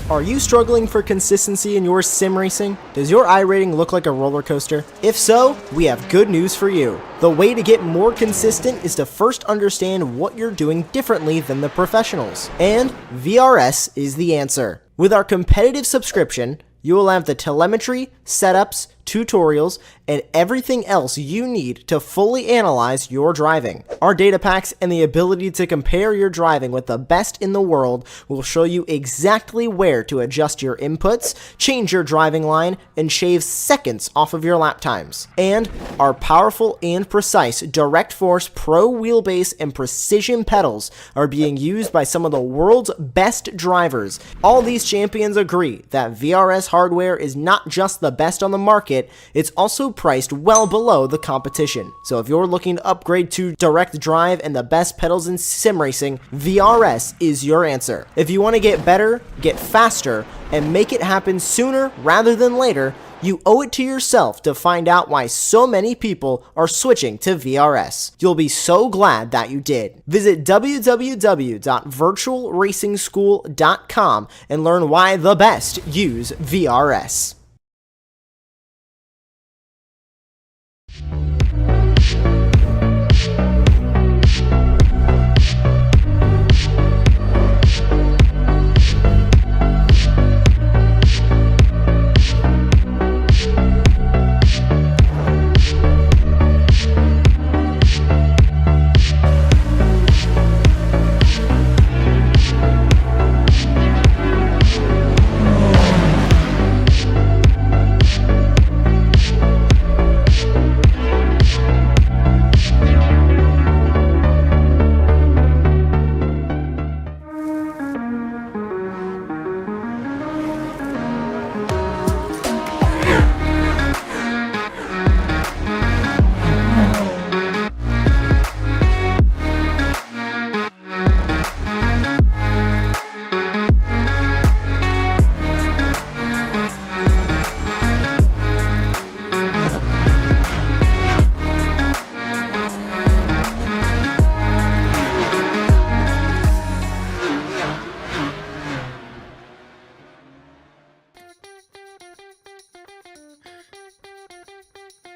Are you struggling for consistency in your sim racing? Does your iRating look like a roller coaster? If so, we have good news for you. The way to get more consistent is to first understand what you're doing differently than the professionals. And VRS is the answer. With our competitive subscription, you will have the telemetry, setups, tutorials, and everything else you need to fully analyze your driving. Our data packs and the ability to compare your driving with the best in the world will show you exactly where to adjust your inputs, change your driving line, and shave seconds off of your lap times. And our powerful and precise Direct Force Pro wheelbase and precision pedals are being used by some of the world's best drivers. All these champions agree that VRS hardware is not just the best on the market, it's also priced well below the competition. So if you're looking to upgrade to direct drive and the best pedals in sim racing, VRS is your answer. If you want to get better, get faster, and make it happen sooner rather than later, you owe it to yourself to find out why so many people are switching to VRS. You'll be so glad that you did. Visit www.virtualracingschool.com and learn why the best use VRS.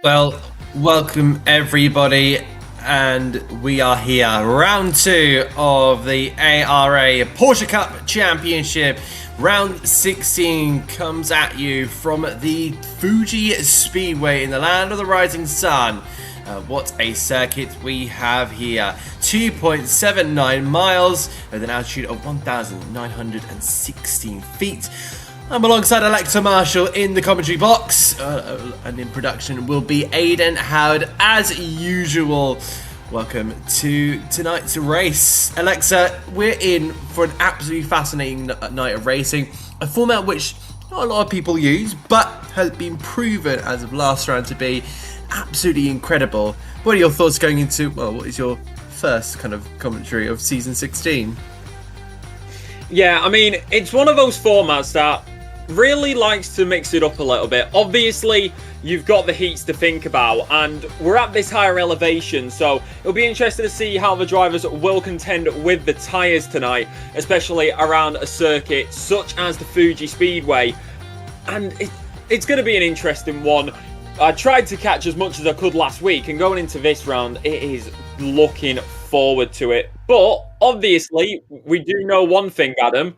Well, welcome everybody, and we are here. Round 2 of the ARA Porsche Cup Championship. Round 16 comes at you from the Fuji Speedway in the land of the rising sun. What a circuit we have here. 2.79 miles with an altitude of 1,916 feet. I'm alongside Alexa Marshall in the commentary box, and in production will be Aidan Howard as usual. Welcome to tonight's race. Alexa, we're in for an absolutely fascinating night of racing, a format which not a lot of people use, but has been proven as of last round to be absolutely incredible. What are your thoughts going into, well, what is your first kind of commentary of season 16? Yeah, I mean, it's one of those formats that really likes to mix it up a little bit. Obviously, you've got the heats to think about, and we're at this higher elevation, so it'll be interesting to see how the drivers will contend with the tyres tonight, especially around a circuit such as the Fuji Speedway. And it's going to be an interesting one. I tried to catch as much as I could last week, and going into this round, it is looking forward to it. But obviously, we do know one thing, Adam.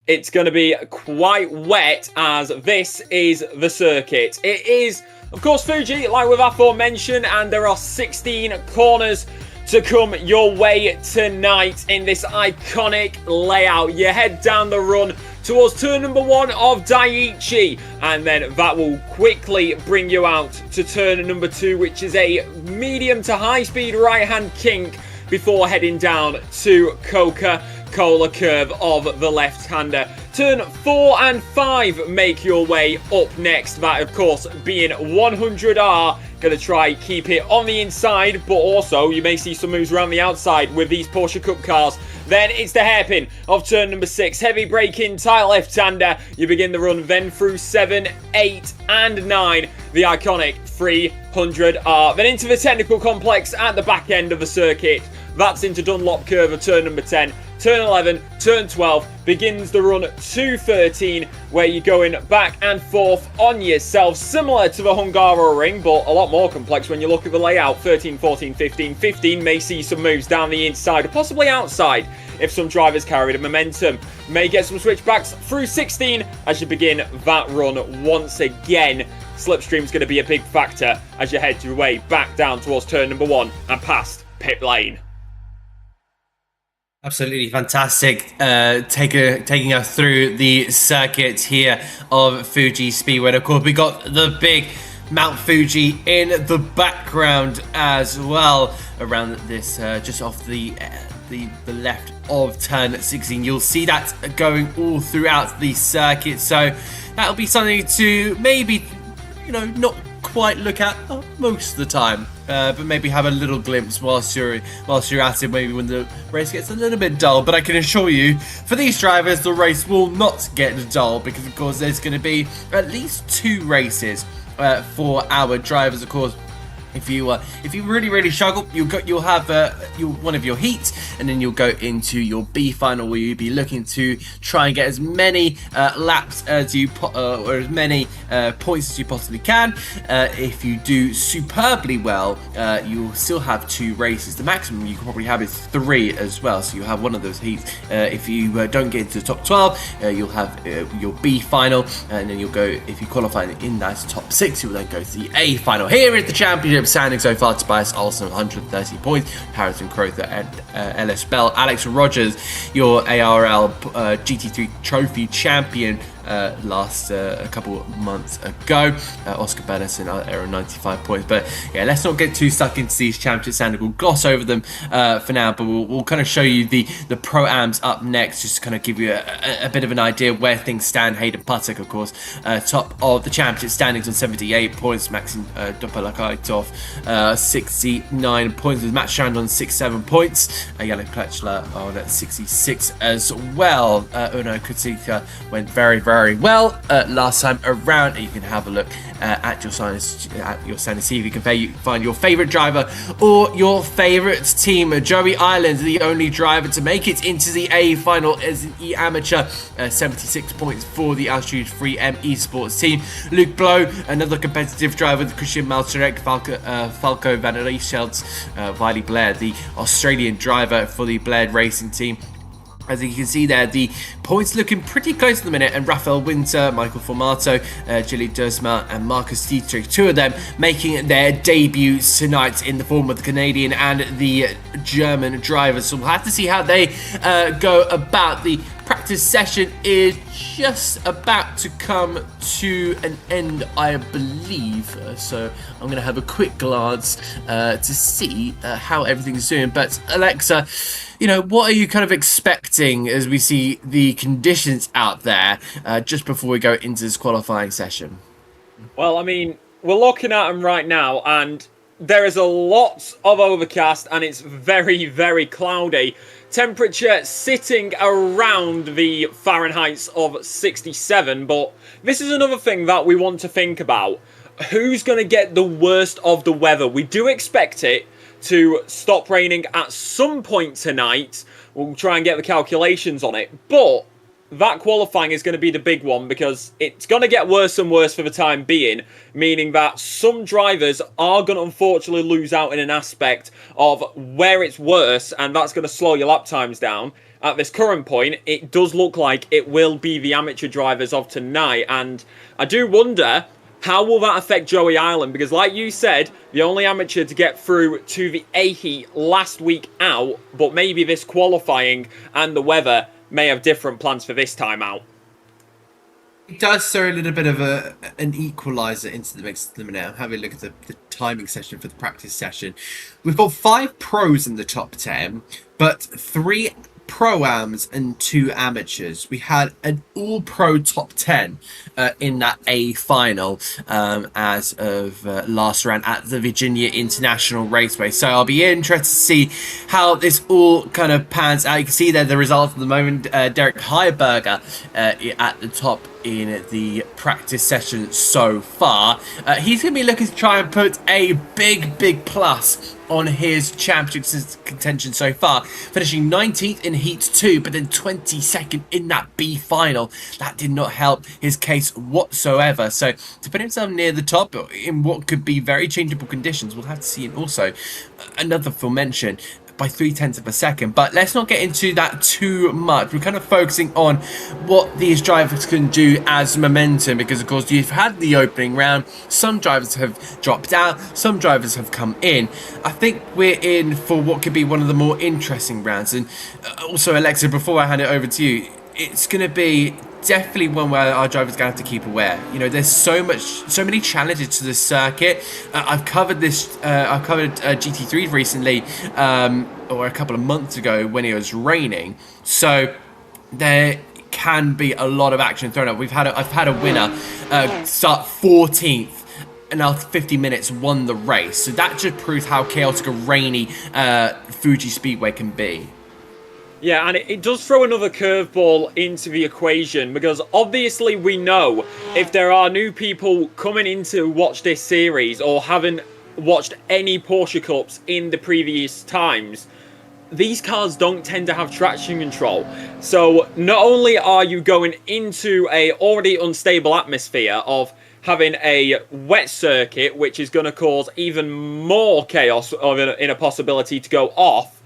It's going to be quite wet, as this is the circuit. It is, of course, Fuji, like we've aforementioned, and there are 16 corners to come your way tonight in this iconic layout. You head down the run towards turn number 1 of Daiichi, and then that will quickly bring you out to turn number 2, which is a medium to high speed right hand kink, before heading down to Coca-Cola curve of the left-hander. Turn 4 and 5 make your way up next. That, of course, being 100R. Going to try keep it on the inside, but also you may see some moves around the outside with these Porsche Cup cars. Then it's the hairpin of turn number 6. Heavy braking, tight left-hander. You begin the run then through 7, 8 and 9. The iconic 300R. Then into the technical complex at the back end of the circuit. That's into Dunlop curve of turn number 10. Turn 11, turn 12 begins the run to 13, where you're going back and forth on yourself, similar to the Hungaroring, but a lot more complex when you look at the layout. 13, 14, 15. 15 may see some moves down the inside, or possibly outside, if some drivers carry the momentum. May get some switchbacks through 16 as you begin that run once again. Slipstream's going to be a big factor as you head your way back down towards turn number 1 and past pit lane. Absolutely fantastic. Taking us through the circuit here of Fuji Speedway. And of course, we got the big Mount Fuji in the background as well around this, just off the left of turn 16. You'll see that going all throughout the circuit. So that'll be something to maybe, not quite look at most of the time, but maybe have a little glimpse whilst you're at it, maybe when the race gets a little bit dull. But I can assure you, for these drivers, the race will not get dull, because of course there's going to be at least 2 races for our drivers. Of course, if you really struggle, you'll have one of your heats, and then you'll go into your B final, where you'll be looking to try and get as many laps as or as many points as you possibly can. If you do superbly well, you'll still have 2 races. The maximum you can probably have is 3 as well, so you have one of those heats. If you don't get into the top 12, you'll have your B final, and then you'll go, if you qualify in that top 6, you'll then go to the A final. Here is the championship standing so far: Tobias Olsen 130 points, Harrison Crowther and LS Bell, Alex Rogers, your ARL GT3 trophy champion last a couple of months ago. Oscar Bennison, ARA 95 points. But yeah, let's not get too stuck into these championship standings. We'll gloss over them for now, but we'll kind of show you the pro-ams up next, just to kind of give you a bit of an idea where things stand. Hayden Putek, of course, top of the championship standings on 78 points. Maxim Dopalakaitov 69 points, with Matt Strand on 67 points. Yannick Kletchler on 66 as well. Uno Kutsika went very well last time around. You can have a look at your sign, see if you can find your favourite driver or your favourite team. Joey Ireland, the only driver to make it into the A final as an E-Amateur, 76 points for the Altitude 3M esports team. Luke Blow, another competitive driver, Christian Malcerek, Falco Van Rieshelds, Wiley Blair, the Australian driver for the Blair Racing team. As you can see there, the points looking pretty close at the minute, and Raphael Winter, Michael Formato, Gilly Dersma and Marcus Dietrich, 2 of them making their debuts tonight in the form of the Canadian and the German drivers. So we'll have to see how they go about. The practice session is just about to come to an end, I believe. So I'm going to have a quick glance to see how everything's doing. But Alexa, what are you kind of expecting as we see the conditions out there just before we go into this qualifying session? Well, I mean, we're looking at them right now, and there is a lot of overcast, and it's very, very cloudy. Temperature sitting around the Fahrenheit of 67, but this is another thing that we want to think about. Who's going to get the worst of the weather? We do expect it to stop raining at some point tonight. We'll try and get the calculations on it, but that qualifying is going to be the big one, because it's going to get worse and worse for the time being, meaning that some drivers are going to unfortunately lose out in an aspect of where it's worse, and that's going to slow your lap times down. At this current point, it does look like it will be the amateur drivers of tonight, and I do wonder, how will that affect Joey Ireland? Because like you said, the only amateur to get through to the A heat last week out, but maybe this qualifying and the weather may have different plans for this time out. It does throw a little bit of an equaliser into the mix at the minute. I'm having a look at the timing session for the practice session. We've got 5 pros in the top 10, but 3 pro-ams and 2 amateurs. We had an all-pro top 10 in that A final as of last round at the Virginia International Raceway. So I'll be interested to see how this all kind of pans out. You can see there the results at the moment. Derek Heiberger at the top in the practice session so far. He's going to be looking to try and put a big plus on his championship contention so far, finishing 19th in Heat 2, but then 22nd in that B final. That did not help his case whatsoever. So to put himself near the top in what could be very changeable conditions, we'll have to see. And also another full mention, by 0.3 of a second. But let's not get into that too much. We're kind of focusing on what these drivers can do as momentum, because of course you've had the opening round, some drivers have dropped out, some drivers have come in. I think we're in for what could be one of the more interesting rounds. And also, Alexa, before I hand it over to you, it's going to be definitely one where our drivers are going to have to keep aware. You know, there's so many challenges to this circuit. I've covered this. I've covered GT3 recently, or a couple of months ago when it was raining. So there can be a lot of action thrown up. I've had a winner start 14th. And after 50 minutes won the race. So that just proves how chaotic a rainy Fuji Speedway can be. Yeah, and it does throw another curveball into the equation, because obviously we know if there are new people coming in to watch this series or haven't watched any Porsche Cups in the previous times, these cars don't tend to have traction control. So not only are you going into a already unstable atmosphere of having a wet circuit, which is going to cause even more chaos in a possibility to go off,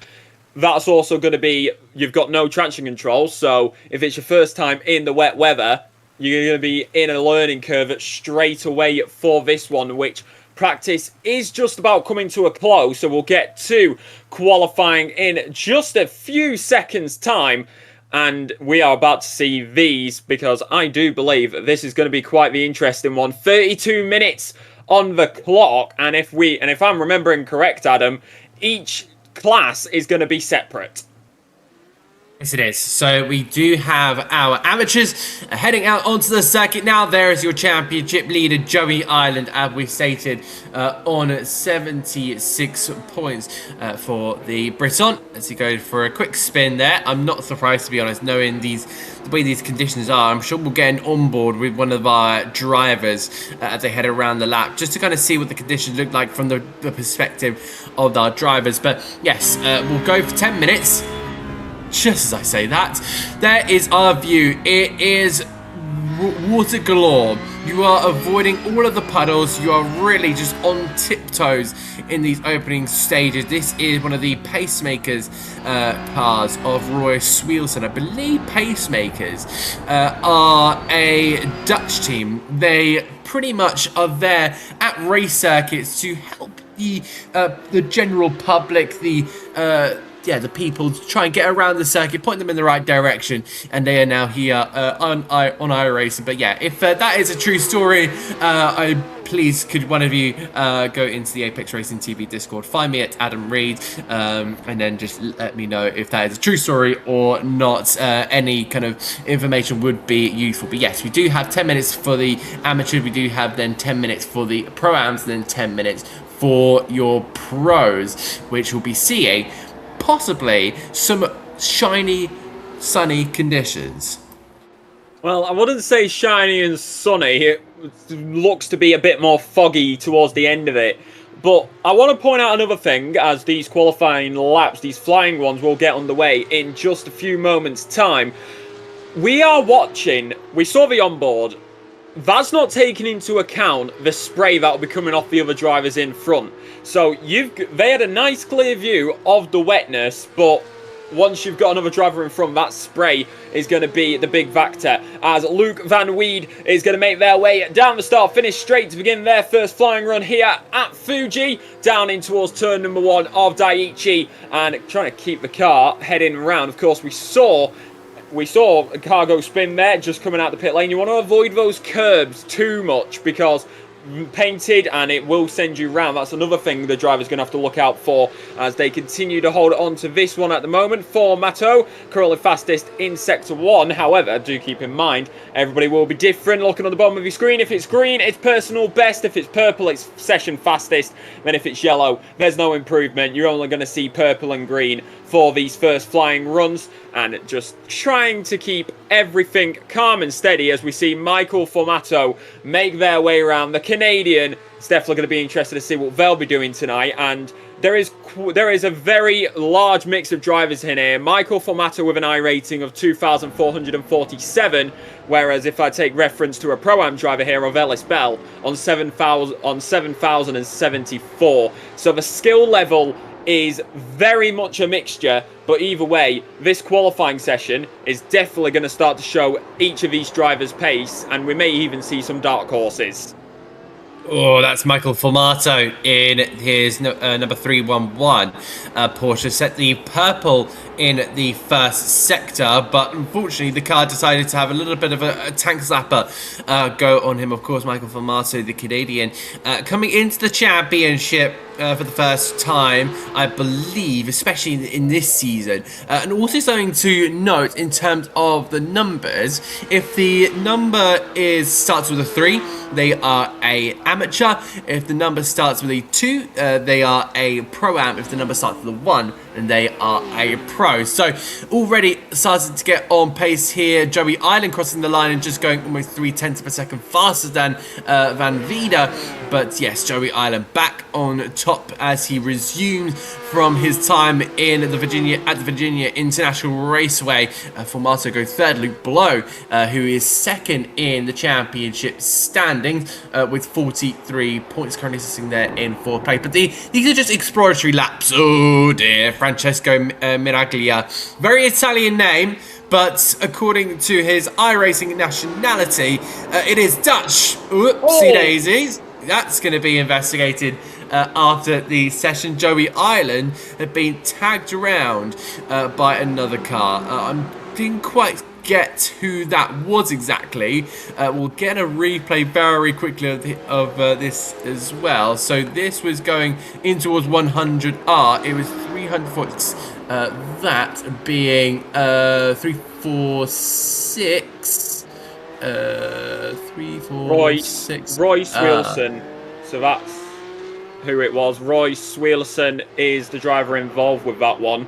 that's also going to be, you've got no traction control, so if it's your first time in the wet weather, you're going to be in a learning curve straight away for this one, which practice is just about coming to a close, so we'll get to qualifying in just a few seconds' time, and we are about to see these, because I do believe this is going to be quite the interesting one. 32 minutes on the clock, and if I'm remembering correct, Adam, each class is going to be separate. Yes, it is. So we do have our amateurs heading out onto the circuit now. There is your championship leader, Joey Ireland, as we stated, on 76 points for the Briton. As he goes for a quick spin there. I'm not surprised, to be honest, knowing the way these conditions are. I'm sure we'll get an onboard with one of our drivers as they head around the lap, just to kind of see what the conditions look like from the perspective of our drivers. But yes, we'll go for 10 minutes. Just as I say that, there is our view. It is water galore. You are avoiding all of the puddles. You are really just on tiptoes in these opening stages. This is one of the pacemakers cars of Roy Swielson. I believe pacemakers are a Dutch team. They pretty much are there at race circuits to help the general public, the people try and get around the circuit, point them in the right direction, and they are now here on iRacing. But yeah, if that is a true story, please could one of you go into the Apex Racing TV Discord, find me at Adam Reed, and then just let me know if that is a true story or not. Any kind of information would be useful. But yes, we do have 10 minutes for the amateur, we do have then 10 minutes for the pro-ams, and then 10 minutes for your pros, which will be seeing possibly some shiny, sunny conditions. Well, I wouldn't say shiny and sunny. It looks to be a bit more foggy towards the end of it. But I want to point out another thing, as these qualifying laps, these flying ones, will get underway in just a few moments' time. We saw the onboard. That's not taking into account the spray that will be coming off the other drivers in front. So they had a nice clear view of the wetness, but once you've got another driver in front, that spray is going to be the big factor, as Luke Van Weed is going to make their way down the start finish straight to begin their first flying run here at Fuji, down in towards turn number 1 of Daiichi, and trying to keep the car heading around. Of course, we saw a cargo spin there just coming out the pit lane. You want to avoid those curbs too much, because painted and it will send you round. That's another thing the driver's going to have to look out for as they continue to hold on to this one at the moment. For Matto, currently fastest in Sector 1. However, do keep in mind, everybody will be different. Looking on the bottom of your screen, if it's green, it's personal best. If it's purple, it's session fastest. Then if it's yellow, there's no improvement. You're only going to see purple and green for these first flying runs, and just trying to keep everything calm and steady as we see Michael Formato make their way around. The Canadian is definitely going to be interested to see what they'll be doing tonight, and there is a very large mix of drivers in here. Michael Formato with an I rating of 2,447, whereas if I take reference to a Pro-Am driver here of Ellis Bell on 7,074. So the skill level is very much a mixture, but either way, this qualifying session is definitely going to start to show each of these drivers' pace, and we may even see some dark horses. Oh, that's Michael Formato in his number 311. Porsche set the purple in the first sector, but unfortunately the car decided to have a little bit of a tank slapper go on him. Of course, Michael Formato, the Canadian, coming into the championship for the first time, I believe, especially in this season. And also something to note in terms of the numbers, if the number starts with a 3, they are a amateur. If the number starts with a 2, they are a Pro-Am. If the number starts with a 1, then they are a Pro. So already started to get on pace here. Joey Island crossing the line and just going almost 0.3 of a second faster than Van Vida. But yes, Joey Island back on top as he resumes from his time in the Virginia International Raceway. Formato goes third. Luke Blow, who is second in the championship standings with 43 points, currently sitting there in 4th place. But these are just exploratory laps. Oh dear, Francesco Miraglia, very Italian name, but according to his iRacing nationality, it is Dutch. Oopsie daisies. That's going to be investigated after the session. Joey Island had been tagged around by another car. I didn't quite get who that was exactly. We'll get a replay very quickly of this as well. So this was going in towards 100R. It was 300 foot. That being 346. 3, 4, 6. Royce Wilson. So that's who it was. Royce Wilson is the driver involved with that one.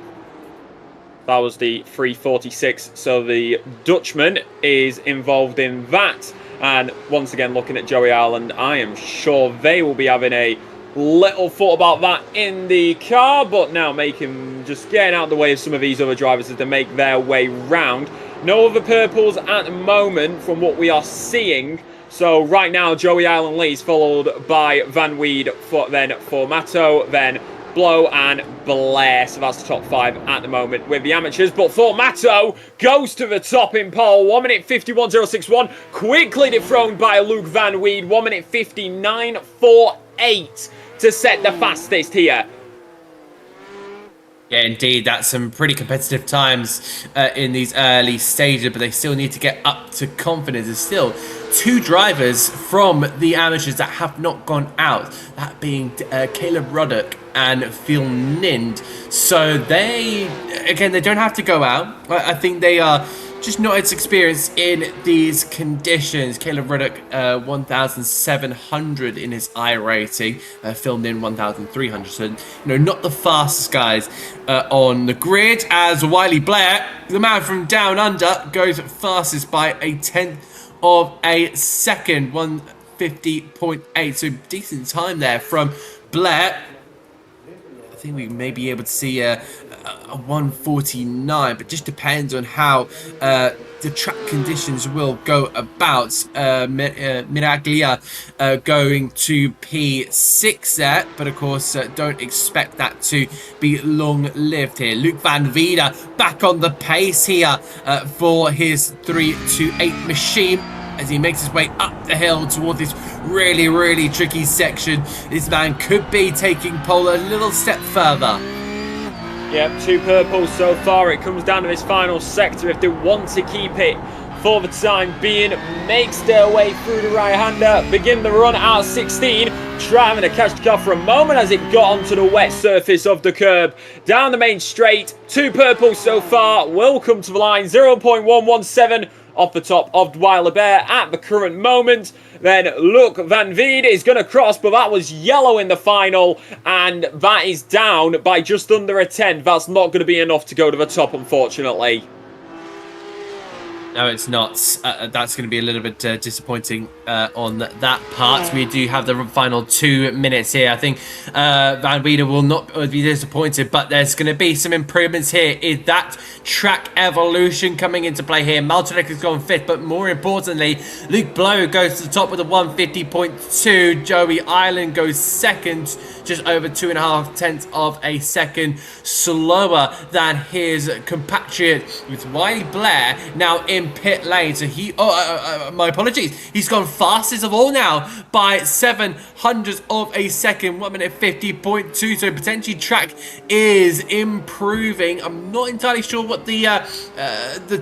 That was the 346. So the Dutchman is involved in that. And once again, looking at Joey Island, I am sure they will be having a little thought about that in the car. But now just getting out of the way of some of these other drivers as they make their way round. No other purples at the moment from what we are seeing. So right now, Joey Island leads, followed by Van Weed, then Formato, then Blow and Blair. So that's the top 5 at the moment with the amateurs. But Formato goes to the top in pole. 1 minute 51.061. Quickly dethroned by Luke Van Weed. 1 minute 59.48 to set the fastest here. Yeah, indeed, that's some pretty competitive times in these early stages, but they still need to get up to confidence. There's still 2 drivers from the amateurs that have not gone out, that being Caleb Ruddock and Phil Nind. So they don't have to go out. I think they are just not as experienced in these conditions. Caleb Ruddock, 1,700 in his I rating, filmed in 1,300. So, not the fastest guys on the grid. As Wiley Blair, the man from Down Under, goes fastest by a 1/10 of a second, 150.8. So decent time there from Blair. I think we may be able to see a 149, but just depends on how the track conditions will go about. Miraglia going to P6 there, but of course don't expect that to be long-lived here. Luke Van Vida back on the pace here for his 328 machine, as he makes his way up the hill toward this really, really tricky section. This man could be taking pole a little step further. Yep, 2 purples so far. It comes down to this final sector. If they want to keep it for the time being, makes their way through the right-hander, begin the run at 16, trying to catch the car for a moment as it got onto the wet surface of the curb. Down the main straight, 2 purples so far. Welcome to the line, 0.117 off the top of Dwyer Bear at the current moment. Then Luke Van Veed is going to cross, but that was yellow in the final, and that is down by just under a 10. That's not going to be enough to go to the top, unfortunately. No, it's not. That's going to be a little bit disappointing on that part. We do have the final 2 minutes here. I think Van Wieder will not be disappointed, but there's going to be some improvements here. Is that track evolution coming into play here? Maltonek has gone 5th, but more importantly, Luke Blow goes to the top with a 150.2. Joey Island goes 2nd, just over 2.5 tenths of a second slower than his compatriot, with Wiley Blair now in pit lane. So he, my apologies, he's gone fastest of all now by 700ths of a second, 1 minute 50.2. So potentially track is improving. I'm not entirely sure what the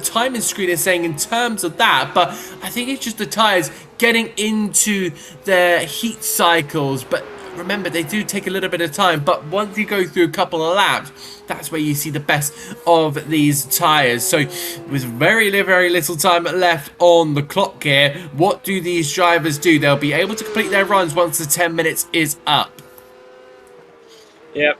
timing screen is saying in terms of that, but I think it's just the tires getting into their heat cycles. But remember, they do take a little bit of time, but once you go through a couple of laps, that's where you see the best of these tyres. So with very little time left on the clock here, what do these drivers do? They'll be able to complete their runs once the 10 minutes is up. Yep.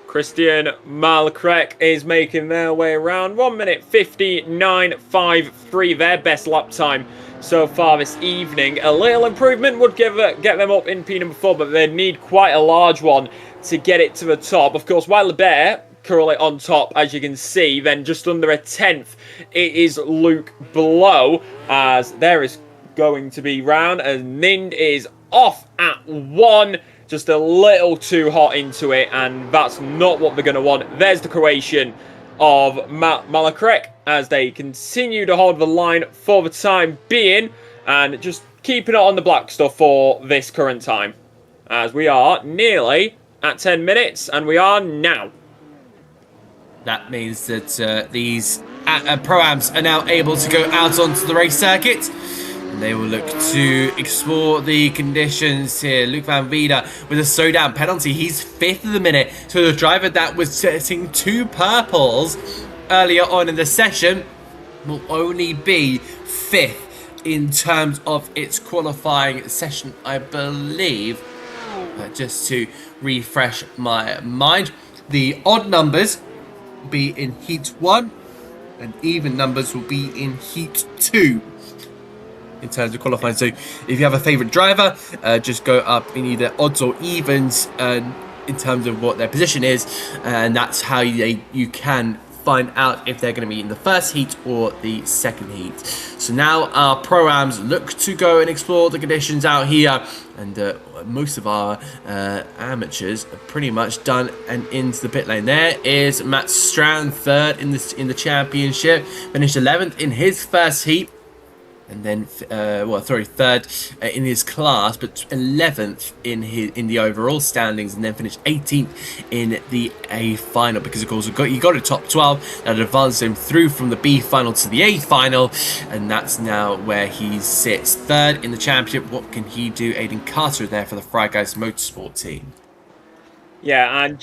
Christian Malkrek is making their way around. 1 minute 59.53, their best lap time so far this evening. A little improvement would get them up in P number 4, but they need quite a large one to get it to the top. Of course, while Lebert currently on top, as you can see, then just under a 10th, it is Luke Blow, as there is going to be round, and Nind is off at 1. Just a little too hot into it, and that's not what they're going to want. There's the Croatian of Malakrek as they continue to hold the line for the time being, and just keeping it on the black stuff for this current time, as we are nearly at 10 minutes, and we are now. That means that these Pro-Ams are now able to go out onto the race circuit. And they will look to explore the conditions here. Luke Van Vida with a slowdown penalty. He's 5th of the minute. So the driver that was setting 2 purples earlier on in the session will only be 5th in terms of its qualifying session, I believe. Just to refresh my mind, the odd numbers will be in Heat 1 and even numbers will be in Heat 2. In terms of qualifying. So if you have a favourite driver, just go up in either odds or evens in terms of what their position is, and that's how you can find out if they're going to be in the first heat or the second heat. So now our Pro-Ams look to go and explore the conditions out here, and most of our amateurs are pretty much done and into the pit lane. There is Matt Strand, 3rd in the championship, finished 11th in his first heat. And then, 3rd in his class, but 11th in the overall standings, and then finished 18th in the A final, because of course he got a top 12 that advanced him through from the B final to the A final, and that's now where he sits 3rd in the championship. What can he do? Aiden Carter there for the Fry Guys Motorsport team. Yeah, and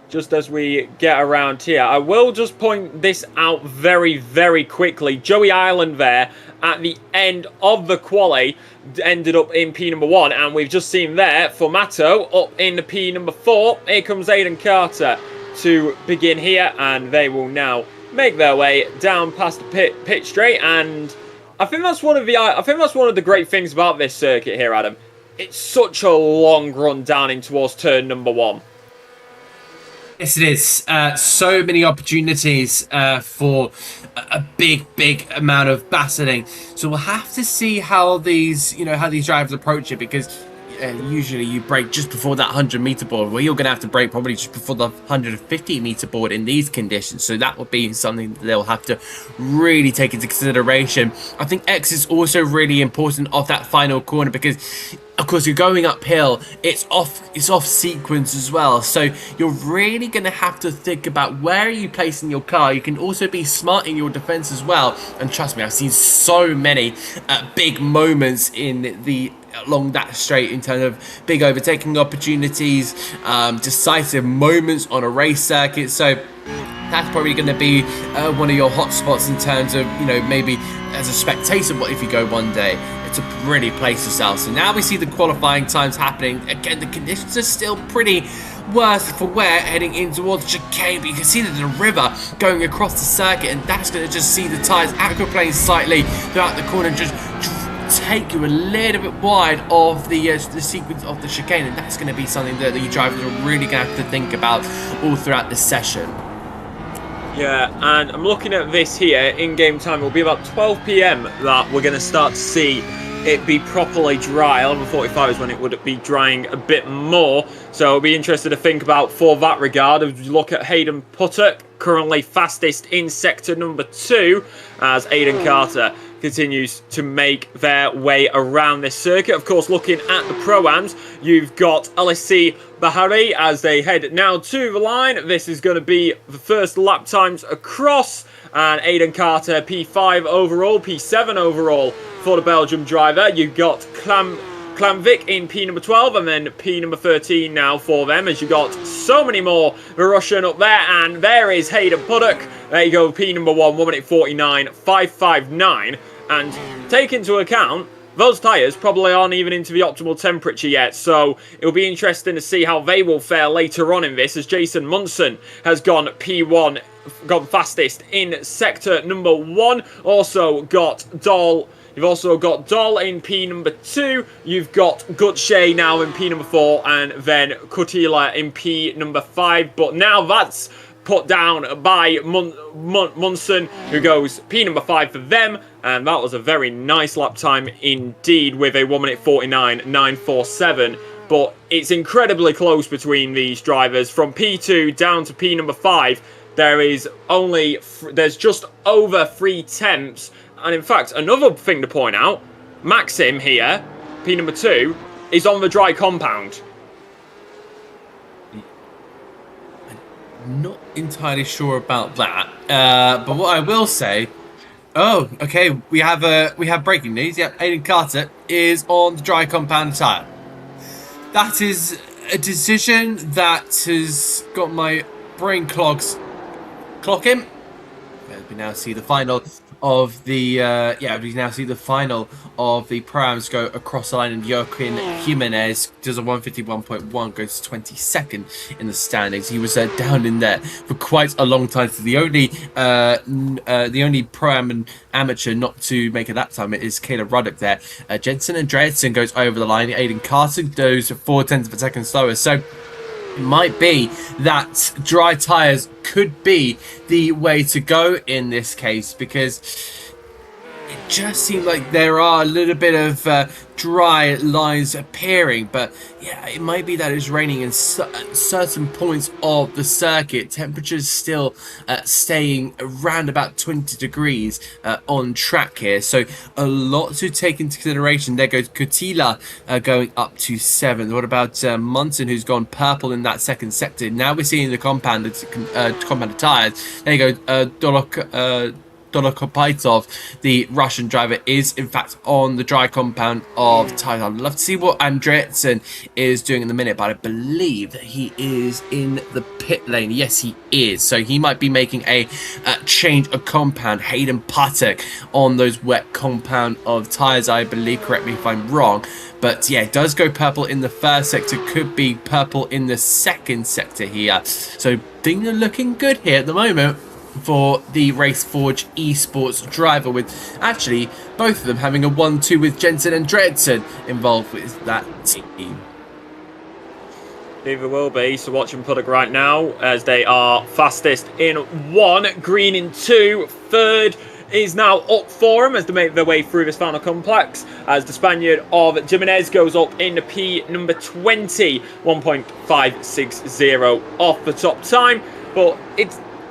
just as we get around here, I will just point this out very quickly. Joey Island there at the end of the quali ended up in P number 1, and we've just seen there Formato up in the P number 4. Here comes Aiden Carter to begin here, and they will now make their way down past the pit straight. And I think that's one of the great things about this circuit here, Adam. It's such a long run down in towards turn number 1. Yes, it is. So many opportunities for a big amount of battling. So we'll have to see how these drivers approach it, because usually you brake just before that 100-meter board. Well, you're going to have to brake probably just before the 150-meter board in these conditions. So that will be something that they'll have to really take into consideration. I think X is also really important off that final corner, because of course you're going uphill, it's off sequence as well, so you're really going to have to think about where are you placing your car. You can also be smart in your defense as well, and trust me, I've seen so many big moments along that straight in terms of big overtaking opportunities, decisive moments on a race circuit. So that's probably going to be one of your hot spots in terms of, maybe as a spectator, what if you go one day. It's a pretty place yourself. So now we see the qualifying times happening. Again, the conditions are still pretty worse for wear heading in towards the chicane, but you can see that the river going across the circuit, and that's going to just see the tyres aquaplane slightly throughout the corner and just take you a little bit wide of the sequence of the chicane, and that's going to be something that the drivers are really going to have to think about all throughout this session. Yeah, and I'm looking at this here, in-game time, it will be about 12 PM that we're going to start to see it be properly dry. 11:45 is when it would be drying a bit more, so I'll be interested to think about for that regard. If you look at Hayden Puttock, currently fastest in sector number 2, as Aidan Carter continues to make their way around this circuit. Of course, looking at the Pro-Ams, you've got LSC Bahari as they head now to the line. This is going to be the first lap times across, and Aidan Carter P5 overall, P7 overall for the Belgium driver. You've got Klamvik in P number 12 and then P number 13 now for them, as you got so many more Russian up there. And there is Hayden Puddock. There you go, P number 1, 1 minute 49.559. And take into account, those tyres probably aren't even into the optimal temperature yet, so it'll be interesting to see how they will fare later on in this, as Jason Munson has gone P1, gone fastest in sector number 1. Also got Doll. You've also got Doll in P number 2. You've got Gutshay now in P number 4, and then Kutila in P number 5. But now that's put down by Munson, who goes P number 5 for them. And that was a very nice lap time indeed, with a 1 minute 49.947. But it's incredibly close between these drivers. From P2 down to P number 5, there's just over 3 tenths. And in fact, another thing to point out, Maxim here, P number 2, is on the dry compound. Not entirely sure about that, but what I will say, oh, okay, we have breaking news. Yep, Aidan Carter is on the dry compound tyre. That is a decision that has got my brain clocking. We now see the final of the Pro-Ams go across the line, and Joaquin Jimenez does a 151.1, goes 22nd in the standings. He was down in there for quite a long time. So the only Pro-Am and amateur not to make it that time is Caleb Ruddock there. Jensen Andreasen goes over the line. Aidan Carter goes 0.4 of a second slower. So it might be that dry tyres could be the way to go in this case, because it just seemed like there are a little bit of dry lines appearing. But yeah, it might be that it's raining in certain points of the circuit. Temperatures still staying around about 20 degrees on track here, so a lot to take into consideration. There goes Kutila going up to 7th. What about Munson, who's gone purple in that second sector? Now we're seeing the compounded tyres. There you go. Dolokopaitov, the Russian driver, is in fact on the dry compound of tyres. I'd love to see what Andreasen is doing in the minute, but I believe that he is in the pit lane. Yes, he is. So he might be making a change of compound. Hayden Puttock on those wet compound of tyres, I believe. Correct me if I'm wrong. But yeah, it does go purple in the first sector. Could be purple in the second sector here. So things are looking good here at the moment for the RaceForge esports driver, with actually both of them having a 1-2 with Jensen Andreasen involved with that team. Either will be. So watching Puddock right now as they are fastest in 1, green in 2, third is now up for them as they make their way through this final complex, as the Spaniard of Jimenez goes up in the P number 20, 1.560 off the top time. But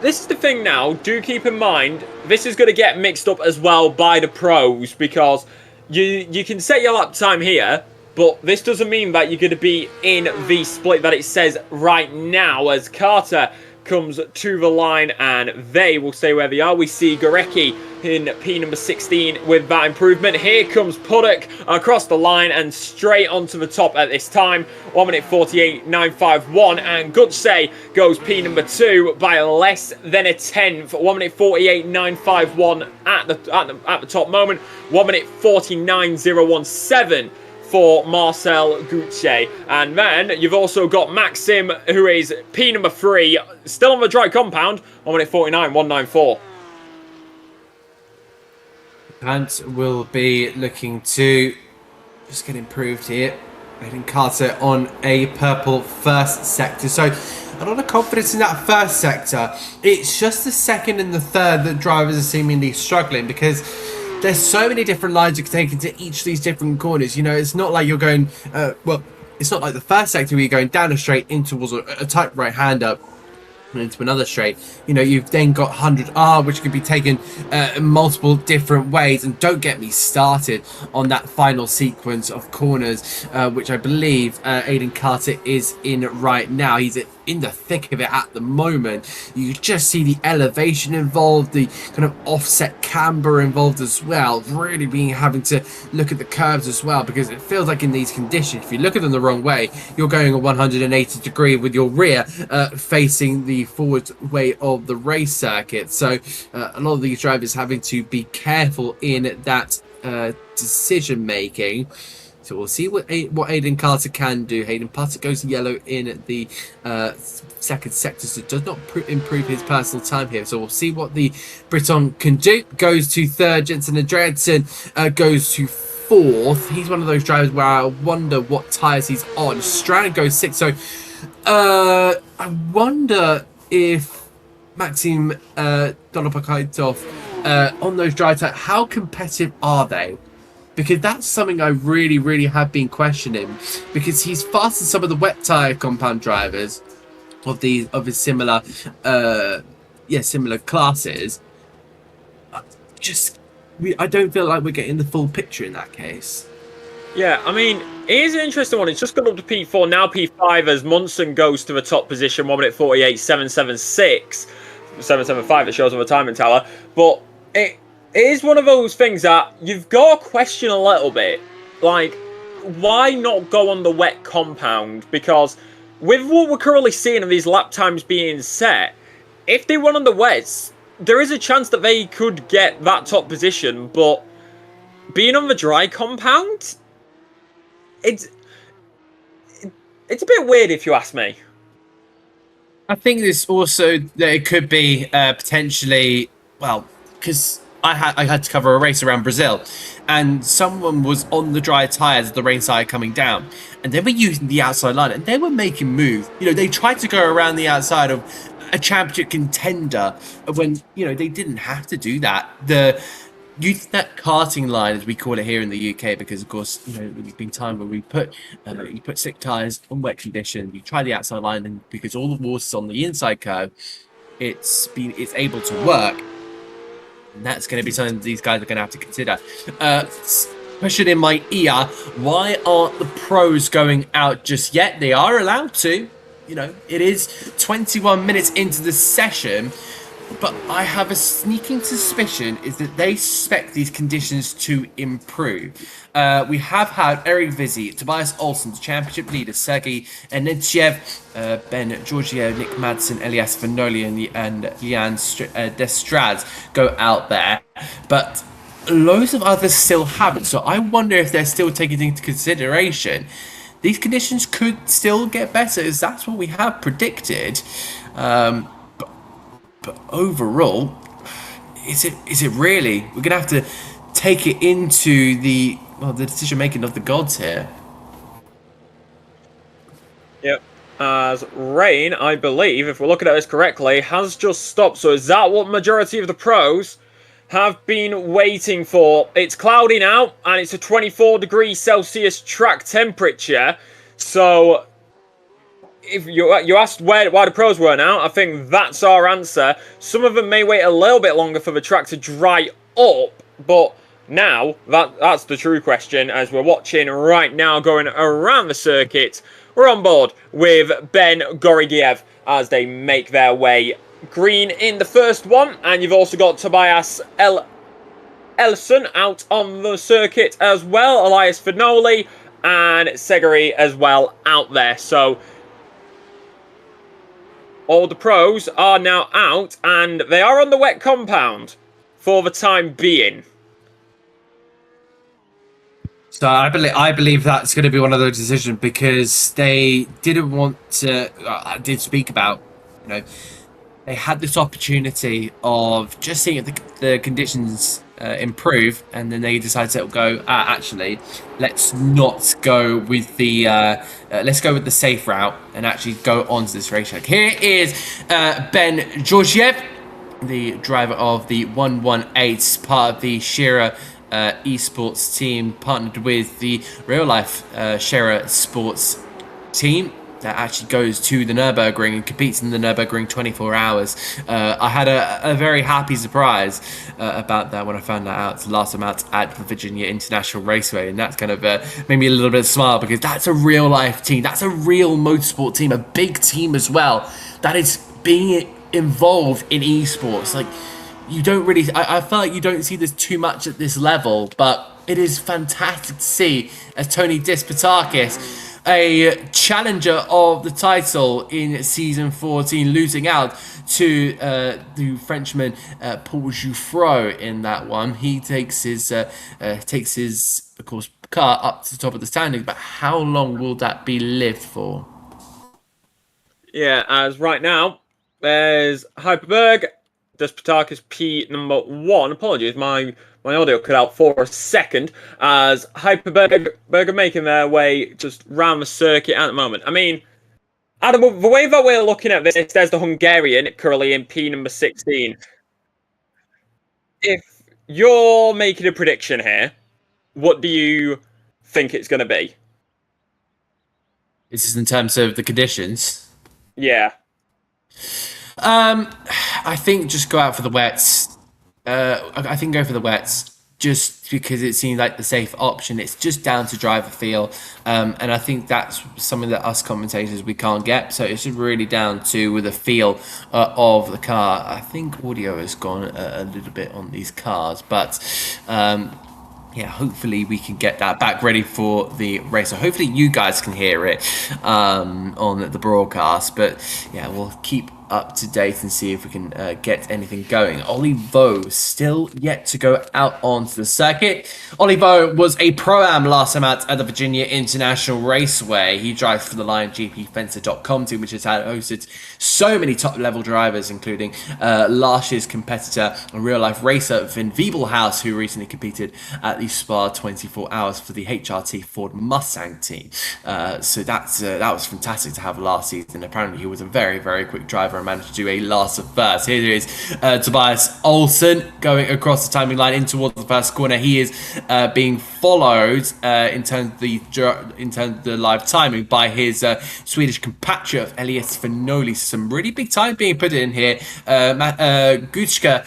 this is the thing now, do keep in mind, this is going to get mixed up as well by the pros, because you can set your lap time here, but this doesn't mean that you're going to be in the split that it says right now, as Carter comes to the line and they will stay where they are. We see Gorecki in P number 16 with that improvement. Here comes Puddock across the line and straight onto the top at this time. 1 minute 48.951, and Gutsay goes P number 2 by less than a tenth. 1 minute 48.951 at the top moment. 1 minute 49.017 for Marcel Gucci. And then you've also got Maxim, who is P number 3, still on the dry compound, on minute 49.194. And will be looking to just get improved here. Aiden Carter on a purple first sector. So a lot of confidence in that first sector. It's just the second and the third that drivers are seemingly struggling, because there's so many different lines you can take into each of these different corners. You know, it's not like you're going, it's not like the first sector where you're going down a straight in towards a tight right-hand up and into another straight. You know, you've then got 100R, which can be taken in multiple different ways. And don't get me started on that final sequence of corners, which I believe Aiden Carter is in right now. He's in the thick of it at the moment. You just see the elevation involved, the kind of offset camber involved as well, really being having to look at the curves as well, because it feels like in these conditions, if you look at them the wrong way, you're going a 180 degree with your rear facing the forward way of the race circuit. So a lot of these drivers having to be careful in that decision making. So we'll see what Aiden Carter can do. Aiden Carter goes yellow in the second sector, so does not improve his personal time here. So we'll see what the Briton can do. Goes to third. Jensen Andreasen goes to fourth. He's one of those drivers where I wonder what tyres he's on. Strand goes sixth. So I wonder if Maxim Dolopakaitov on those dry tyres, how competitive are they? Because that's something I really, really have been questioning. Because he's faster than some of the wet tyre compound drivers of his similar, similar classes. I don't feel like we're getting the full picture in that case. Yeah, I mean, it is an interesting one. It's just gone up to P4, now P5 as Munson goes to the top position, 1 minute 48.776. 775, it shows on the timing tower. But it is one of those things that you've got to question a little bit. Like, why not go on the wet compound? Because with what we're currently seeing of these lap times being set, if they run on the wets, there is a chance that they could get that top position. But being on the dry compound, it's a bit weird if you ask me. I think this also that it could be potentially, well, because I had to cover a race around Brazil, and someone was on the dry tyres of the rain side coming down, and they were using the outside line, and they were making moves. You know, they tried to go around the outside of a championship contender when, you know, they didn't have to do that. The Youthnet karting line, as we call it here in the UK, because of course, you know, there's been time where we put you put slick tyres on wet conditions, you try the outside line, and because all the water's on the inside curve, it's able to work. And that's going to be something these guys are going to have to consider. Question in my ear, why aren't the pros going out just yet? They are allowed to. You know, it is 21 minutes into the session, but I have a sneaking suspicion is that they expect these conditions to improve. We have had Eric Vizzi, Tobias Olsen, the championship leader, Sergei Enetchev, Ben Giorgio, Nick Madsen, Elias Vanoli, and Lian Destrades go out there. But loads of others still haven't. So I wonder if they're still taking into consideration these conditions could still get better, as that's what we have predicted. But overall, is it really? We're gonna have to take it into the decision making of the gods here. Yep. As rain, I believe, if we're looking at this correctly, has just stopped. So is that what majority of the pros have been waiting for? It's cloudy now, and it's a 24 degrees Celsius track temperature. So if you asked why the pros weren't out, I think that's our answer. Some of them may wait a little bit longer for the track to dry up, but now that's the true question. As we're watching right now going around the circuit, we're on board with Ben Gorigiev as they make their way green in the first one, and you've also got Tobias Ellison out on the circuit as well, Elias Finoli and Segeri as well out there. So all the pros are now out, and they are on the wet compound for the time being. So I believe that's going to be one of those decisions because they didn't want to. I did speak about, you know, they had this opportunity of just seeing if the conditions improve, and then they decided to go. Actually, let's not go with the let's go with the safe route and actually go onto this racetrack. Here is Ben Georgiev, the driver of the 118, part of the Shira esports team, partnered with the real life Shira sports team that actually goes to the Nürburgring and competes in the Nürburgring 24 hours. I had a very happy surprise about that when I found that out last time out at the Virginia International Raceway, and that's kind of made me a little bit smile because that's a real life team. That's a real motorsport team, a big team as well, that is being involved in esports. Like, you don't really, I feel like you don't see this too much at this level, but it is fantastic to see as Tony Dispatakis, a challenger of the title in season 14, losing out to the Frenchman Paul Jouffreau in that one. He takes his of course car up to the top of the standings, but how long will that be lived for? Yeah, as right now there's Hyperberg, Despotakis P number 1. Apologies, my audio cut out for a second as Hyperberg are making their way just round the circuit at the moment. I mean, Adam, the way that we're looking at this, there's the Hungarian currently in P number 16. If you're making a prediction here, what do you think it's going to be? This is in terms of the conditions. Yeah. I think just go out for the wets. I think go for the wets just because it seems like the safe option. It's just down to driver feel, and I think that's something that us commentators we can't get. So it's really down to the feel of the car. I think audio has gone a little bit on these cars, but yeah, hopefully we can get that back ready for the race. So hopefully you guys can hear it on the broadcast. But yeah, we'll keep up to date and see if we can get anything going. Olivo still yet to go out onto the circuit. Olivo was a pro-am last time out at the Virginia International Raceway. He drives for the LionGPFencer.com team, which has hosted so many top-level drivers, including last year's competitor and real-life racer Vin Wiebelhaus, who recently competed at the Spa 24 Hours for the HRT Ford Mustang team. So that was fantastic to have last season. Apparently, he was a very, very quick driver and managed to do a last of first. Here is Tobias Olsen going across the timing line in towards the first corner. He is being followed in terms of the live timing by his Swedish compatriot Elias Finoli. Some really big time being put in here. Gutschka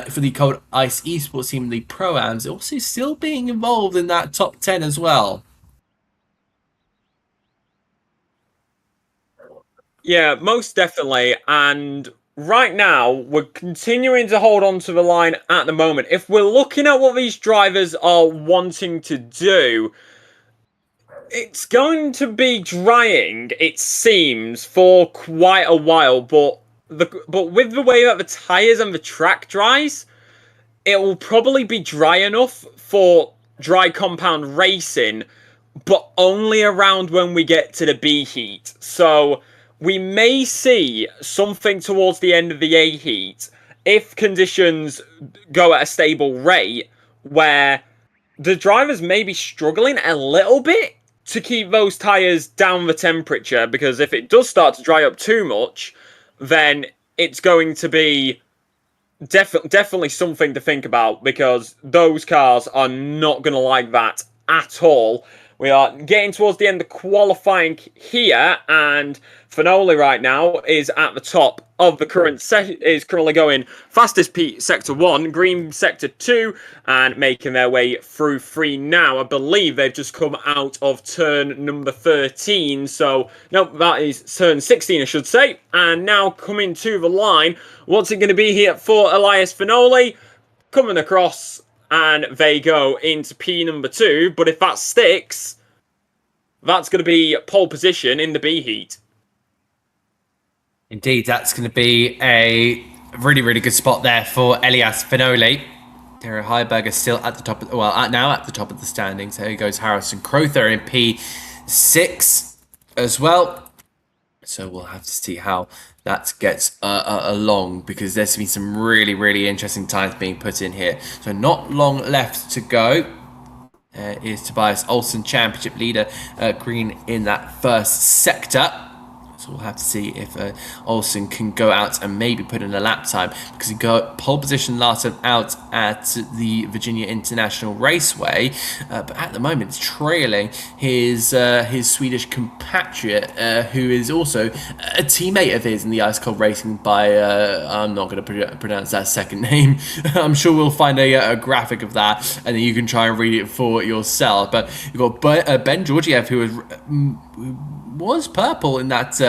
for the Cold Ice Esports team, the Pro-Ams, also still being involved in that top 10 as well. Yeah, most definitely. And right now, we're continuing to hold on to the line at the moment. If we're looking at what these drivers are wanting to do, it's going to be drying, it seems, for quite a while. But with the way that the tyres and the track dries, it will probably be dry enough for dry compound racing, but only around when we get to the B heat. So we may see something towards the end of the A heat if conditions go at a stable rate where the drivers may be struggling a little bit to keep those tyres down the temperature, because if it does start to dry up too much, then it's going to be definitely something to think about, because those cars are not going to like that at all. We are getting towards the end of qualifying here, and Finoli right now is at the top of the current set, is currently going fastest P sector 1, green sector 2, and making their way through 3 now. I believe they've just come out of turn number 13, so no, that is turn 16 I should say, and now coming to the line. What's it going to be here for Elias Finoli? Coming across, and they go into P number 2, but if that sticks, that's going to be pole position in the B heat. Indeed, that's going to be a really, really good spot there for Elias Finoli. Dario Heiberger still at the top of, now at the top of the standings. There goes Harrison Crowther in P6 as well. So we'll have to see how that gets along, because there's been some really, really interesting times being put in here. So not long left to go. Is Tobias Olsen, championship leader, green in that first sector. So we'll have to see if Olsen can go out and maybe put in a lap time, because he got pole position last time out at the Virginia International Raceway, but at the moment it's trailing his Swedish compatriot, who is also a teammate of his in the Ice Cold Racing by I'm not going to pronounce that second name. I'm sure we'll find a graphic of that, and then you can try and read it for yourself. But you've got Ben Georgiev, who was purple in that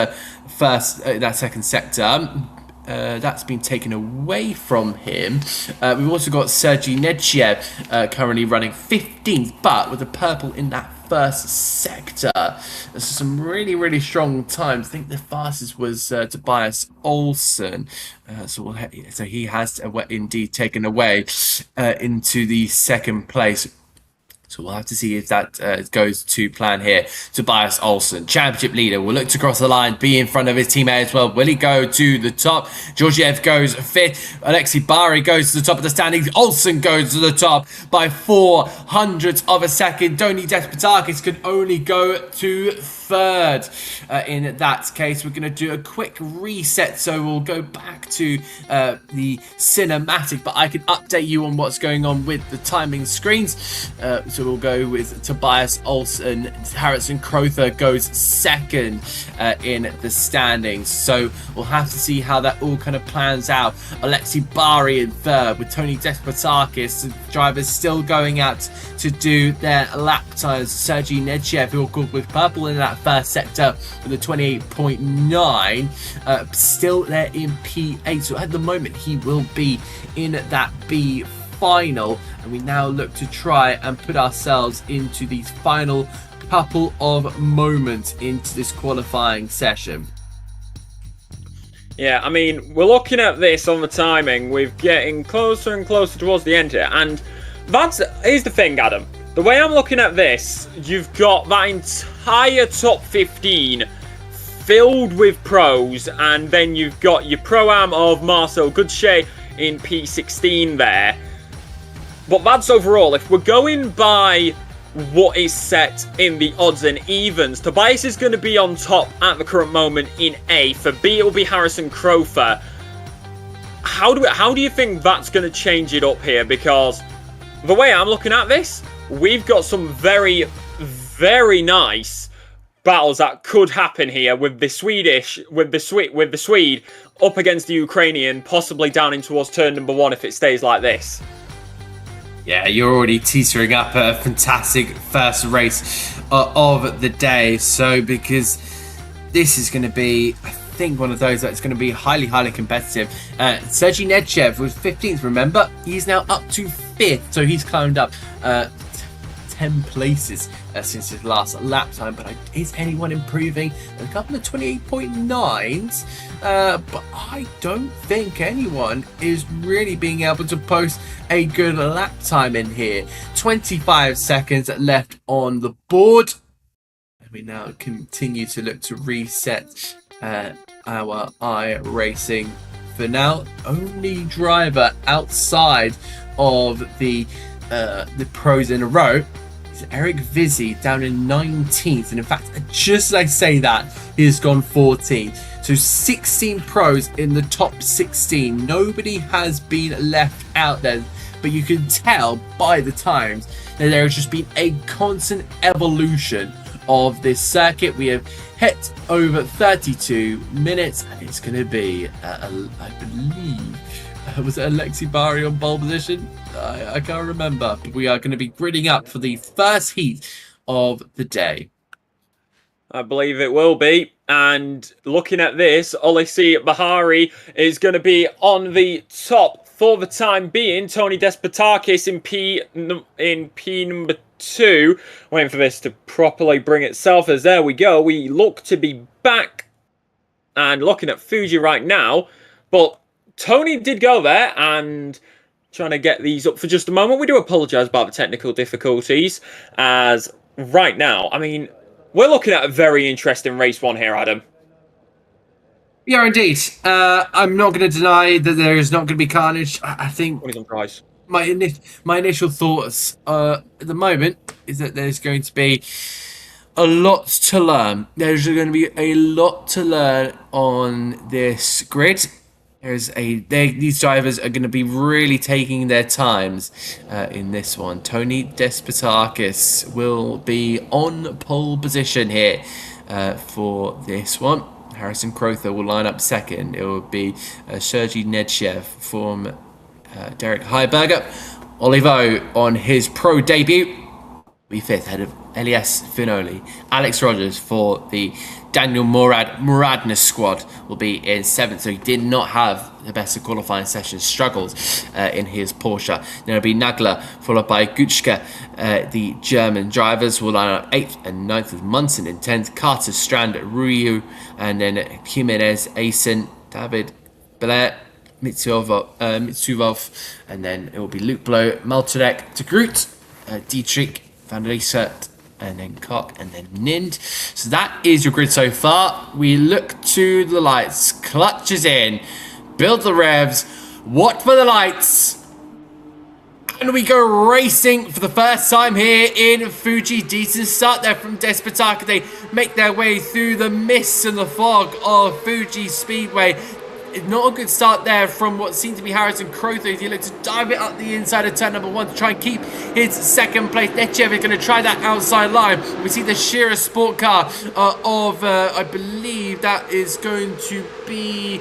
that second sector. That's been taken away from him. We've also got Sergei Nedchev currently running 15th, but with the purple in that first sector. There's some really, really strong times. I think the fastest was Tobias Olsen. So he has indeed taken away into the second place. So we'll have to see if that goes to plan here. Tobias Olsen, championship leader, will look to cross the line, be in front of his teammate as well. Will he go to the top? Georgiev goes 5th. Alexei Bari goes to the top of the standings. Olsen goes to the top by 0.04 of a second. Tony Despotakis can only go to 3rd. In that case, we're going to do a quick reset. So we'll go back to the cinematic, but I can update you on what's going on with the timing screens. So we'll go with Tobias Olsen. Harrison Crowther goes 2nd in the standings. So we'll have to see how that all kind of plans out. Alexei Bari in 3rd, with Tony Despotakis. The drivers still going out to do their lap times. Sergei Nedchev, who will go with purple in that first sector with a 28.9, still there in P8. So at the moment, he will be in that B final, and we now look to try and put ourselves into these final couple of moments into this qualifying session. Yeah, I mean, we're looking at this on the timing. We're getting closer and closer towards the end here, and here's the thing, Adam. The way I'm looking at this, you've got that entire top 15 filled with pros, and then you've got your pro-am of Marcel Goodshea in P16 there. But that's overall. If we're going by what is set in the odds and evens, Tobias is going to be on top at the current moment in A. For B, it will be Harrison Crowther. How do you think that's going to change it up here? Because the way I'm looking at this, we've got some very, very nice battles that could happen here with the Swede up against the Ukrainian, possibly down in towards turn number 1 if it stays like this. Yeah, you're already teetering up a fantastic first race of the day. So because this is going to be, I think, one of those that's going to be highly, highly competitive. Sergei Nedchev was 15th, remember? He's now up to 5th. So he's climbed up 10 places since his last lap time. But is anyone improving? A couple of 28.9s. But I don't think anyone is really being able to post a good lap time in here. 25 seconds left on the board. And we now continue to look to reset our iRacing. For now, only driver outside of the pros in a row is Eric Vizzi, down in 19th. And in fact, just as I say that, he has gone 14th. So 16 pros in the top 16. Nobody has been left out there. But you can tell by the times that there has just been a constant evolution of this circuit. We have hit over 32 minutes, and it's going to be, I believe, was it Alexei Bari on pole position? I can't remember. But we are going to be gridding up for the first heat of the day. I believe it will be. And looking at this, Alexei Bahari is going to be on the top for the time being. Tony Despotakis in P number 2. Waiting for this to properly bring itself. As there we go. We look to be back and looking at Fuji right now. But Tony did go there, and trying to get these up for just a moment. We do apologise about the technical difficulties, as right now, I mean, we're looking at a very interesting race one here, Adam. We are indeed. I'm not going to deny that there is not going to be carnage. I think my initial thoughts at the moment is that there's going to be a lot to learn. There's going to be a lot to learn on this grid. These drivers are going to be really taking their times in this one. Tony Despotakis will be on pole position here for this one. Harrison Crowther will line up second. It will be Sergei Nedshev from Derek Heiberger. Olivo on his pro debut will be fifth, ahead of Elias Finoli. Alex Rogers for the Daniel Muradna squad will be in seventh, so he did not have the best of qualifying sessions, struggled in his Porsche. Then it'll be Nagler, followed by Gutschke. The German drivers will line up 8th and 9th with Munson in 10th, Carter, Strand, Ryu, and then Jimenez, Aysen, David, Belair, Mitsuvov, and then it will be Luke Blow, Malturek, De Groot, Dietrich, Van der Riesert, and then Koch, and then Nind. So that is your grid so far. We look to the lights. Clutches in. Build the revs. Watch for the lights. And we go racing for the first time here in Fuji. Decent start there from Despotaka. They make their way through the mist and the fog of Fuji Speedway. Not a good start there from what seemed to be Harrison Crowther. He looked to dive it up the inside of turn number 1 to try and keep his second place. Nechev is going to try that outside line. We see the Shearer sport car of, I believe that is going to be...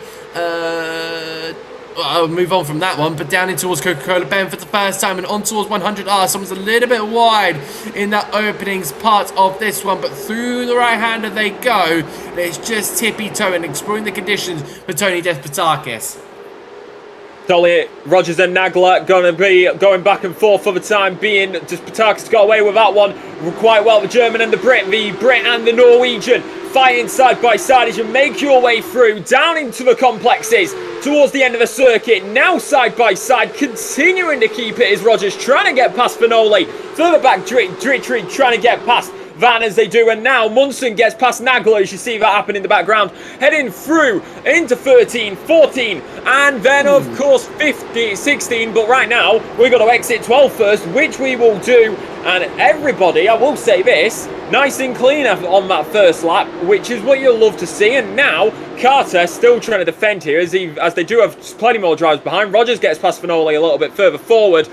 I'll move on from that one, but down in towards Coca-Cola Ben for the first time and on towards 100R. Someone's a little bit wide in that openings part of this one, but through the right-hander they go. It's just tippy-toeing, exploring the conditions for Tony Despotakis. Dolly, Rogers and Nagler going to be going back and forth for the time being. Despotakis got away with that one quite well. The German and the Brit and the Norwegian fighting side by side as you make your way through down into the complexes towards the end of the circuit. Now side by side, continuing to keep it is Rogers trying to get past Finoli. Further back, Dritrig trying to get past Van as they do, and now Munson gets past Nagler as you see that happen in the background, heading through into 13, 14, and then of course 15, 16, but right now we're going to exit 12 first, which we will do, and everybody, I will say this, nice and clean on that first lap, which is what you'll love to see. And now Carter still trying to defend here as they do have plenty more drivers behind. Rogers gets past Finoli a little bit further forward.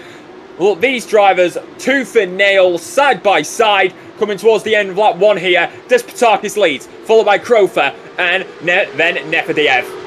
Look, these drivers tooth and nail, side by side, coming towards the end of lap 1 here. Despotakis leads, followed by Krofer and then Nefediev.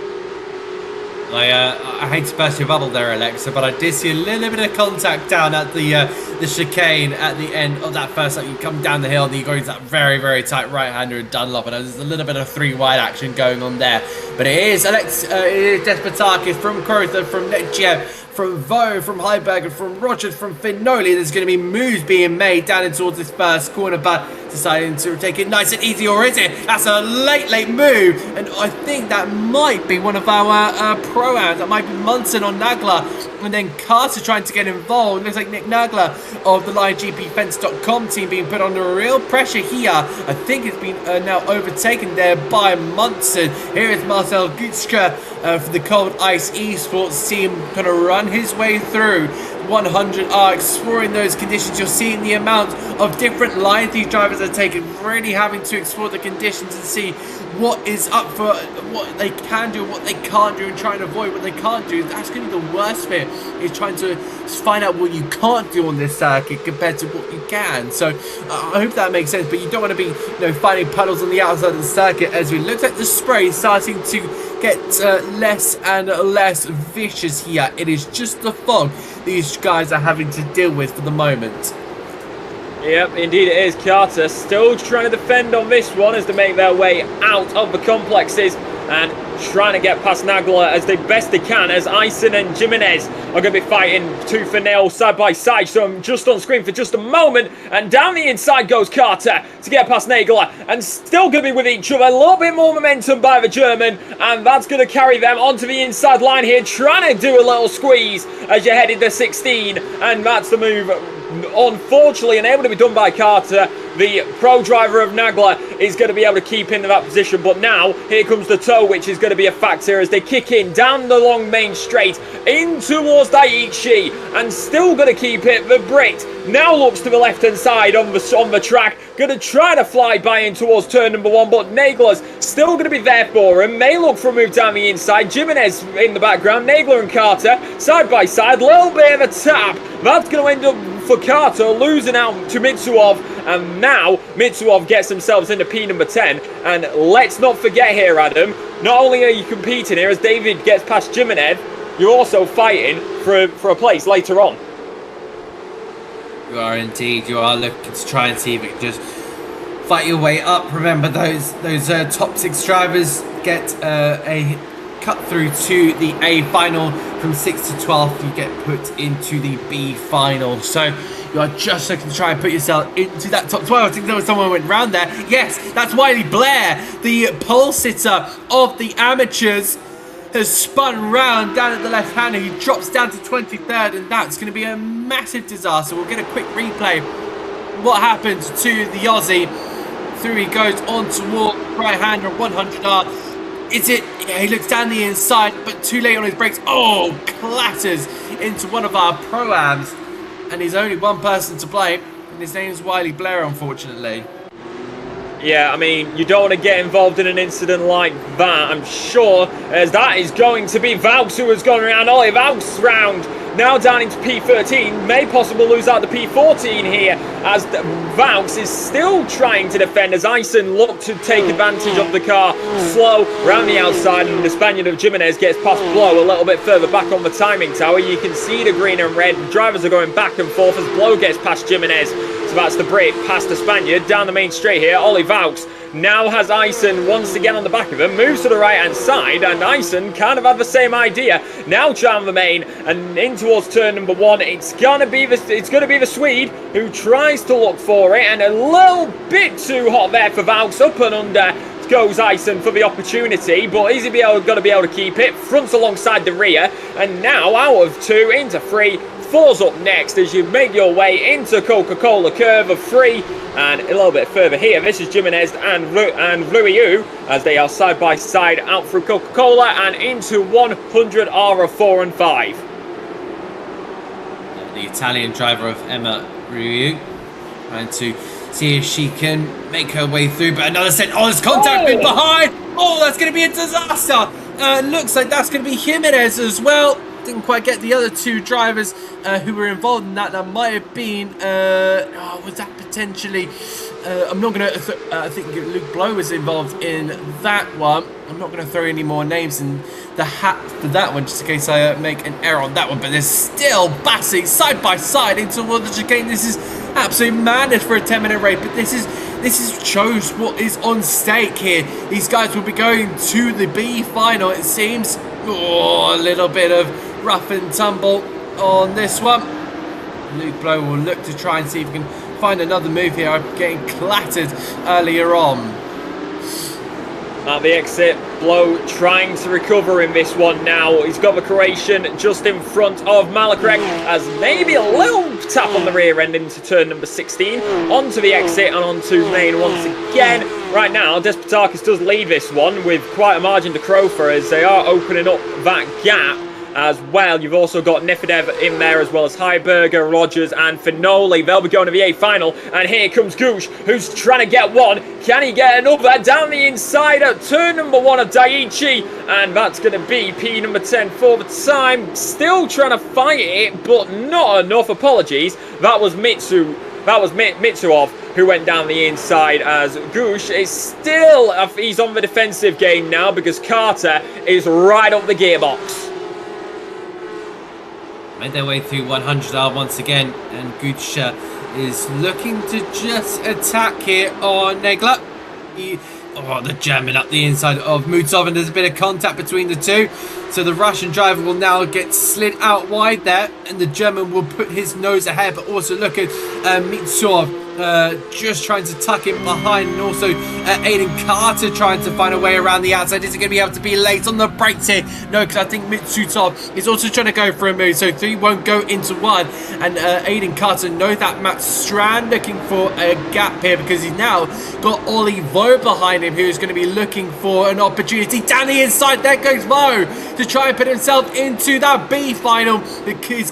I hate to burst your bubble there, Alexa, but I did see a little bit of contact down at the chicane at the end of that first lap. You come down the hill and you go into that very, very tight right-hander in Dunlop, and there's a little bit of 3-wide action going on there. But it is Despotakis from Crowther, from Netjev, from Vo, from Heiberger, from Rogers, from Finoli. There's going to be moves being made down in towards this first corner, but deciding to take it nice and easy, or is it? That's a late move, and I think that might be one of our pro-ams. That might be Munson on Nagler, and then Carter trying to get involved. Looks like Nick Nagler of the LiveGPFence.com team being put under real pressure here. I think it's been now overtaken there by Munson. Here is Marcel Gutschke for the Cold Ice Esports team, going to run his way through 100R, exploring those conditions. You're seeing the amount of different lines these drivers are taking, really having to explore the conditions and see what is up for what they can do, what they can't do, and trying to avoid what they can't do. That's going to be the worst bit, is trying to find out what you can't do on this circuit compared to what you can. So I hope that makes sense, but you don't want to be finding puddles on the outside of the circuit, as we look at the spray starting to get less and less vicious here. It is just the fog these guys are having to deal with for the moment. Yep, indeed it is. Carter still trying to defend on this one as they make their way out of the complexes. And trying to get past Nagler as best they can, as Ison and Jimenez are going to be fighting tooth and nail side by side. So I'm just on screen for just a moment, and down the inside goes Carter to get past Nagler, and still going to be with each other. A little bit more momentum by the German, and that's going to carry them onto the inside line here, trying to do a little squeeze as you head into 16, and that's the move. Unfortunately, unable to be done by Carter. The pro driver of Nagler is going to be able to keep into that position, but now here comes the toe, which is going to be a factor as they kick in down the long main straight in towards Daiichi, and still going to keep it. The Brit now looks to the left hand side on the track, going to try to fly by in towards turn number 1, but Nagler's still going to be there for him. May look for a move down the inside. Jimenez in the background, Nagler and Carter side by side, little bit of a tap. That's going to end up for Carter losing out to Mitsuov, and now Mitsuov gets themselves into P number 10. And let's not forget here, Adam, not only are you competing here as David gets past Jimenez, you're also fighting for a place later on. You are indeed. You are looking to try and see if you can just fight your way up. Remember, those top 6 drivers get a cut through to the A final. From 6 to 12, you get put into the B final. So you are just looking to try and put yourself into that top 12. I think there was someone went round there. Yes, that's Wiley Blair, the pole sitter of the amateurs, has spun round down at the left hander. He drops down to 23rd, and that's going to be a massive disaster. We'll get a quick replay. What happened to the Aussie? Through he goes on toward right hander 100R. Is it? Yeah, he looks down the inside, but too late on his brakes. Oh, clatters into one of our pro-ams. And there's only one person to blame, and his name's Wiley Blair, unfortunately. Yeah, I mean, you don't want to get involved in an incident like that, I'm sure, as that is going to be Vaux who has gone around. Ollie Vaux round now down into P13, may possibly lose out to P14 here, as Vaux is still trying to defend as Ison look to take advantage of the car. Slow round the outside, and the Spaniard of Jimenez gets past Blow a little bit further back on the timing tower. You can see the green and red. The drivers are going back and forth as Blow gets past Jimenez. So that's the Brit past the Spaniard down the main straight here. Ollie Vaux now has Ison once again on the back of him, moves to the right hand side, and Ison kind of had the same idea. Now trying the main and in towards turn number 1. It's gonna be the Swede who tries to look for it, and a little bit too hot there for Vaux. Up and under goes Ison for the opportunity, but is he going to be able to keep it? Fronts alongside the rear, and now out of 2 into 3. 4's up next as you make your way into Coca-Cola curve of 3, and a little bit further here. This is Jimenez and Vluiu as they are side by side out through Coca-Cola and into 100 ARA 4 and 5. The Italian driver of Emma Ryu trying to see if she can make her way through, but another set. Oh, there's contact in behind. Oh, that's going to be a disaster. Looks like that's going to be Jimenez as well. Didn't quite get the other 2 drivers who were involved in that. That might have been, was that potentially, I'm not going to, I think Luke Blow was involved in that one. I'm not going to throw any more names in the hat for that one, just in case I make an error on that one. But they're still battling side by side into the chicane. This is absolute madness for a 10-minute race, but this shows what is on stake here. These guys will be going to the B final, it seems. Oh, a little bit of rough and tumble on this one. Luke Blow will look to try and see if he can find another move here. I'm getting clattered earlier on. At the exit, Blow trying to recover in this one now. He's got the Croatian just in front of Malakrek as maybe a little tap on the rear end into turn number 16. Onto the exit and onto main once again. Right now, Despotakis does lead this one with quite a margin to crow for as they are opening up that gap. As well, you've also got Neferdev in there, as well as Heiberger, Rogers, and Finoli. They'll be going to the A final, and here comes Gooch, who's trying to get one. Can he get another down the inside at turn number 1 of Daiichi? And that's going to be P number 10 for the time. Still trying to fight it, but not enough. Apologies. That was Mitsuov who went down the inside, as Gooch is still, he's on the defensive game now because Carter is right up the gearbox. Made their way through 100R once again, and Gooch is looking to just attack here on Negler. Oh, the German up the inside of Mutov, and there's a bit of contact between the two. So the Russian driver will now get slid out wide there, and the German will put his nose ahead, but also look at Mitsov just trying to tuck him behind, and also Aiden Carter trying to find a way around the outside. Is he going to be able to be late on the brakes here? No, because I think Mitsutov is also trying to go for a move, so 3 won't go into 1, and Aiden Carter knows that Matt Strand looking for a gap here, because he's now got Ollie Vo behind him, who's going to be looking for an opportunity. Down the inside, there goes Vo to try and put himself into that B final. His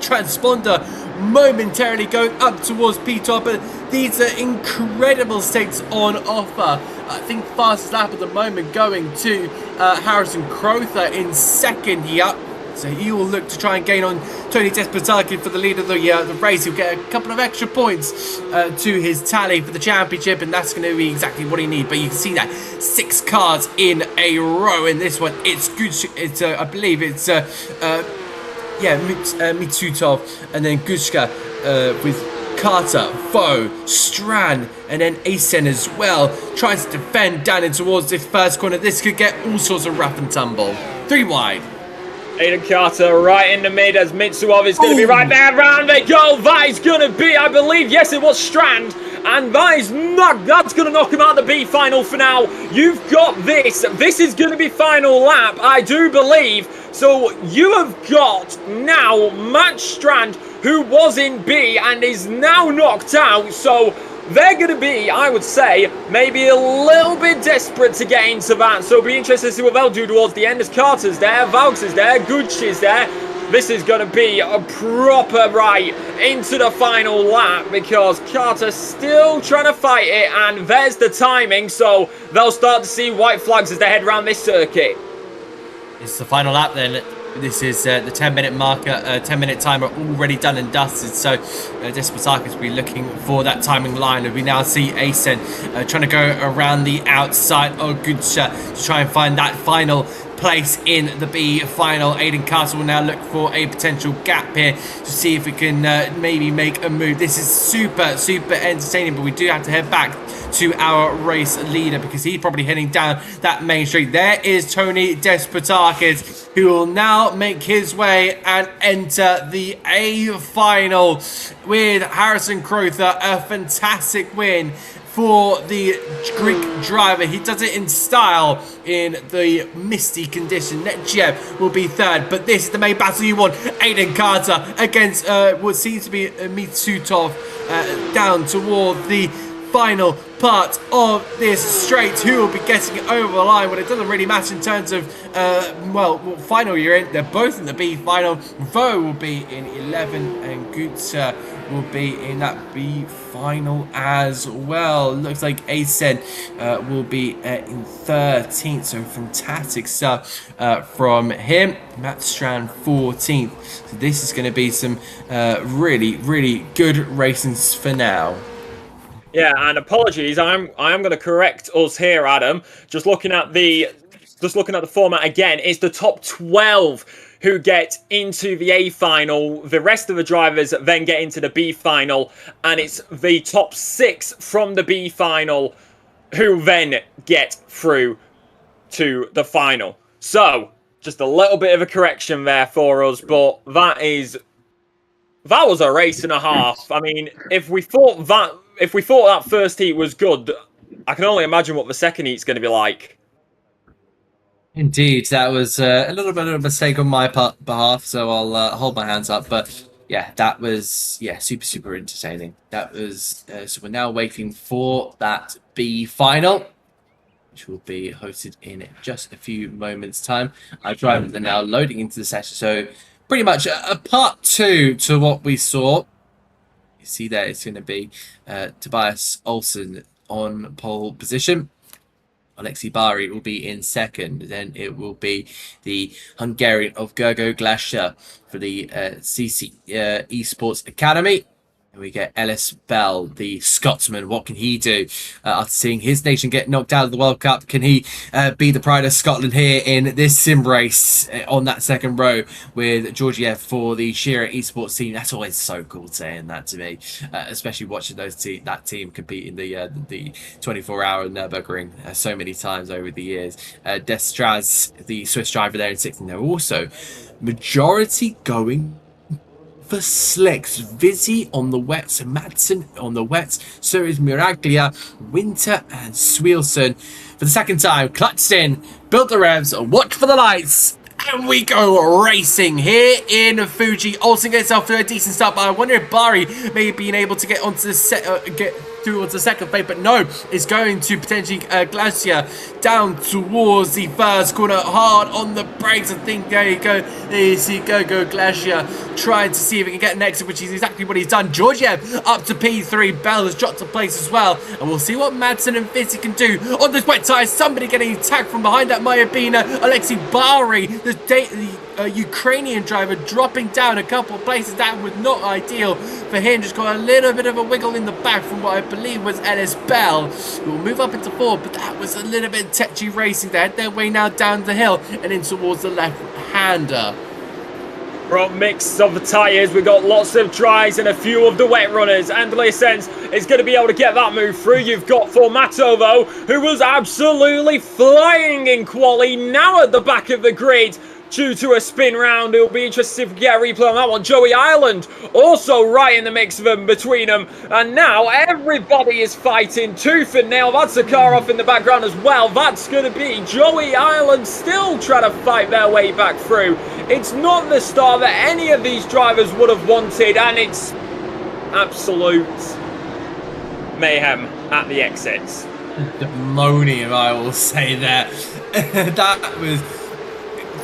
transponder momentarily going up towards P-Top, but these are incredible stakes on offer. I think fastest lap at the moment going to Harrison Crowther in second here. So he will look to try and gain on Tony Despotarkin for the lead of the race. He'll get a couple of extra points to his tally for the championship, and that's going to be exactly what he needs. But you can see that 6 cars in a row in this one. It's good. It's I believe it's Mitsutov, and then Gushka with Carter, Vo, Strand, and then Asen as well, trying to defend down in towards this first corner. This could get all sorts of rough and tumble. 3 wide. Aiden Carter right in the mid as Mitsuov is going to be right there. Round they go. That is going to be, I believe, yes, it was Strand. And that's going to knock him out of the B final for now. You've got this. This is going to be final lap, I do believe. So you have got now Matt Strand, who was in B and is now knocked out. So they're going to be, I would say, maybe a little bit desperate to get into that. So it'll be interesting to see what they'll do towards the end, as Carter's there, Valks is there, Gooch is there. This is going to be a proper right into the final lap, because Carter's still trying to fight it, and there's the timing. So they'll start to see white flags as they head around this circuit. It's the final lap then. This is the 10-minute marker, 10-minute timer already done and dusted. So Despotakis will be looking for that timing line. And we now see Asen trying to go around the outside of Gudsha to try and find that final place in the B final. Aiden Carter will now look for a potential gap here to see if we can maybe make a move. This is super entertaining, but we do have to head back to our race leader, because he's probably heading down that main street. There is Tony Despotakis, who will now make his way and enter the A final with Harrison Crowther. A fantastic win for the Greek driver. He does it in style in the misty condition. Netjev will be third, but this is the main battle you want. Aiden Carter against what seems to be Mitsutov down toward the final part of this straight. Who will be getting it over the line? Well, it doesn't really matter in terms of what final you're in. They're both in the B final. Vo will be in 11 and Gutsa will be in that B final as well. Looks like Asen will be in 13th, so fantastic stuff from him. Matt Strand 14th. So this is going to be some really good racing for now. Yeah, and apologies, I am going to correct us here, Adam. Just looking at the format again, it's the top 12 who get into the A final. The rest of the drivers then get into the B final, and it's the top 6 from the B final who then get through to the final. So, just a little bit of a correction there for us, but that was a race and a half. I mean, if we thought that first heat was good, I can only imagine what the second heat's going to be like. Indeed, that was a little bit of a mistake on my behalf, so I'll hold my hands up. But yeah, that was super entertaining. That was so we're now waiting for that B final, which will be hosted in just a few moments' time. Our drivers are now loading into the session, so pretty much a part 2 to what we saw. You see there, it's going to be Tobias Olsen on pole position. Alexei Bari will be in second. Then it will be the Hungarian of Gergo Glasha for the CC Esports Academy. We get Ellis Bell, the Scotsman. What can he do after seeing his nation get knocked out of the World Cup? Can he be the pride of Scotland here in this sim race on that second row with Georgiev for the Shearer esports team? That's always so cool saying that to me, especially watching that team compete in the 24-hour Nürburgring so many times over the years. Destraz, the Swiss driver there in 16. They're also majority going for slicks. Vizzy on the wets, Madsen on the wets, so is Miraglia, Winter and Swielson. For the second time, clutched in, built the revs, watch for the lights, and we go racing here in Fuji. Olsen gets off to a decent start, but I wonder if Bari may have been able to get onto the get towards the second phase, but no, it's going to potentially Glacier down towards the first corner, hard on the brakes. I think there you go, there you see go Glacier trying to see if he can get next, which is exactly what he's done. Georgiev up to P3, Bell has dropped to place as well, and we'll see what Madsen and Fizzy can do on this wet tyre. Somebody getting attacked from behind. That might have been Alexei Bari, the Ukrainian driver, dropping down a couple of places. That was not ideal for him. Just got a little bit of a wiggle in the back from what I believe was Ellis Bell, who will move up into fourth, but that was a little bit tetchy racing. They had their way now down the hill and in towards the left-hander. Front mix of the tyres, we've got lots of dries and a few of the wet runners, and Licence is going to be able to get that move through. You've got Formato though, who was absolutely flying in quali, now at the back of the grid due to a spin round. It'll be interesting if we get a replay on that one. Joey Ireland also right in the mix of them, between them, and now everybody is fighting tooth and nail. That's a car off in the background as well. That's going to be Joey Ireland still trying to fight their way back through. It's not the start that any of these drivers would have wanted, and it's absolute mayhem at the exits. Demonium, I will say that. That was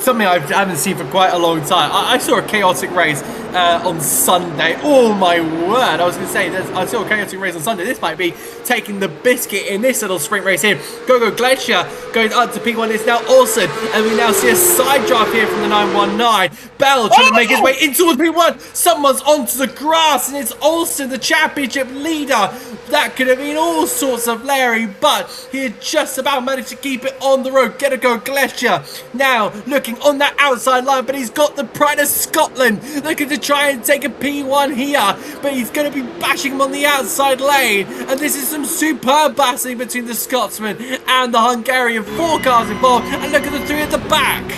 something I haven't seen for quite a long time. I saw a chaotic race on Sunday. Oh my word! I was going to say, I saw a chaotic race on Sunday. This might be taking the biscuit in this little sprint race here. Go Glacier going up to P1. It's now Olsen, and we now see a side draft here from the 919. Bell trying to make his way into P1. Someone's onto the grass, and it's Olsen, the championship leader. That could have been all sorts of Larry, but he had just about managed to keep it on the road. Get a go, Glacier. Now looking on that outside line, but he's got the pride of Scotland, looking to try and take a P1 here, but he's going to be bashing him on the outside lane, and this is some superb battling between the Scotsman and the Hungarian. 4 cars involved, and look at the 3 at the back.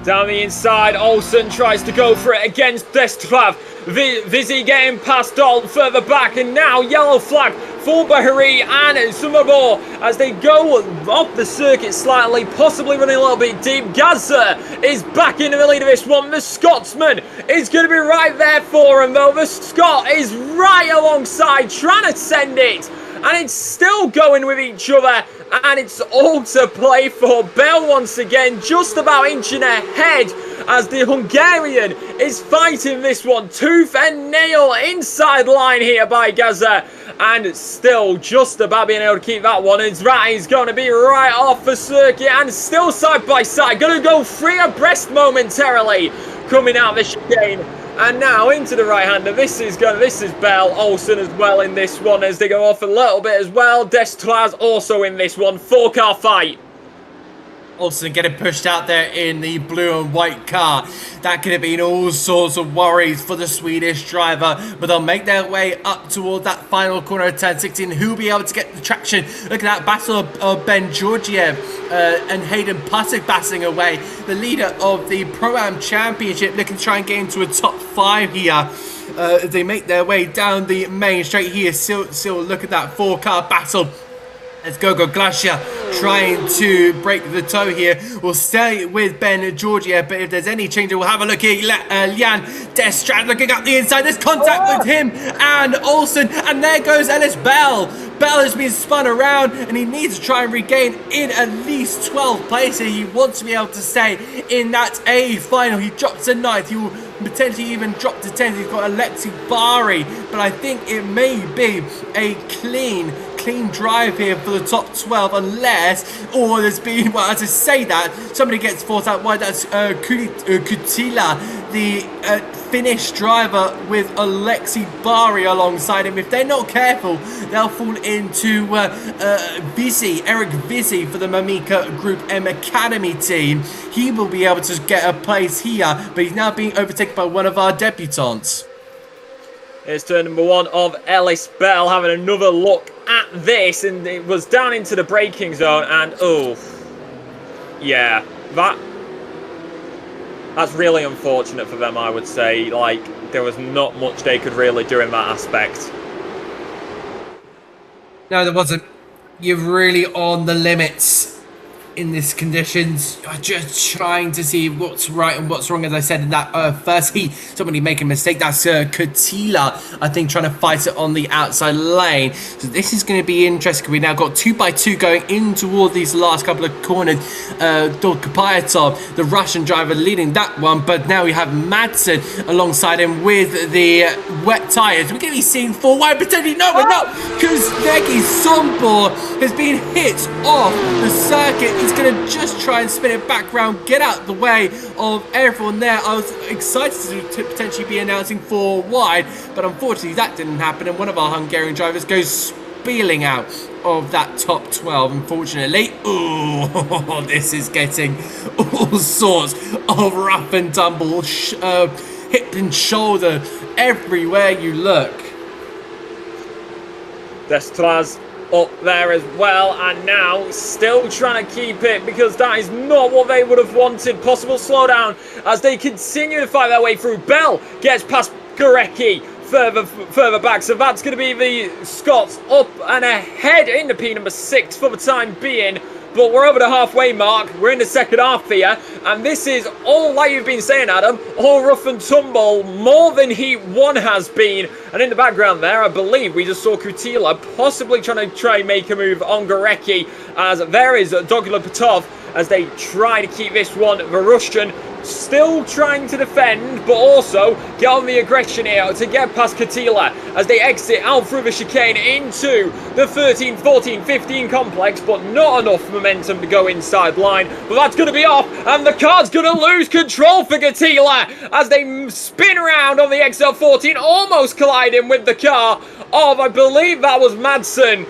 Down the inside, Olsen tries to go for it against Destvav. Vizzy getting past Dalt further back, and now yellow flag for Bahari and Sumabor as they go off the circuit slightly, possibly running a little bit deep. Gaza is back into the lead of this one. The Scotsman is going to be right there for him though. The Scot is right alongside trying to send it, and it's still going with each other, and it's all to play for. Bell once again just about inching ahead as the Hungarian is fighting this one tooth and nail. Inside line here by Gaza, and still just about being able to keep that one. It's right, he's going to be right off the circuit, and still side by side, going to go 3 abreast momentarily coming out of the chicane. And now into the right-hander. This is Bell. Olsen as well in this one as they go off a little bit as well. Destraz also in this one. 4-car fight. Olsen getting pushed out there in the blue and white car. That could have been all sorts of worries for the Swedish driver, but they'll make their way up toward that final corner of turn 16. Who will be able to get the traction? Look at that battle of Ben Georgiev and Hayden Pusick battling away. The leader of the Pro-Am Championship looking to try and get into a top 5 here. They make their way down the main straight here. Still look at that 4-car battle. Let's go Glacier trying to break the toe here. We'll stay with Ben Georgia, but if there's any change, we'll have a look here. Jan Destrad looking up the inside. There's contact with him and Olsen, and there goes Ellis Bell. Bell has been spun around, and he needs to try and regain in at least 12th place here. He wants to be able to stay in that A final. He drops to 9th. He will potentially even drop to 10th. He's got Alexei Bari, but I think it may be a clean drive here for the top 12, unless, or there's been, well, as I say that, somebody gets forced out wide. That's Kutila, the Finnish driver with Alexi Bari alongside him. If they're not careful, they'll fall into Eric Visi for the Mamika Group M Academy team. He will be able to get a place here, but he's now being overtaken by one of our debutants. It's turn number 1 of Ellis Bell having another look at this, and it was down into the braking zone, and oh, yeah, that's really unfortunate for them, I would say. Like, there was not much they could really do in that aspect. No, there wasn't. You're really on the limits in these conditions. You're just trying to see what's right and what's wrong. As I said in that first heat, somebody make a mistake. That's Katila, I think, trying to fight it on the outside lane. So this is going to be interesting. We now got 2x2 going in toward these last couple of corners. Dolkapayatov, the Russian driver, leading that one, but now we have Madsen alongside him with the wet tyres. We're going to be seeing 4 wide, potentially. No, we're not, because Negi Sombor has been hit off the circuit. He's going to just try and spin it back round, get out the way of everyone there. I was excited to potentially be announcing 4 wide, but unfortunately that didn't happen, and one of our Hungarian drivers goes spilling out of that top 12, unfortunately. Ooh, this is getting all sorts of rough and tumble, hip and shoulder everywhere you look. Destraz up there as well, and now still trying to keep it, because that is not what they would have wanted. Possible slowdown as they continue to fight their way through. Bell gets past Gorecki further back, so that's going to be the Scots up and ahead in the P number 6 for the time being. But we're over the halfway mark. We're in the second half here, and this is all, like you've been saying, Adam, all rough and tumble, more than Heat 1 has been. And in the background there, I believe we just saw Kutila possibly trying to make a move on Gorecki, as there is Dogula Petov as they try to keep this one. The Russian still trying to defend, but also get on the aggression here to get past Katila as they exit out through the chicane into the 13, 14, 15 complex, but not enough momentum to go inside line. But that's going to be off, and the car's going to lose control for Katila as they spin around on the exit of 14, almost colliding with the car of, I believe that was Madsen.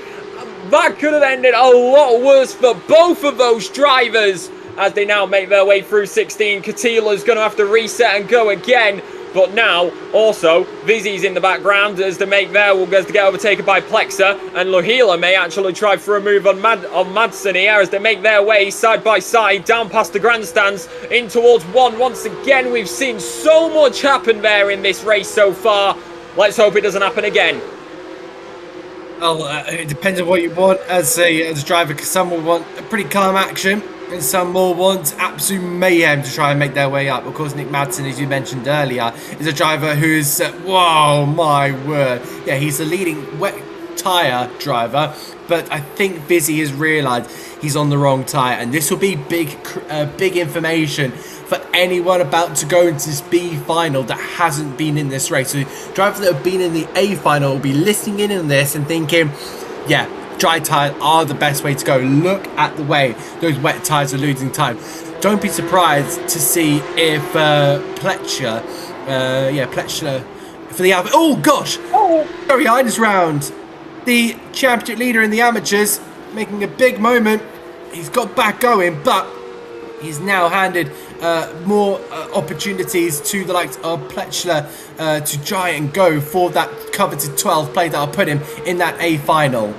That could have ended a lot worse for both of those drivers as they now make their way through 16. Katila's going to have to reset and go again. But now, also, Vizzy's in the background as they make their will to get overtaken by Plexa. And Lohila may actually try for a move on Madsen here as they make their way side by side down past the grandstands in towards 1. Once again, we've seen so much happen there in this race so far. Let's hope it doesn't happen again. Well, it depends on what you want as a driver, because some will want a pretty calm action and some more want absolute mayhem to try and make their way up. Of course, Nick Madsen, as you mentioned earlier, is a driver who's, whoa, my word. Yeah, he's the leading wet tyre driver, but I think Vizzy has realised he's on the wrong tyre, and this will be big information for anyone about to go into this B final that hasn't been in this race. So drivers that have been in the A final will be listening in on this and thinking, yeah, dry tyres are the best way to go. Look at the way those wet tyres are losing time. Don't be surprised to see if Pletcher for the Alpha. Oh gosh! Very behind this round. The championship leader in the amateurs making a big moment. He's got back going, but he's now handed more opportunities to the likes of Pletchler to try and go for that coveted 12th place that'll put him in that A final.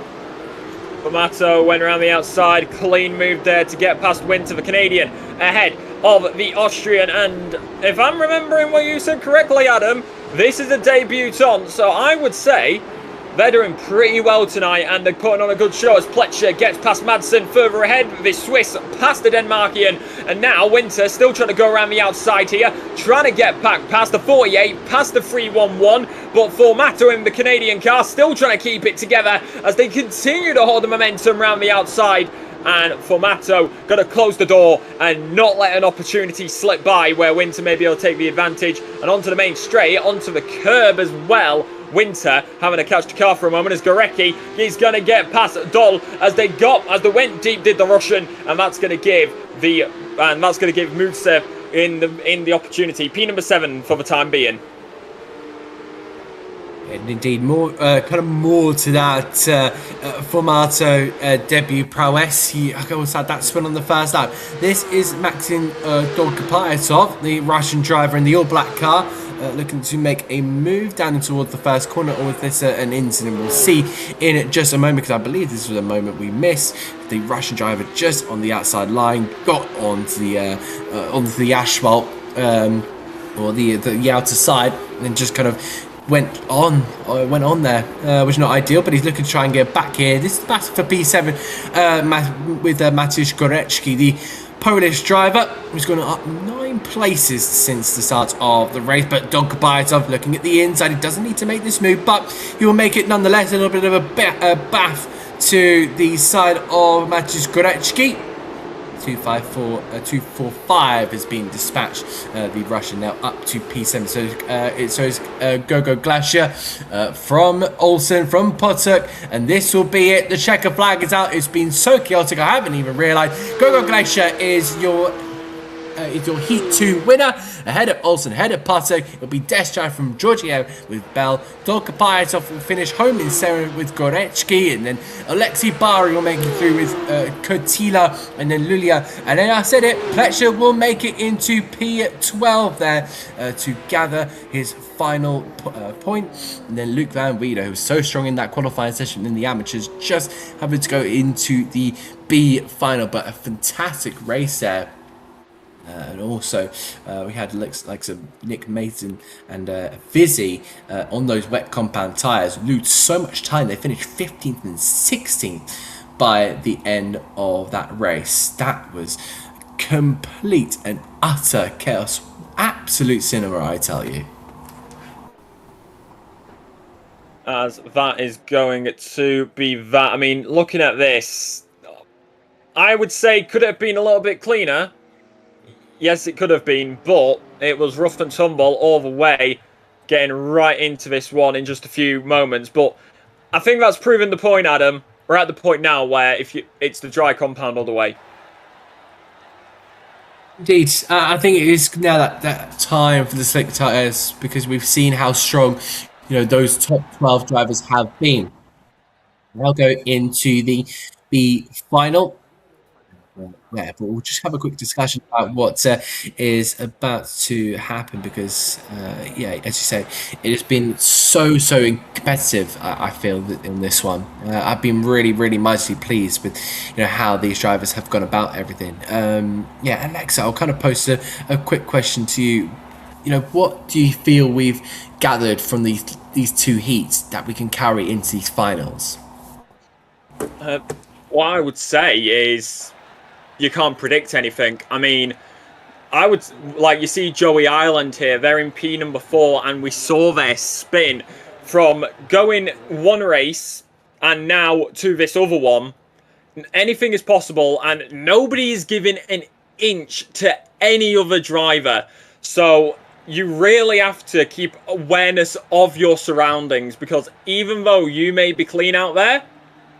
Tomato went around the outside, clean move there to get past Winter, the Canadian, ahead of the Austrian. And if I'm remembering what you said correctly, Adam, this is a debutant, so I would say they're doing pretty well tonight, and they're putting on a good show as Pletcher gets past Madsen further ahead. The Swiss past the Denmarkian, and now Winter still trying to go around the outside here, trying to get back past the 48, past the 311, but Formato in the Canadian car still trying to keep it together as they continue to hold the momentum around the outside. And Formato going to close the door and not let an opportunity slip by where Winter may be able to take the advantage. And onto the main straight, onto the curb as well. Winter having to catch the car for a moment as Gorecki, he's going to get past Dol as they went deep, did the Russian, and that's going to give Mutsev in the opportunity. P number 7 for the time being. And indeed, more more to that Formato debut prowess. He also had that spin on the first lap. This is Maxim Dolgopyatov, the Russian driver in the all-black car, looking to make a move down towards the first corner, or is this an incident we'll see in just a moment, because I believe this was a moment we missed. The Russian driver just on the outside line got onto the asphalt, or the outer side, and just kind of went on there, which is not ideal, but he's looking to try and get back here. This is the battle for P7 with Mateusz Gorecki, the Polish driver, who's gone up 9 places since the start of the race. But Dolgopyatov looking at the inside. He doesn't need to make this move, but he will make it nonetheless. A little bit of a bath to the side of Mateusz Gorecki. 245 has been dispatched. The Russian now up to P7. So it's Gogo Glacier from Olsen, from Potuk, and this will be it. The checker flag is out. It's been so chaotic, I haven't even realised. Gogo Glacier is your Heat 2 winner, ahead of Olsen, ahead of Potuk. It'll be Deschai from Georgia with Bell. Dolgopyatov will finish home in Seven with Gorecki, and then Alexei Bari will make it through with Kotila, and then Lulia. And then I said it, Pletcher will make it into P12 there to gather his final point. And then Luke Van Wieder, who was so strong in that qualifying session in the amateurs, just having to go into the B final. But a fantastic race there. And also, we had likes of Nick Mason and Vizzy on those wet compound tyres. Lose so much time. They finished 15th and 16th by the end of that race. That was complete and utter chaos. Absolute cinema, I tell you. As that is going to be that. I mean, looking at this, I would say, could it have been a little bit cleaner? Yes, it could have been, but it was rough and tumble all the way, getting right into this one in just a few moments. But I think that's proven the point, Adam. We're at the point now where it's the dry compound all the way. Indeed, I think it is now that time for the slick tyres, because we've seen how strong, those top 12 drivers have been. Now go into the final. Yeah, but we'll just have a quick discussion about what is about to happen, because, as you say, it has been so competitive. I feel in this one, I've been really mightily pleased with how these drivers have gone about everything. Alexa, I'll kind of post a quick question to you. What do you feel we've gathered from these two heats that we can carry into these finals? What I would say is, you can't predict anything. I mean, you see Joey Ireland here, they're in P number 4, and we saw their spin from going one race and now to this other one. Anything is possible, and nobody is giving an inch to any other driver. So you really have to keep awareness of your surroundings, because even though you may be clean out there,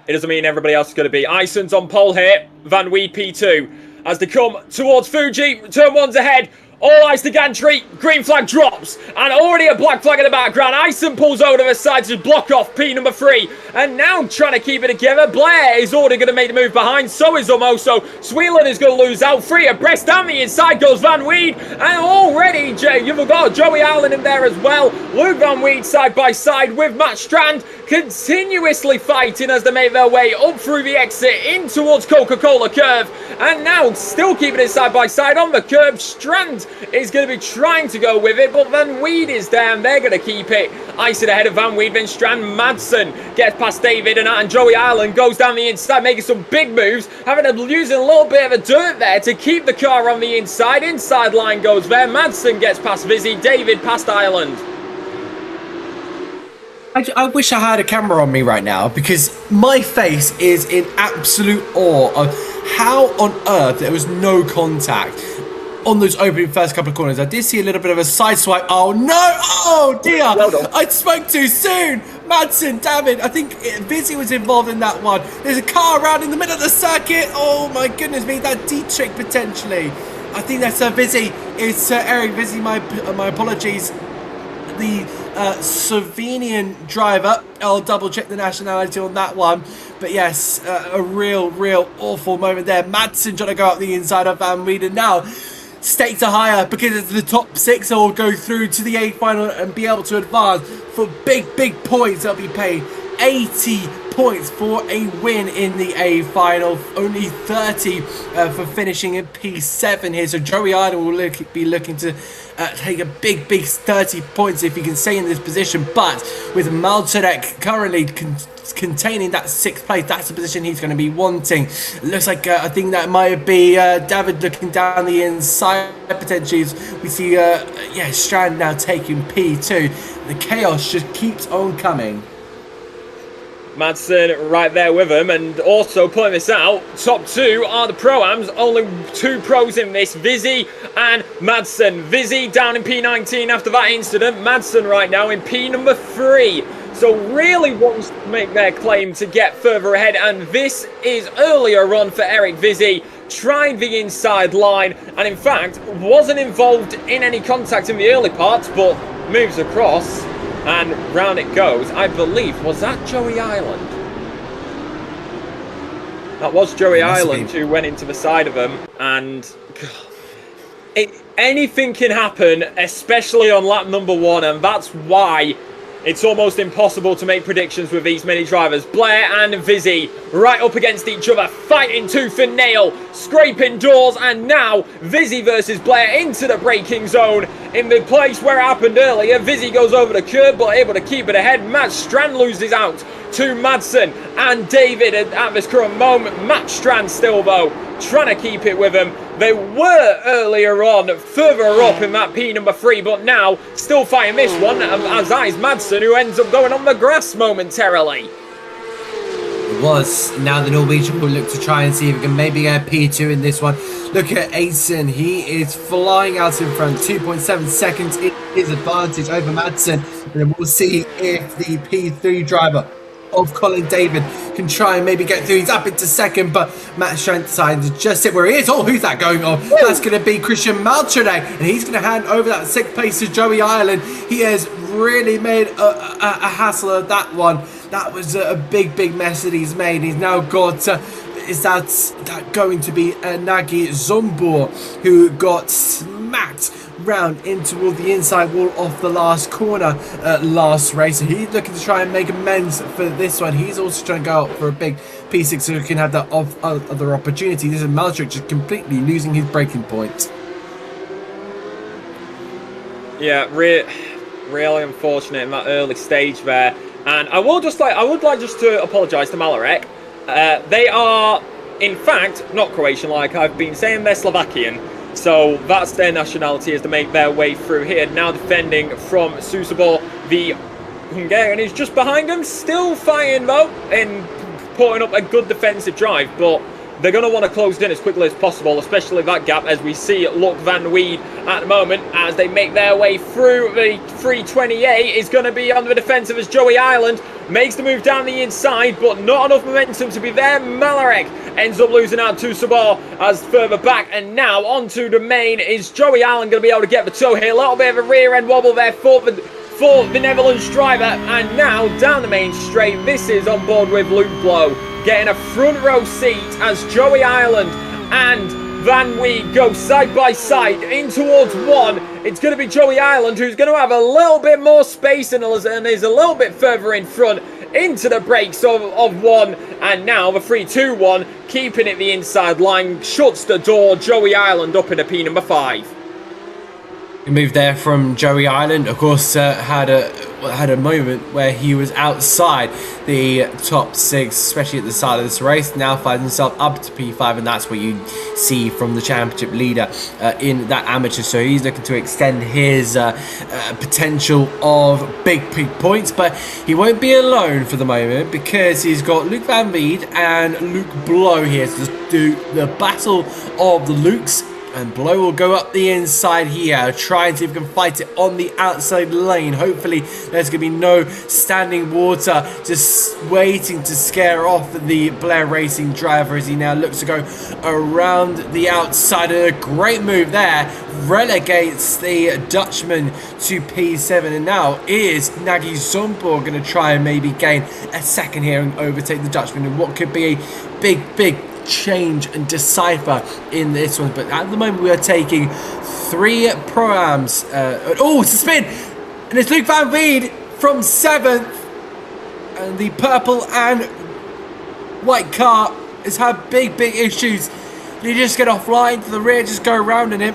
it doesn't mean everybody else is going to be. Ison's on pole here. Van Weed P2. As they come towards Fuji. Turn 1's ahead. All eyes to gantry. Green flag drops. And already a black flag in the background. Ison pulls over to the side to block off P number 3. And now trying to keep it together. Blair is already going to make the move behind. So is Omoso. Sweelan is going to lose out. 3 abreast down the inside goes Van Weed. And already, you've got Joey Allen in there as well. Luke Van Weed side by side with Matt Strand. Continuously fighting as they make their way up through the exit in towards Coca-Cola curve. And now still keeping it side by side on the curb. Strand is going to be trying to go with it, but Van Weed is down. They're going to keep it. Icing ahead of Van Weed, then Strand. Madsen gets past David, and Joey Ireland goes down the inside, making some big moves, using a little bit of a dirt there to keep the car on the inside. Inside line goes there. Madsen gets past Vizzy. David past Ireland. I wish I had a camera on me right now, because my face is in absolute awe of how on earth there was no contact on those opening first couple of corners. I did see a little bit of a side swipe. Oh no! Oh dear! Well, I spoke too soon! Madsen, damn it! I think Vizzy was involved in that one. There's a car around in the middle of the circuit. Oh my goodness me, that Dietrich potentially. I think that's Vizzy. It's Eric Vizzy, my apologies. The Slovenian driver. I'll double check the nationality on that one. But yes, a real awful moment there. Madsen trying to go up the inside of Van Weeden now. Stakes are higher because it's the top 6 that will go through to the A final and be able to advance for big points. They'll be paid 80 points for a win in the A final. Only 30 for finishing in P7 here. So Joey Ireland will be looking to take a big 30 points if he can stay in this position. But with Malcerek currently containing that 6th place, that's the position he's going to be wanting. Looks like I think that might be David looking down the inside potentially. We see Strand now taking P2. The chaos just keeps on coming. Madsen right there with him, and also putting this out, top 2 are the Pro-Ams, only 2 pros in this, Vizzy and Madsen. Vizzy down in P19 after that incident, Madsen right now in P number 3. So really wants to make their claim to get further ahead, and this is earlier on for Eric Vizzy. Tried the inside line, and in fact wasn't involved in any contact in the early parts, but moves across. And round it goes. I believe, was that Joey Ireland? That was Joey Ireland who went into the side of him. And anything can happen, especially on lap number 1. And that's why it's almost impossible to make predictions with these many drivers. Blair and Vizzy right up against each other, fighting tooth and nail, scraping doors, and now Vizzy versus Blair into the braking zone. In the place where it happened earlier, Vizzy goes over the curb but able to keep it ahead. Matt Strand loses out to Madsen and David at this current moment. Matt Strand still though trying to keep it with him. They were earlier on further up in that P number 3, but now still fighting this one, as that is Madsen who ends up going on the grass momentarily. It was. Now the Norwegian will look to try and see if he can maybe get a P2 in this one. Look at Asen. He is flying out in front. 2.7 seconds in his advantage over Madsen. And then we'll see if the P3 driver of Colin David can try and maybe get through. He's up into 2nd, but Matt Strand decides to just sit where he is. Oh, who's that going on? That's going to be Christian Malcherdek, and he's going to hand over that 6th place to Joey Ireland. He has really made a hassle of that one. That was a big mess that he's made. He's now got is that going to be Nagy Zombor, who got smacked round in toward the inside wall off the last corner last race. So he's looking to try and make amends for this one. He's also trying to go out for a big P6 so he can have that other opportunity. This is Malchuk just completely losing his braking point. Yeah, really unfortunate in that early stage there. And I would like just to apologise to Malarek. They are, in fact, not Croatian like I've been saying, they're Slovakian. So that's their nationality as they make their way through here. Now defending from Susabor, the Hungarian is just behind him. Still fighting though, in putting up a good defensive drive. But they're going to want to close in as quickly as possible, especially that gap, as we see Luc Van Weed at the moment as they make their way through. The 328 is going to be on the defensive as Joey Ireland makes the move down the inside, but not enough momentum to be there. Malarek ends up losing out to Sabah as further back, and now onto the main is Joey Ireland going to be able to get the toe here. A little bit of a rear end wobble there for the Netherlands driver, and now down the main straight. This is on board with Luke Blow, getting a front row seat as Joey Ireland and Van Weed go side by side in towards one. It's going to be Joey Ireland who's going to have a little bit more space and is a little bit further in front into the brakes of one. And now the 3-2-1, keeping it the inside line, shuts the door. Joey Ireland up in a P number 5. Move there from Joey Ireland, of course, had a moment where he was outside the top 6, especially at the start of this race. Now finds himself up to P5, and that's what you see from the championship leader in that amateur. So he's looking to extend his potential of big points, but he won't be alone for the moment because he's got Luc Van Weed and Luke Blow here to do the battle of the Lukes And Blow will go up the inside here, try and see if we can fight it on the outside lane. Hopefully there's going to be no standing water, just waiting to scare off the Blair Racing driver as he now looks to go around the outside. A great move there, relegates the Dutchman to P7, and now is Nagy Zombor going to try and maybe gain a second here and overtake the Dutchman in what could be a big change and decipher in this one. But at the moment we are taking 3 pro-ams. Oh, it's a spin, and it's Luke Van Veen from 7th, and the purple and white car has had big issues. Did he just get offline to the rear, just go around in him?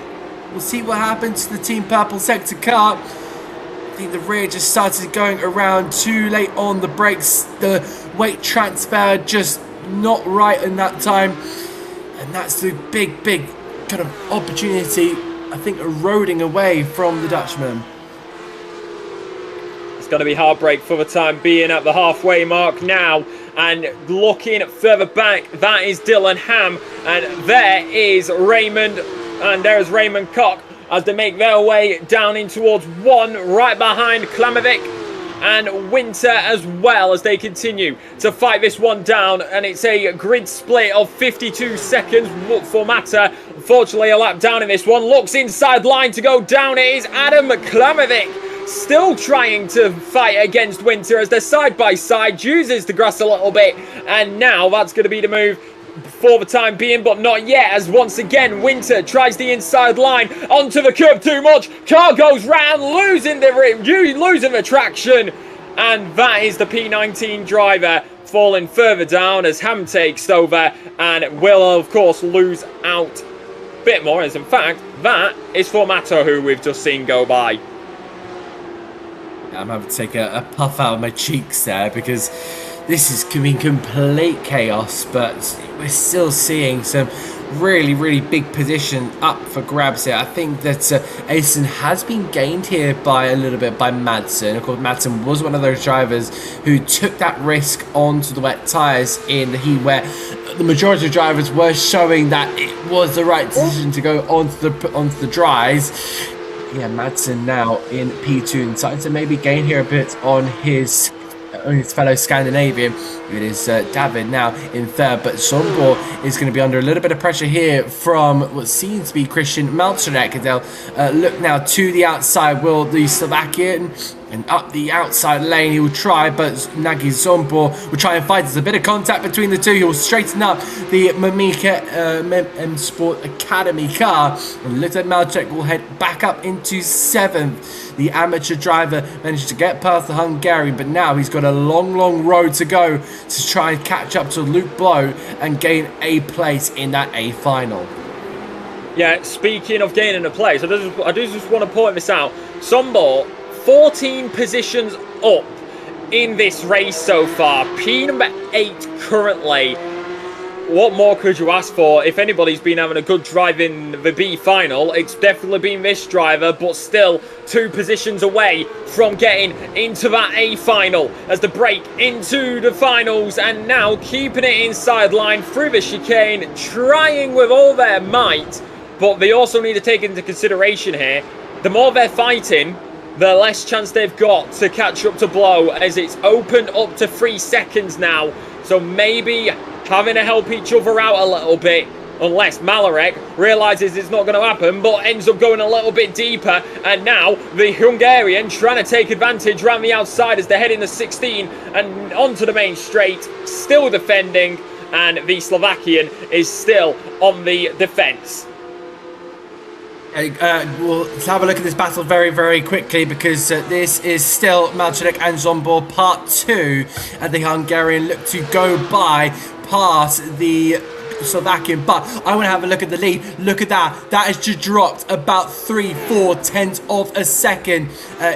We'll see what happens to the Team Purple sector car. I think the rear just started going around too late on the brakes. The weight transfer just not right in that time, and that's the big kind of opportunity, I think, eroding away from the Dutchman. It's going to be heartbreak for the time being at the halfway mark now, and looking further back, that is Dylan Ham, and there is Raymond, and there's Raymond Koch as they make their way down in towards 1, right behind Klamovic and Winter as well, as they continue to fight this one down. And it's a grid split of 52 seconds for Mata. Unfortunately, a lap down in this one. Looks inside line to go down. It is Adam Klamovic still trying to fight against Winter as they're side by side. Uses the grass a little bit, and now that's going to be the move for the time being, but not yet, as once again Winter tries the inside line onto the curb too much. Car goes round, losing the traction, and that is the P19 driver falling further down as Ham takes over and will of course lose out a bit more, as in fact that is for Mato, who we've just seen go by. I'm having to take a puff out of my cheeks there, because this is coming complete chaos, but we're still seeing some really big position up for grabs here. I think that Asen has been gained here by a little bit by Madsen. Of course, Madsen was one of those drivers who took that risk onto the wet tyres in the heat, where the majority of drivers were showing that it was the right decision to go onto the dries. Yeah, Madsen now in P2 and starting to maybe gain here a bit on his fellow Scandinavian. It is David now in 3rd, but Zombor is going to be under a little bit of pressure here from what seems to be Christian Malczarek. They'll look now to the outside. Will the Slovakian, and up the outside lane he will try, but Nagy Zombor will try and fight. There's a bit of contact between the two. He will straighten up the Mamika M Sport Academy car, and looks like Malczarek will head back up into 7th. The amateur driver managed to get past the Hungarian, but now he's got a long road to go to try and catch up to Luke Blow and gain a place in that A final. Yeah, speaking of gaining a place, I do just want to point this out. Zombor, 14 positions up in this race so far. P number 8 currently. What more could you ask for? If anybody's been having a good drive in the B final, it's definitely been this driver, but still 2 positions away from getting into that A final as the break into the finals, and now keeping it inside line through the chicane, trying with all their might. But they also need to take into consideration here, the more they're fighting, the less chance they've got to catch up to Blow, as it's opened up to 3 seconds now. So maybe having to help each other out a little bit, unless Malarek realises it's not going to happen, but ends up going a little bit deeper. And now the Hungarian trying to take advantage around the outside as they're heading to 16 and onto the main straight, still defending, and the Slovakian is still on the defence. We'll have a look at this battle very quickly, because this is still Malczarek and Zombor part 2, and the Hungarian look to go by past the Slovakian, but I want to have a look at the lead. Look at that. That has just dropped about 3-4 tenths of a second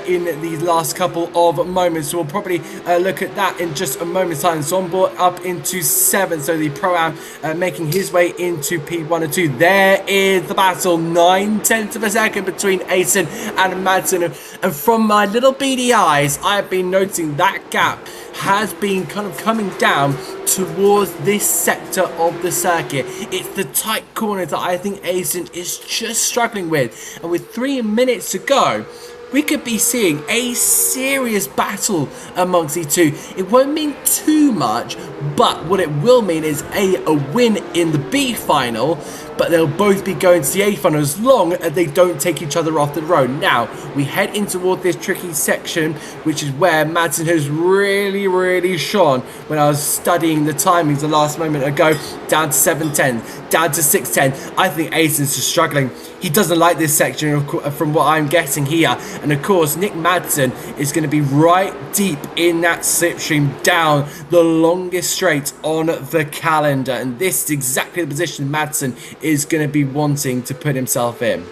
in these last couple of moments. So we'll probably look at that in just a moment's time. Zombor up into 7, so the Pro-Am making his way into P1 and 2. There is the battle, 9 tenths of a second between Asen and Madsen. And from my little beady eyes, I have been noticing that gap has been kind of coming down towards this sector of the circuit. It's the tight corners that I think Asen is just struggling with. And with 3 minutes to go, we could be seeing a serious battle amongst these two. It won't mean too much, but what it will mean is a win in the B final, but they'll both be going to the A final as long as they don't take each other off the road. Now, we head in toward this tricky section, which is where Madsen has really shone when I was studying the timings the last moment ago. Down to 7:10, down to 6:10. I think Aiden's just struggling. He doesn't like this section from what I'm getting here. And of course, Nick Madsen is going to be right deep in that slipstream down the longest straight on the calendar. And this is exactly the position Madsen is going to be wanting to put himself in.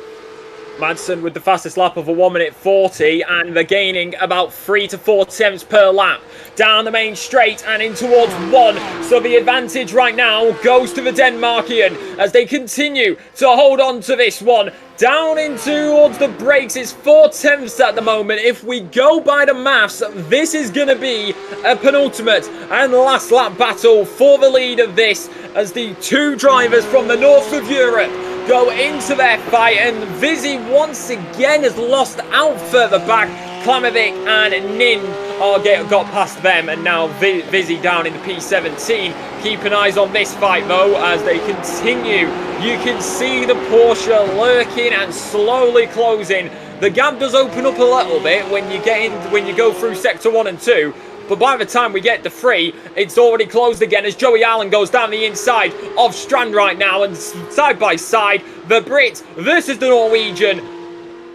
Madsen with the fastest lap of a 1:40, and they're gaining about 3 to 4 tenths per lap down the main straight and in towards 1. So the advantage right now goes to the Denmarkian as they continue to hold on to this one. Down in towards the brakes, it's 4 tenths at the moment. If we go by the maths, this is going to be a penultimate and last lap battle for the lead of this, as the two drivers from the north of Europe go into their fight, and Vizzy once again has lost out further back. Klamovic and Nin got past them, and now Vizzy down in the P17. Keeping eyes on this fight though as they continue. You can see the Porsche lurking and slowly closing. The gap does open up a little bit when you go through sector 1 and 2. But by the time we get to 3, it's already closed again as Joey Allen goes down the inside of Strand right now. And side by side, the Brit versus the Norwegian.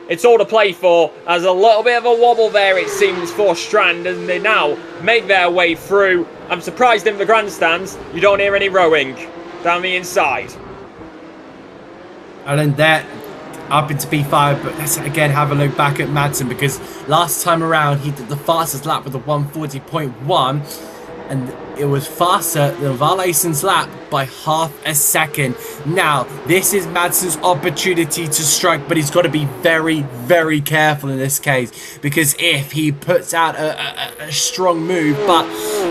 It's all to play for, as a little bit of a wobble there, it seems, for Strand. And they now make their way through. I'm surprised in the grandstands you don't hear any rowing down the inside. And then that up into P5, but let's again have a look back at Madsen, because last time around he did the fastest lap with a 1:40.1, and it was faster than Valaisen's lap by half a second. Now, this is Madsen's opportunity to strike, but he's got to be very careful in this case, because if he puts out a strong move but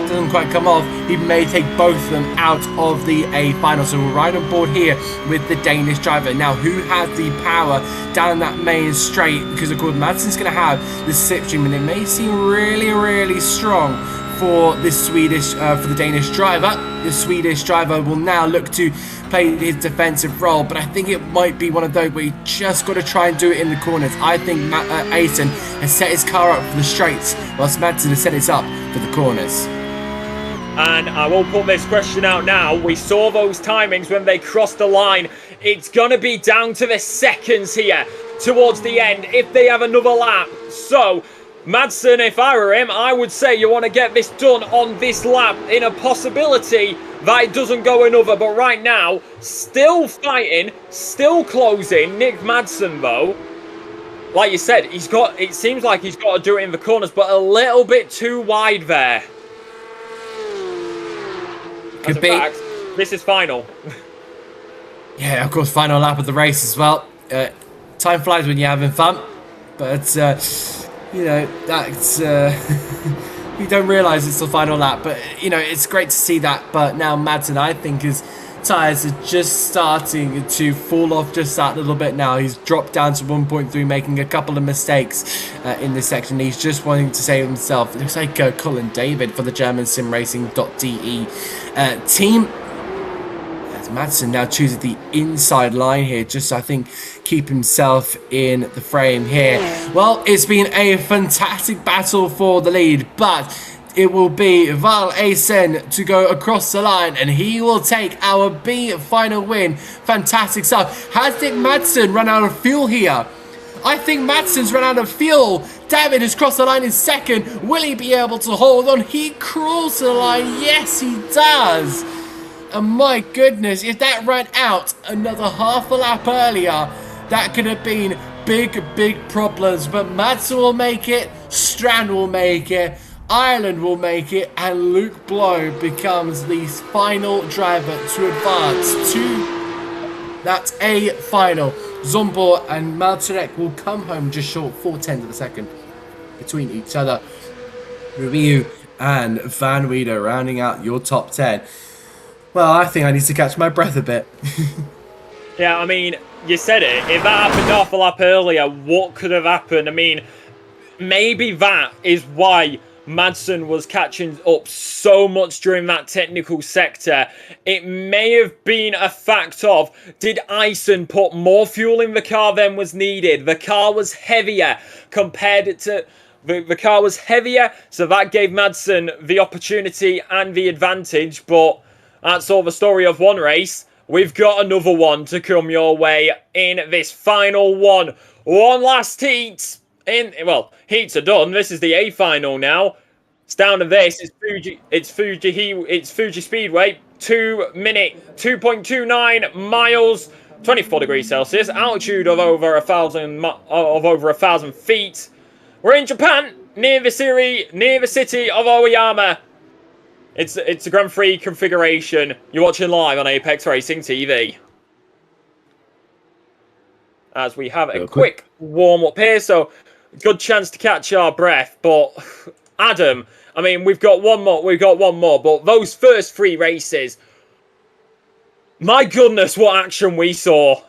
doesn't quite come off, he may take both of them out of the A final. So we're right on board here with the Danish driver. Now, who has the power down that main straight? Because of course Madsen's going to have the slipstream, and it may seem really strong for this for the Danish driver. The Swedish driver will now look to play his defensive role, but I think it might be one of those where you just got to try and do it in the corners. I think Aiton has set his car up for the straights, whilst Madsen has set it up for the corners. And I will put this question out now. We saw those timings when they crossed the line. It's going to be down to the seconds here towards the end if they have another lap. So Madsen, if I were him, I would say you want to get this done on this lap, in a possibility that it doesn't go another. But right now, still fighting, still closing. Nick Madsen, though, like you said, it seems like he's got to do it in the corners, but a little bit too wide there. Could be. Fact, this is final. Yeah, of course, final lap of the race as well. Time flies when you're having fun, but you know, that's you don't realise it's the final lap, but you know, it's great to see that. But now Madsen, I think, his tyres are just starting to fall off just that little bit now. He's dropped down to 1.3, making a couple of mistakes in this section. He's just wanting to save himself. It looks like Colin David for the German simracing.de team. Madsen now chooses the inside line here, just I think keep himself in the frame here. Well, it's been a fantastic battle for the lead, but it will be Val Asen to go across the line, and he will take our B final win. Fantastic stuff. Has Nick Madsen run out of fuel here? I think Madsen's run out of fuel. David has crossed the line in second. Will he be able to hold on? He crawls to the line. Yes, he does. And my goodness, if that ran out another half a lap earlier, that could have been big problems. But Madsen will make it, Strand will make it, Ireland will make it, and Luke Blow becomes the final driver to advance to that A final. Zombor and Maltarek will come home just short 0.4 of a second between each other. Review and Van Wieder rounding out your top 10. Well, I think I need to catch my breath a bit. Yeah, I mean, you said it. If that happened half a lap earlier, what could have happened? I mean, maybe that is why Madsen was catching up so much during that technical sector. It may have been a fact of, did Ison put more fuel in the car than was needed? The car was heavier compared to... The car was heavier, so that gave Madsen the opportunity and the advantage, but that's all the story of one race. We've got another one to come your way in this final one. One last heat. Well, heats are done. This is the A final now. It's down to this. It's Fuji Speedway. 2:29 miles, 24 degrees Celsius, altitude of over 1,000 feet. We're in Japan, near the city of Aoyama. It's a Grand Prix configuration. You're watching live on Apex Racing TV. As we have a quick warm-up here, so good chance to catch our breath. But Adam, I mean, we've got one more. But those first 3 races, my goodness, what action we saw!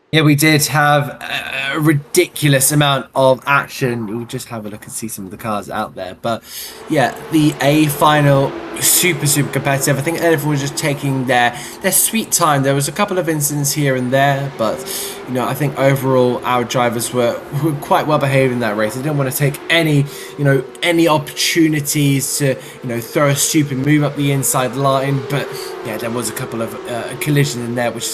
Yeah, we did have a ridiculous amount of action. We'll just have a look and see some of the cars out there. But yeah, the A final, super competitive. I think everyone was just taking their sweet time. There was a couple of incidents here and there, but you know, I think overall our drivers were quite well behaved in that race. They didn't want to take any opportunities to throw a stupid move up the inside line. But yeah, there was a couple of collisions in there, which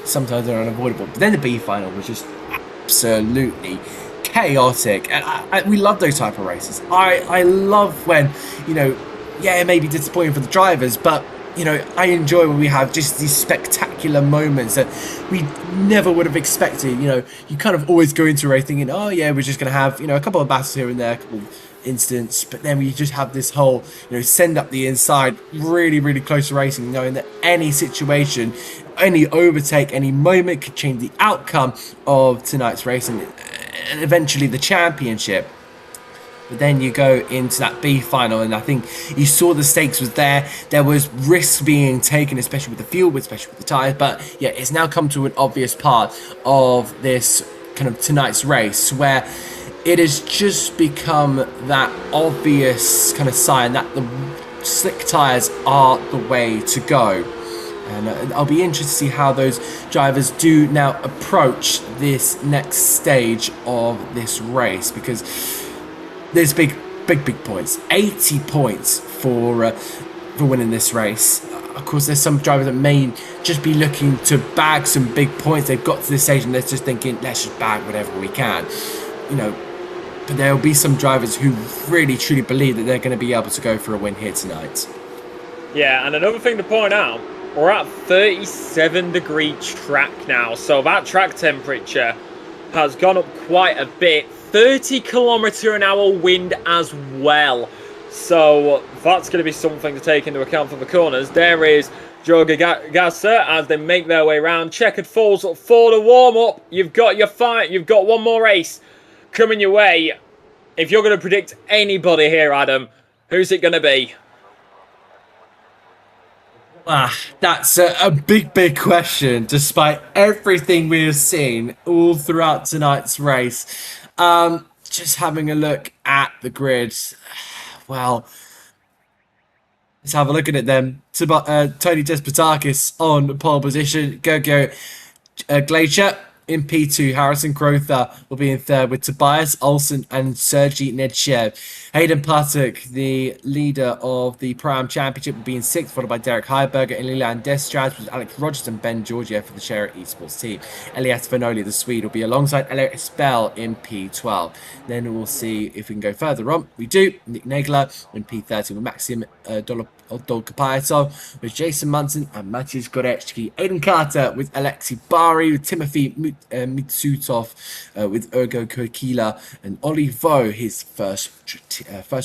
sometimes they're unavoidable. But then the B final was just absolutely chaotic, and we love those type of races. I love when yeah, it may be disappointing for the drivers, but I enjoy when we have just these spectacular moments that we never would have expected. You kind of always go into a race thinking, oh yeah, we're just going to have a couple of battles here and there, a couple of incidents, but then we just have this whole send up the inside, really close racing, knowing that any situation, any overtake, any moment could change the outcome of tonight's race and eventually the championship. But then you go into that B final, and I think you saw the stakes was there. There was risks being taken, especially with the fuel, especially with the tyres. But yeah, it's now come to an obvious part of this kind of tonight's race where it has just become that obvious kind of sign that the slick tyres are the way to go. And I'll be interested to see how those drivers do now approach this next stage of this race, because there's big points. 80 points for winning this race. Of course, there's some drivers that may just be looking to bag some big points. They've got to this stage and they're just thinking, let's just bag whatever we can. But there'll be some drivers who really truly believe that they're going to be able to go for a win here tonight. Yeah, and another thing to point out, we're at 37-degree track now, so that track temperature has gone up quite a bit. 30km/h wind as well. So that's going to be something to take into account for the corners. There is Jorge Gasser as they make their way around. Checkered falls for the warm-up. You've got your fight. You've got one more race coming your way. If you're going to predict anybody here, Adam, who's it going to be? That's a big question, despite everything we have seen all throughout tonight's race. Just having a look at the grid. Well, let's have a look at it then. Tony Despotakis on pole position. Gogo Glacier in P2. Harrison Crowther will be in third with Tobias Olsen and Sergei Nedshev. Hayden Patek, the leader of the Pro-Am Championship, will be in sixth, followed by Derek Heiberger and Leland Destrad, with Alex Rogers and Ben Georgia for the Share Esports team. Elias Vanoli, the Swede, will be alongside Elliot Espel in P12. Then we'll see if we can go further on. We do. Nick Nagler in P13 with Maxim Dolkapayatov, with Jason Munson and Maciej Gorecki. Aidan Carter with Alexei Bari, with Timothy Mitsutov, with Ergo Kokila, and Oli Vo, his first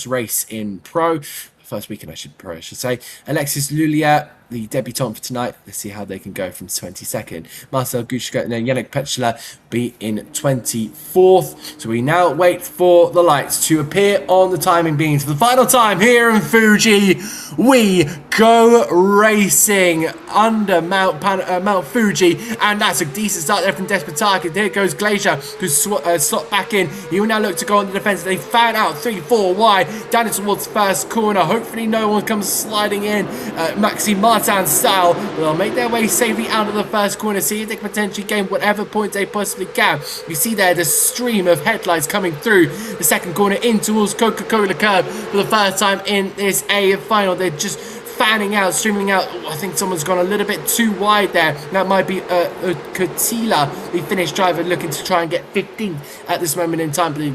race in pro. First weekend, I should say. Alexis Lulia the debutant for tonight. Let's see how they can go from 22nd. Marcel Gushka and then Yannick Petschler be in 24th. So we now wait for the lights to appear on the timing beams for the final time here in Fuji. We go racing under Mount Fuji, and that's a decent start there from Despotaki. There goes Glacier, who's slot back in. He will now look to go on the defense. They fan out 3-4 wide down towards the first corner. Hopefully no one comes sliding in Maxime Martin style. They'll make their way safely out of the first corner, see if they can potentially gain whatever points they possibly can. You see there the stream of headlights coming through the second corner in towards Coca-Cola curb for the first time in this A final. They're just fanning out, streaming out. I think someone's gone a little bit too wide there. That might be Kotila, the Finnish driver, looking to try and get 15th at this moment in time. But they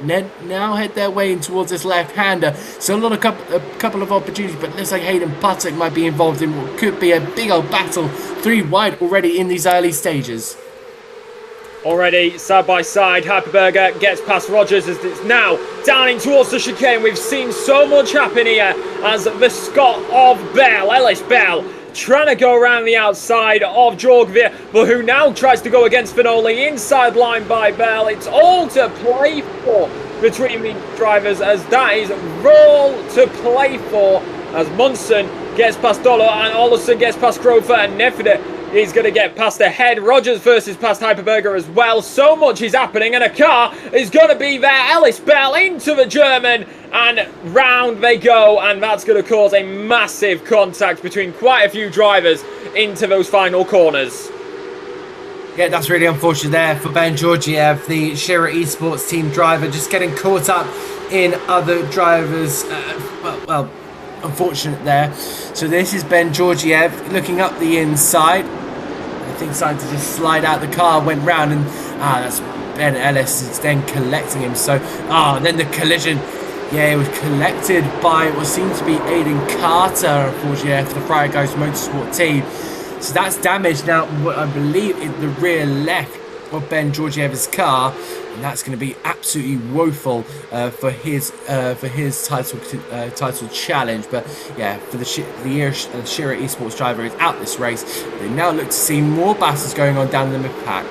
now head their way in towards this left-hander. So a couple of opportunities, but it looks like Hayden Putic might be involved in what could be a big old battle. 3 wide already in these early stages. Already side by side, Hyperberger gets past Rogers as it's now down in towards the chicane. We've seen so much happen here as the Scot of Bell, Ellis Bell, trying to go around the outside of Jorgvir, but who now tries to go against Finoli. Inside line by Bell. It's all to play for between the drivers as that is all to play for as Munson gets past Dolo and Olsen gets past Grover and Nefede. He's going to get past ahead. Rogers versus past Hyperberger as well. So much is happening, and a car is going to be there. Ellis Bell into the German, and round they go, and that's going to cause a massive contact between quite a few drivers into those final corners. Yeah, that's really unfortunate there for Ben Georgiev, the Shira Esports team driver, just getting caught up in other drivers. Well, unfortunate there. So this is Ben Georgiev looking up the inside. I think decided to just slide out the car, went round, and that's Ben Ellis is then collecting him. So then the collision, it was collected by what seems to be Aiden Carter, unfortunately, for the Friar Guys Motorsport team. So that's damaged now, what I believe is the rear left of Ben Georgiev's car, and that's going to be absolutely woeful for his title challenge. But yeah, for the Shira Esports driver is out this race. They now look to see more battles going on down the mid-pack.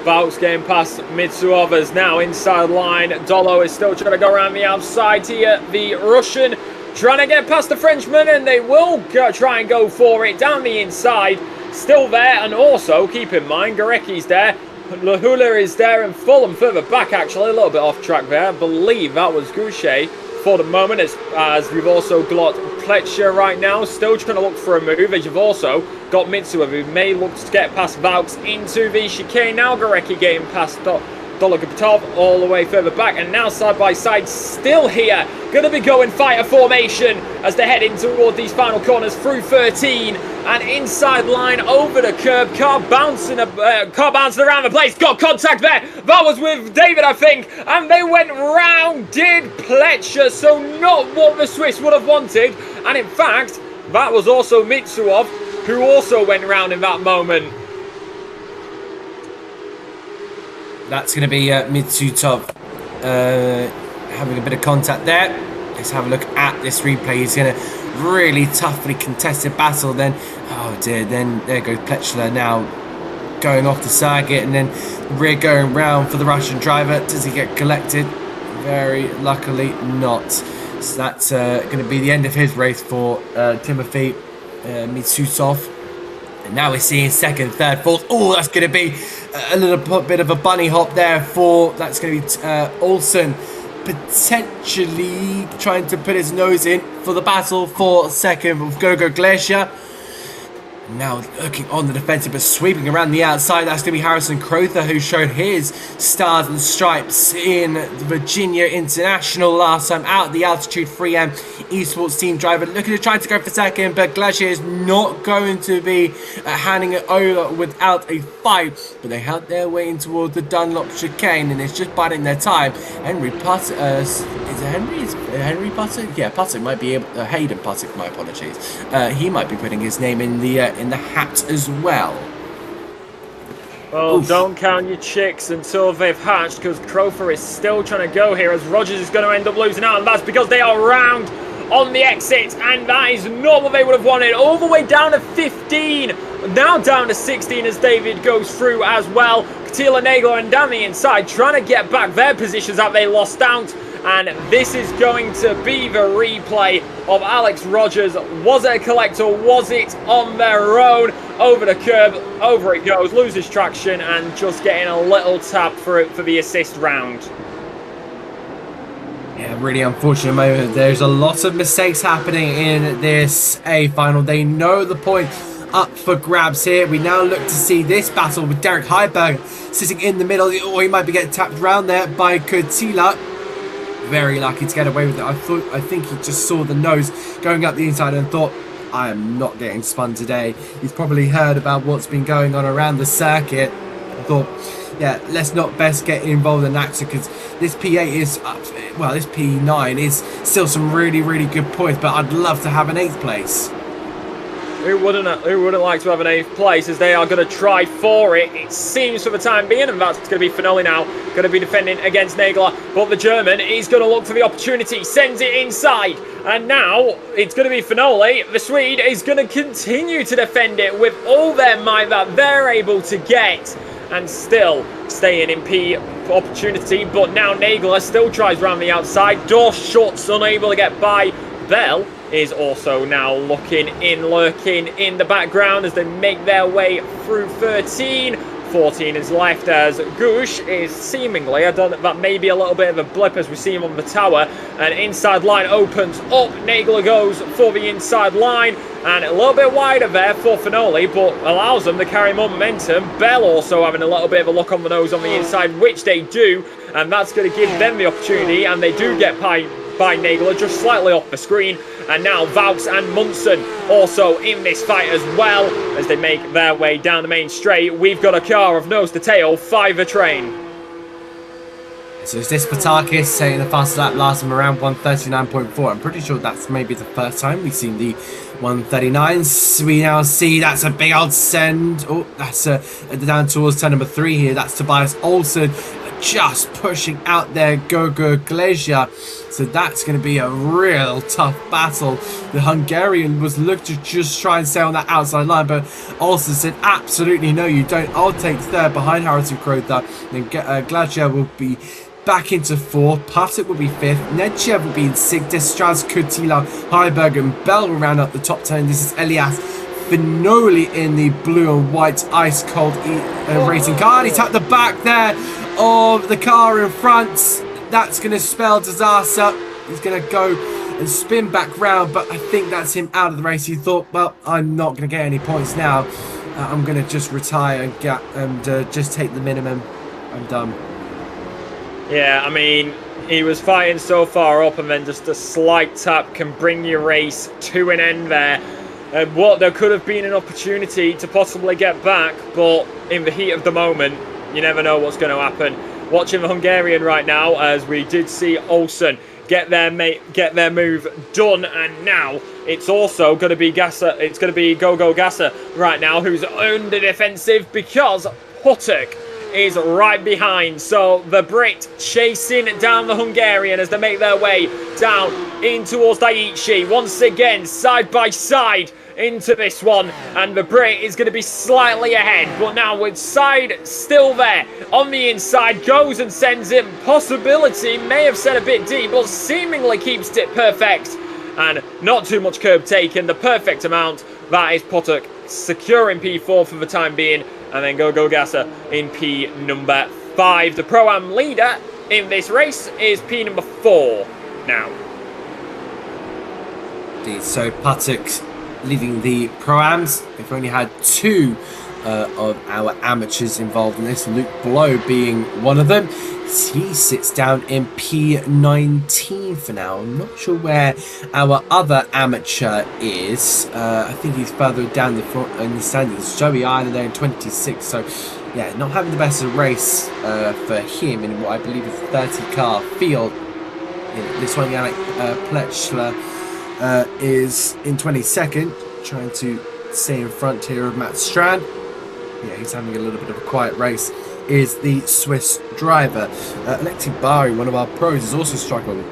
Vaux getting past Mitsuova's now inside line. Dolo is still trying to go around the outside here. The Russian trying to get past the Frenchman, and they will try and go for it down the inside. Still there, and also keep in mind Gorecki's there. Lahula is there, and Fulham further back actually, a little bit off track there. I believe that was Goucher for the moment, as we've also got Pletcher right now, still trying to look for a move, as you've also got Mitsuo, who may look to get past Vaux into the chicane. Now Gorecki getting past Dologopitov all the way further back, and now side by side still here, going to be going fighter formation as they're heading toward these final corners through 13 and inside line over the curb. Car bouncing around the place, got contact there. That was with David, I think, and they went round, did Pletcher, so not what the Swiss would have wanted. And in fact, that was also Mitsuov who also went round in that moment. That's going to be Mitsutov having a bit of contact there. Let's have a look at this replay. He's going to really toughly contested battle. Then, oh dear, then there goes Pletchler now going off the circuit, and then rear going round for the Russian driver. Does he get collected? Very luckily not. So that's going to be the end of his race for Timothy Mitsutov. And now we're seeing second, third, fourth. Oh, that's going to be a little bit of a bunny hop there for, that's going to be Olsen potentially trying to put his nose in for the battle for second with Gogo Glacier. Now looking on the defensive, but sweeping around the outside, that's going to be Harrison Crowther, who showed his stars and stripes in the Virginia International last time out. The Altitude 3M esports team driver looking to try to go for second, but Glacier is not going to be handing it over without a fight. But they held their way in towards the Dunlop chicane, and it's just biding their time. Henry Putt, is it Henry? Is Henry Putt? Yeah, Putt might be able, Hayden Putt, my apologies. He might be putting his name in the hat as well. Well, don't count your chicks until they've hatched, because Crofer is still trying to go here, as Rogers is going to end up losing out, and that's because they are round on the exit, and that is not what they would have wanted. All the way down to 15, now down to 16 as David goes through as well. Katila, Nagler and down the inside trying to get back their positions that they lost out. And this is going to be the replay of Alex Rogers. Was it a collector? Was it on their own? Over the curb, over it goes, loses traction, and just getting a little tap for it for the assist round. Yeah, really unfortunate moment. There's a lot of mistakes happening in this A final. They know the point up for grabs here. We now look to see this battle with Derek Heiberg sitting in the middle, or he might be getting tapped around there by Kurtila. Very lucky to get away with it. I think he just saw the nose going up the inside and thought, I am not getting spun today. He's probably heard about what's been going on around the circuit. I thought, yeah, let's not best get involved in that because this P8 is, well, this P9 is still some really, really good points, but I'd love to have an 8th place. Who wouldn't like to have an 8th place as they are going to try for it, it seems, for the time being, and that's going to be Finoli now, going to be defending against Nagler, but the German is going to look for the opportunity, sends it inside, and now it's going to be Finoli. The Swede is going to continue to defend it with all their might that they're able to get, and still staying in P opportunity, but now Nagler still tries round the outside, door shuts, unable to get by. Bell is also now lurking in the background as they make their way through 13. 14 is left as Gush is seemingly, I don't know, that may be a little bit of a blip as we see him on the tower, and inside line opens up. Nagler goes for the inside line and a little bit wider there for Finoli, but allows them to carry more momentum. Bell also having a little bit of a look on the nose on the inside, which they do, and that's going to give them the opportunity, and they do get by Nagler just slightly off the screen. And now Vaux and Munson also in this fight as well as they make their way down the main straight. We've got a car of nose to tail, 5 a train. So is this Patakis saying the fastest lap lasts him around 139.4? I'm pretty sure that's maybe the first time we've seen the 139s. We now see that's a big old send. Oh, that's down towards turn number 3 here. That's Tobias Olsen just pushing out there Gogo Glacier. So that's going to be a real tough battle. The Hungarian was looking to just try and stay on that outside line, but Olsen said, absolutely no, you don't. I'll take 3rd behind Harrison Crowther. Then Glacier will be back into 4th. Patek will be 5th. Nedchev will be in 6th. Destras, Kutila, Heiberg and Bell will round up the top 10. This is Elias Finoli in the blue and white ice cold racing car. And he tapped the back there of the car in front. That's going to spell disaster. He's going to go and spin back round, but I think that's him out of the race. He thought, well, I'm not going to get any points now. I'm going to just retire and just take the minimum. I'm done. Yeah, I mean, he was fighting so far up, and then just a slight tap can bring your race to an end there. What there could have been an opportunity to possibly get back, but in the heat of the moment, you never know what's going to happen. Watching the Hungarian right now, as we did see Olsen get their move done, and now it's also going to be Gasser. It's going to be Gogo Gasser right now, who's under defensive because Hutek is right behind. So the Brit chasing down the Hungarian as they make their way down in towards Daiichi. Once again, side by side into this one, and the Brit is going to be slightly ahead, but now with Side still there on the inside, goes and sends it. Possibility may have set a bit deep, but seemingly keeps it perfect, and not too much curb taken, the perfect amount. That is Potok securing P4 for the time being, and then Gogo Gasser in P number 5. The Pro-Am leader in this race is P number 4 now. Indeed, so Potok leading the Pro-Ams. We've only had 2 of our amateurs involved in this, Luke Blow being one of them. He sits down in P19 for now. I'm not sure where our other amateur is. I think he's further down the front in the standings. Joey Ireland there in 26, so yeah, not having the best of race for him in what I believe is a 30-car field. This one, Yannick Pletschler is in 22nd, trying to stay in front here of Matt Strand. Yeah, he's having a little bit of a quiet race, is the Swiss driver. Alexi Bari, one of our pros, is also struggling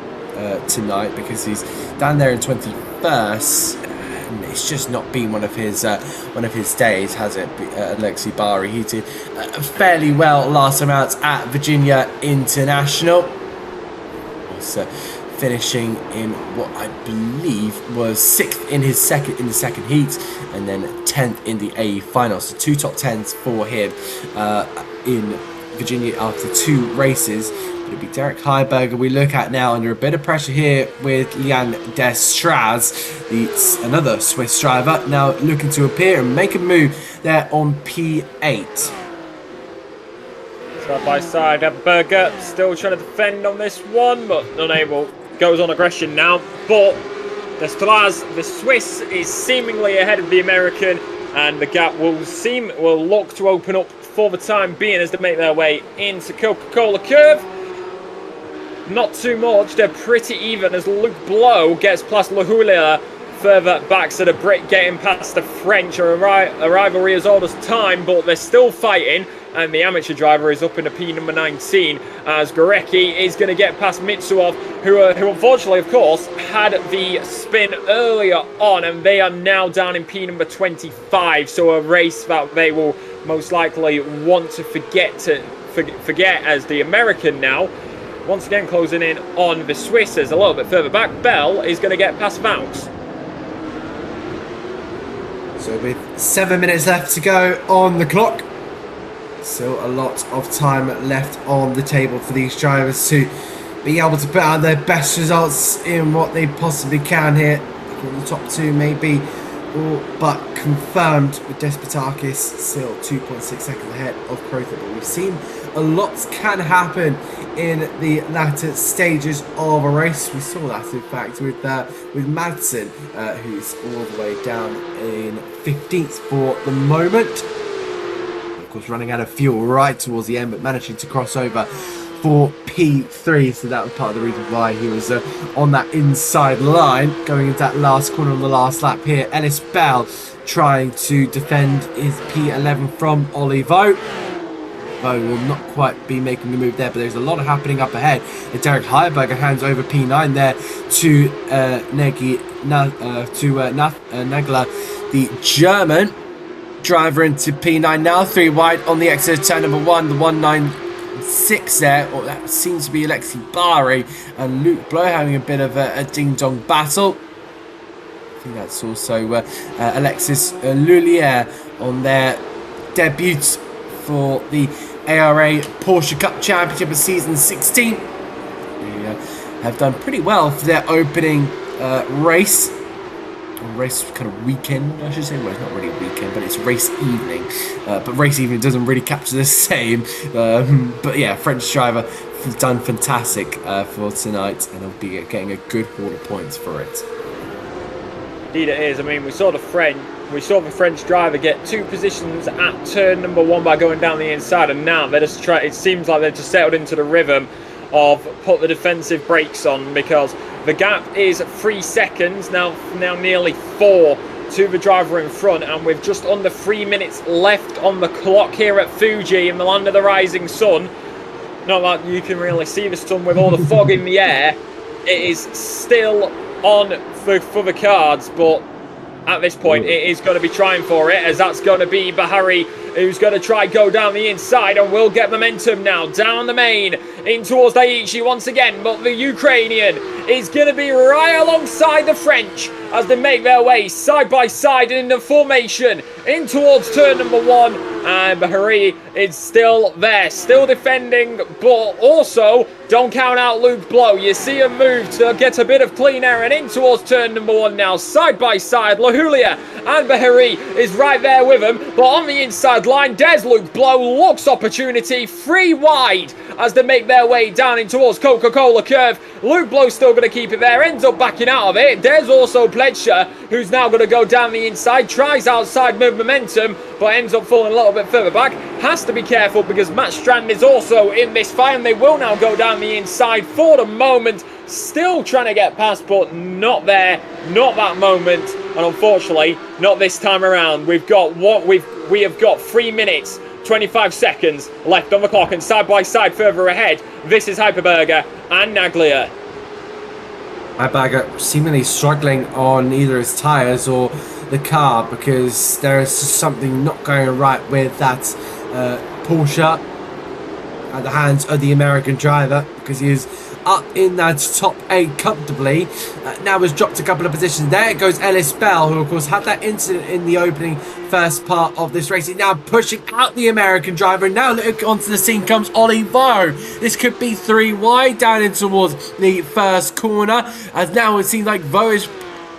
tonight, because he's down there in 21st. And it's just not been one of his days, has it? Alexi Bari, he did fairly well last time out at Virginia International. Was finishing in what I believe was 6th in the second heat, and then 10th in the A final. So 2 top 10s for him in Virginia after 2 races. It'll be Derek Heiberger we look at now, under a bit of pressure here with Lian Destraz, another Swiss driver, now looking to appear and make a move there on P8. Side by side, Berger still trying to defend on this one, but unable. Goes on aggression now, but Destraz, the Swiss, is seemingly ahead of the American, and the gap will look to open up for the time being as they make their way into Coca-Cola curve. Not too much, they're pretty even as Luke Blow gets past Lahulia further back, so the Brit getting past the French. A rivalry as old as time, but they're still fighting, and the amateur driver is up in the P number 19 as Gorecki is going to get past Mitsuov, who unfortunately, of course, had the spin earlier on, and they are now down in P number 25, so a race that they will most likely want to forget as the American now. Once again closing in on the Swiss as a little bit further back, Bell is going to get past Vaux. So with 7 minutes left to go on the clock, still a lot of time left on the table for these drivers to be able to put out their best results in what they possibly can here. The top 2 may be all but confirmed, with Despotakis still 2.6 seconds ahead of Crowther, but we've seen a lot can happen in the latter stages of a race. We saw that, in fact, with Madsen, who's all the way down in 15th for the moment. Of course, running out of fuel right towards the end, but managing to cross over for P3, so that was part of the reason why he was on that inside line going into that last corner on the last lap here. Ellis Bell trying to defend his P11 from Olivo. Will not quite be making the move there, but there's a lot happening up ahead. And Derek Heiberger hands over P9 there to Nagler, the German driver, into P9 now. 3 wide on the exit of turn number 1, the 196 there. Or that seems to be Alexi Bari and Luke Blow having a bit of a ding-dong battle. I think that's also Alexis Lullier on their debut for the ARA Porsche Cup Championship of Season 16. They have done pretty well for their opening race kind of weekend, I should say. Well, it's not really a weekend, but it's race evening. But race evening doesn't really capture the same. But yeah, French driver has done fantastic for tonight, and they'll be getting a good haul of points for it. Indeed it is. I mean, we saw the French driver get 2 positions at turn number 1 by going down the inside, and now they're just it seems like they've just settled into the rhythm of put the defensive brakes on, because the gap is 3 seconds now nearly 4 to the driver in front, and with just under 3 minutes left on the clock here at Fuji in the land of the rising sun. Not that you can really see the sun with all the fog in the air. It is still on for the cards, but at this point it is going to be trying for it, as that's going to be Bahari who's going to try go down the inside and will get momentum now down the main in towards Daiichi once again, but the Ukrainian is going to be right alongside the French as they make their way side by side in the formation in towards turn number 1, and Bahari is still there, still defending, but also don't count out Luke Blow. You see him move to get a bit of clean air and in towards turn number 1 now, side by side. Lahulia and Bahari is right there with him, but on the inside line, there's Luke Blow, looks opportunity, 3 wide as they make their way down in towards Coca-Cola curve. Luke Blow still going to keep it there, ends up backing out of it. There's also Pledger, who's now going to go down the inside, tries outside move momentum, but ends up falling a little bit further back. Has to be careful because Matt Strand is also in this fight, and they will now go down the inside for the moment. Still trying to get past, but not there, not that moment, and unfortunately not this time around. We have got 3 minutes 25 seconds left on the clock, and side by side further ahead, this is Hyperberger and Naglia. Heiberger seemingly struggling on either his tyres or the car, because there is just something not going right with that Porsche at the hands of the American driver, because he is up in that top 8 comfortably. Now has dropped a couple of positions. There goes Ellis Bell, who of course had that incident in the opening first part of this race. He's now pushing out the American driver. Now look, onto the scene comes Ollie Vo. This could be 3 wide down in towards the first corner, as now it seems like Vo is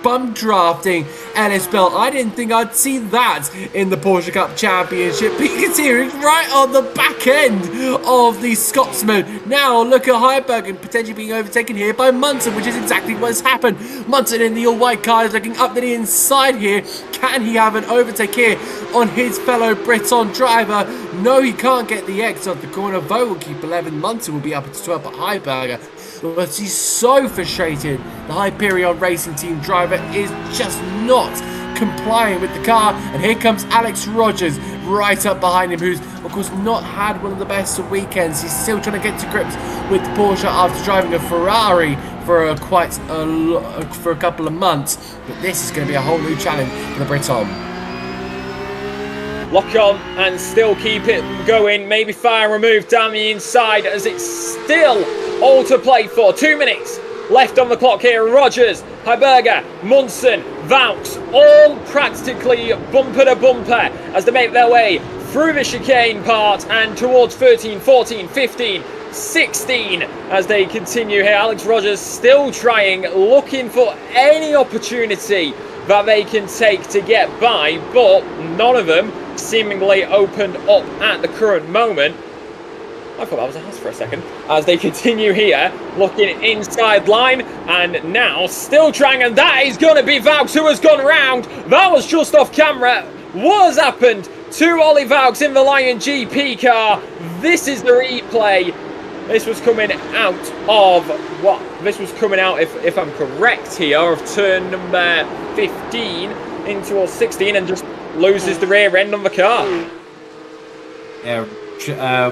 bum drafting Ellis Bell. I didn't think I'd see that in the Porsche Cup Championship. But you can see he's right on the back end of the Scotsman. Now look at Heiberger potentially being overtaken here by Munson, which is exactly what has happened. Munson in the all-white car is looking up to the inside here. Can he have an overtake here on his fellow Breton driver? No, he can't get the X off the corner. Vo will keep 11. Munson will be up at 12, but Heiberger, but he's so frustrated. The Hyperion Racing Team driver is just not complying with the car, and here comes Alex Rogers right up behind him, who's of course not had one of the best of weekends. He's still trying to get to grips with Porsche after driving a Ferrari for a couple of months, but this is going to be a whole new challenge for the Breton. Lock on and still keep it going. Maybe fire remove down the inside, as it's still all to play for. 2 minutes left on the clock here. Rogers, Heiberger, Munson, Vaux, all practically bumper to bumper as they make their way through the chicane part and towards 13, 14, 15, 16 as they continue here. Alex Rogers still trying, looking for any opportunity that they can take to get by, but none of them seemingly opened up at the current moment. I thought that was a house for a second. As they continue here, looking inside line, and now still trying, and that is going to be Vaux who has gone round. That was just off camera. What has happened to Ollie Vaux in the Lion GP car? This is the replay. This was coming out of what? This was coming out, if I'm correct here, of turn number 15 into 16, and just loses the rear end on the car. Yeah.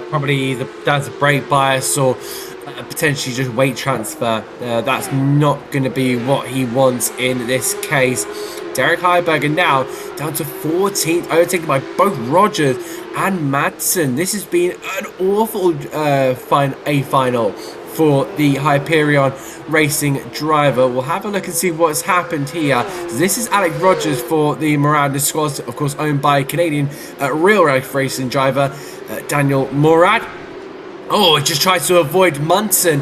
Probably either down to brake bias or potentially just weight transfer. That's not going to be what he wants in this case. Derek Heiberger now down to 14th, overtaken by both Rogers and Madsen. This has been an awful final for the Hyperion Racing driver. We'll have a look and see what's happened here. So this is Alex Rogers for the Miranda squad, of course owned by Canadian real life racing driver Daniel Morad. Oh, it just tries to avoid Munson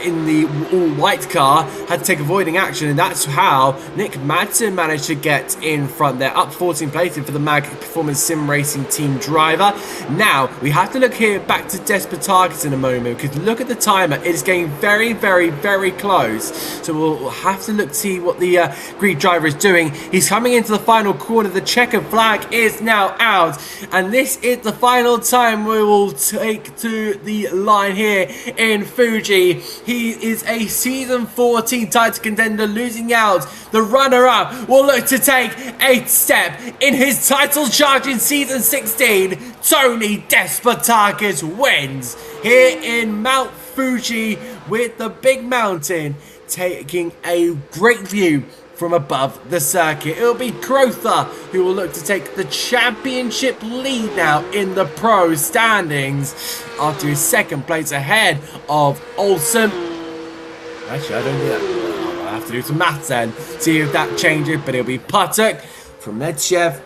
in the all-white car. Had to take avoiding action, and that's how Nick Madsen managed to get in front there. Up 14 places for the MAG Performance Sim Racing Team driver. Now, we have to look here back to Despotakis in a moment, because look at the timer. It is getting very, very, very close. So we'll have to look to see what the Greek driver is doing. He's coming into the final corner. The checkered flag is now out, and this is the final time we will take to the line here in Fuji. He is a season 14 title contender, losing out. The runner-up will look to take a step in his title charge in season 16. Tony Despotakis wins here in Mount Fuji, with the big mountain taking a great view from above the circuit. It'll be Crowther who will look to take the championship lead now in the pro standings after his second place ahead of Olsen. Actually, I don't think that. I'll have to do some maths then, see if that changes, but it'll be Patek from Nedshev,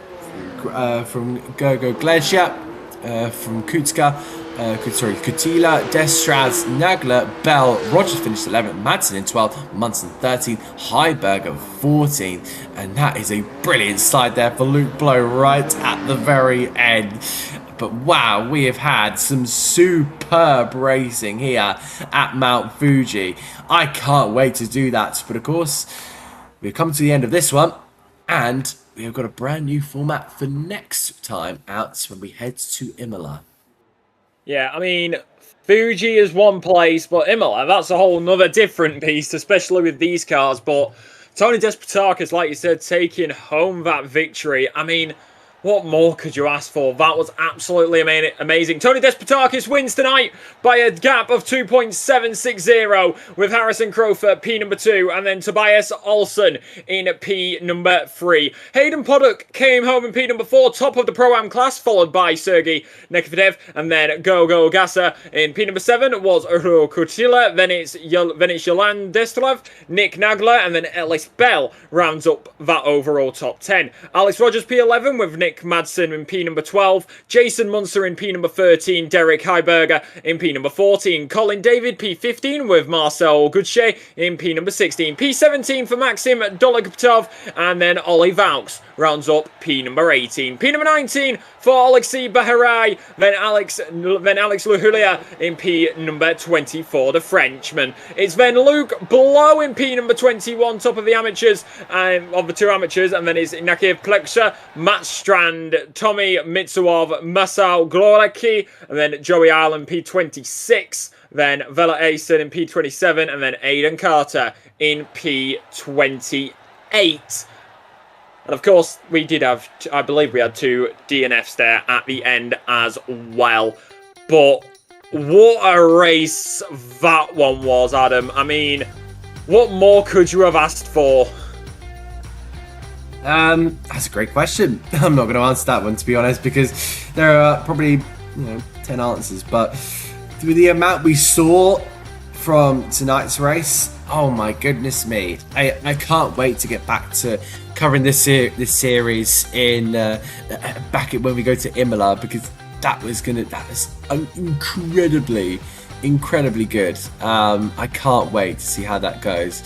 from Gogo Glesha, from Kutska, Kutila, Destraz, Nagler, Bell. Rogers finished 11th, Madsen in 12th, Munson 13th, Heiberger 14th, and that is a brilliant slide there for Luke Blow right at the very end. But wow, we have had some superb racing here at Mount Fuji. I can't wait to do that, but of course, we've come to the end of this one, and we have got a brand new format for next time out when we head to Imola. Yeah, I mean, Fuji is one place, but Imola, that's a whole nother different beast, especially with these cars. But Tony Despotakis, like you said, taking home that victory. I mean, What more could you ask for? That was absolutely amazing. Tony Despotakis wins tonight by a gap of 2.760 with Harrison Crowfoot P number 2 and then Tobias Olsen in P number 3. Hayden Poddock came home in P number 4, top of the Pro-Am class, followed by Sergei Nekifidev, and then Gogo Gassa in P number 7 was Uro Kuchila, then it's Yolan Destlev, Nick Nagler, and then Ellis Bell rounds up that overall top 10. Alex Rogers P11 with Nick Madsen in P number 12, Jason Munster in P number 13, Derek Heiberger in P number 14, Colin David P15 with Marcel Goodshay in P number 16, P17 for Maxim Dologoptov, and then Ollie Vaux rounds up P number 18. P number 19 for Alexei Baharai, then Alex Luhulia in P number 24, the Frenchman. It's then Luke Blow in P number 21, top of the amateurs, of the 2 amateurs, and then it's Nakiv Pleksha, Matt Strand, Tommy Mitsuov, Masao Gloraki, and then Joey Ireland P26, then Vela Asen in P27, and then Aidan Carter in P28. And of course, we did have, I believe we had 2 DNFs there at the end as well. But what a race that one was, Adam. I mean, what more could you have asked for? That's a great question. I'm not going to answer that one, to be honest, because there are probably 10 answers. But with the amount we saw from tonight's race, oh my goodness me, I can't wait to get back to covering this series in back when we go to Imola, because that was incredibly good. I can't wait to see how that goes.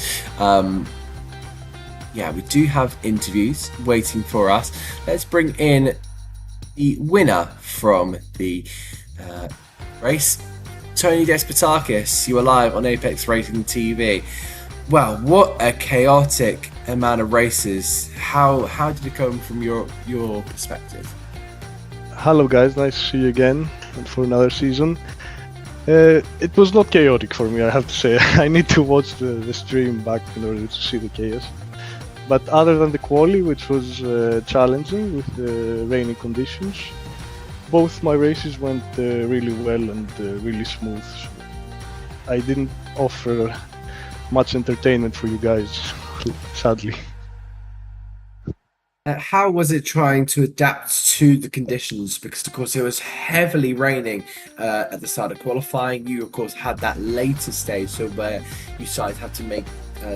Yeah, we do have interviews waiting for us. Let's bring in the winner from the race, Tony Despotakis. You are live on Apex Racing TV. Well, what a chaotic amount of races. How did it come from your perspective? Hello guys, nice to see you again and for another season. It was not chaotic for me, I have to say. I need to watch the stream back in order to see the chaos. But other than the quali, which was challenging with the rainy conditions, both my races went really well and really smooth. So I didn't offer much entertainment for you guys, sadly. How was it trying to adapt to the conditions? Because, of course, it was heavily raining at the start of qualifying. You, of course, had that later stage, so where you guys had to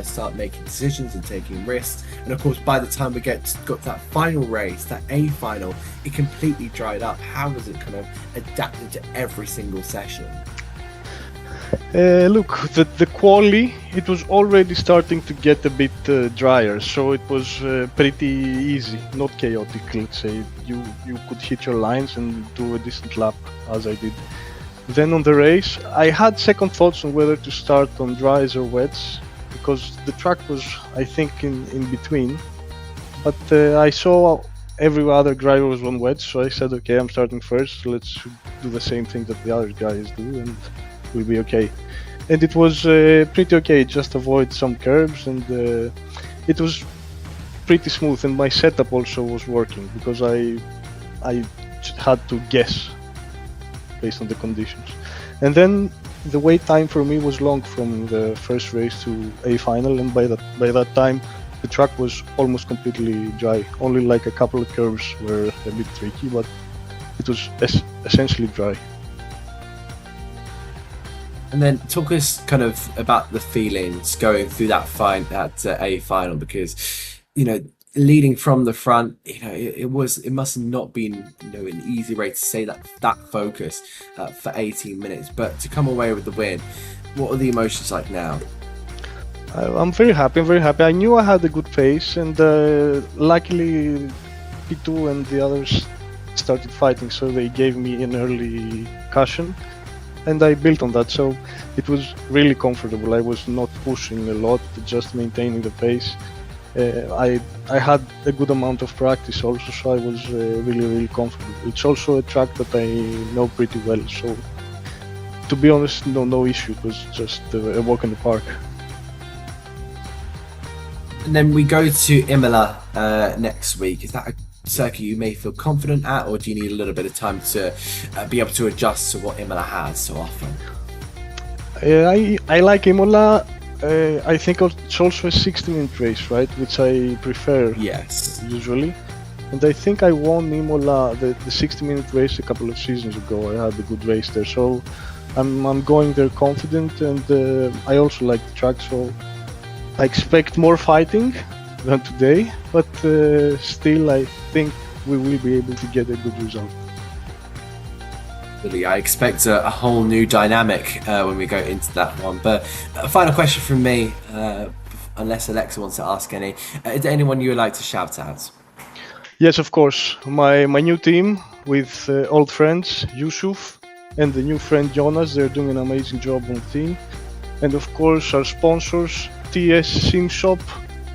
start making decisions and taking risks. And, of course, by the time we got that final race, that A final, it completely dried up. How was it kind of adapted to every single session? Look, the quali, it was already starting to get a bit drier, so it was pretty easy, not chaotic, let's say. You could hit your lines and do a decent lap, as I did. Then on the race, I had second thoughts on whether to start on dries or wets, because the track was, I think, in between. But I saw every other driver was on wets, so I said, okay, I'm starting first, let's do the same thing that the other guys do, and will be okay. And it was pretty okay, just avoid some curbs, and it was pretty smooth, and my setup also was working, because I had to guess based on the conditions. And then the wait time for me was long from the first race to A final, and by that time the track was almost completely dry. Only like a couple of curves were a bit tricky, but it was essentially dry. And then talk us kind of about the feelings going through that A final, because leading from the front, it must have not been an easy race to say that focus for 18 minutes, but to come away with the win, what are the emotions like now? I'm very happy. I knew I had a good pace, and luckily P2 and the others started fighting, so they gave me an early caution. And I built on that, so it was really comfortable. I was not pushing a lot, just maintaining the pace. I had a good amount of practice also, so I was really comfortable. It's also a track that I know pretty well, so to be honest, no issue. It was just a walk in the park. And then we go to Imola next week. Is that a circuit you may feel confident at, or do you need a little bit of time to be able to adjust to what Imola has so often? I like Imola. I think it's also a 60-minute race, right? Which I prefer Yes. usually. And I think I won Imola, the 60-minute race a couple of seasons ago. I had a good race there, so I'm going there confident, and I also like the track, so I expect more fighting than today, but still I think we will be able to get a good result. Really, I expect a whole new dynamic when we go into that one. But a final question from me, unless Alexa wants to ask any. Is there anyone you would like to shout out? Yes, of course. My new team with old friends, Yusuf, and the new friend Jonas. They're doing an amazing job on the team. And of course our sponsors, TS Sim Shop,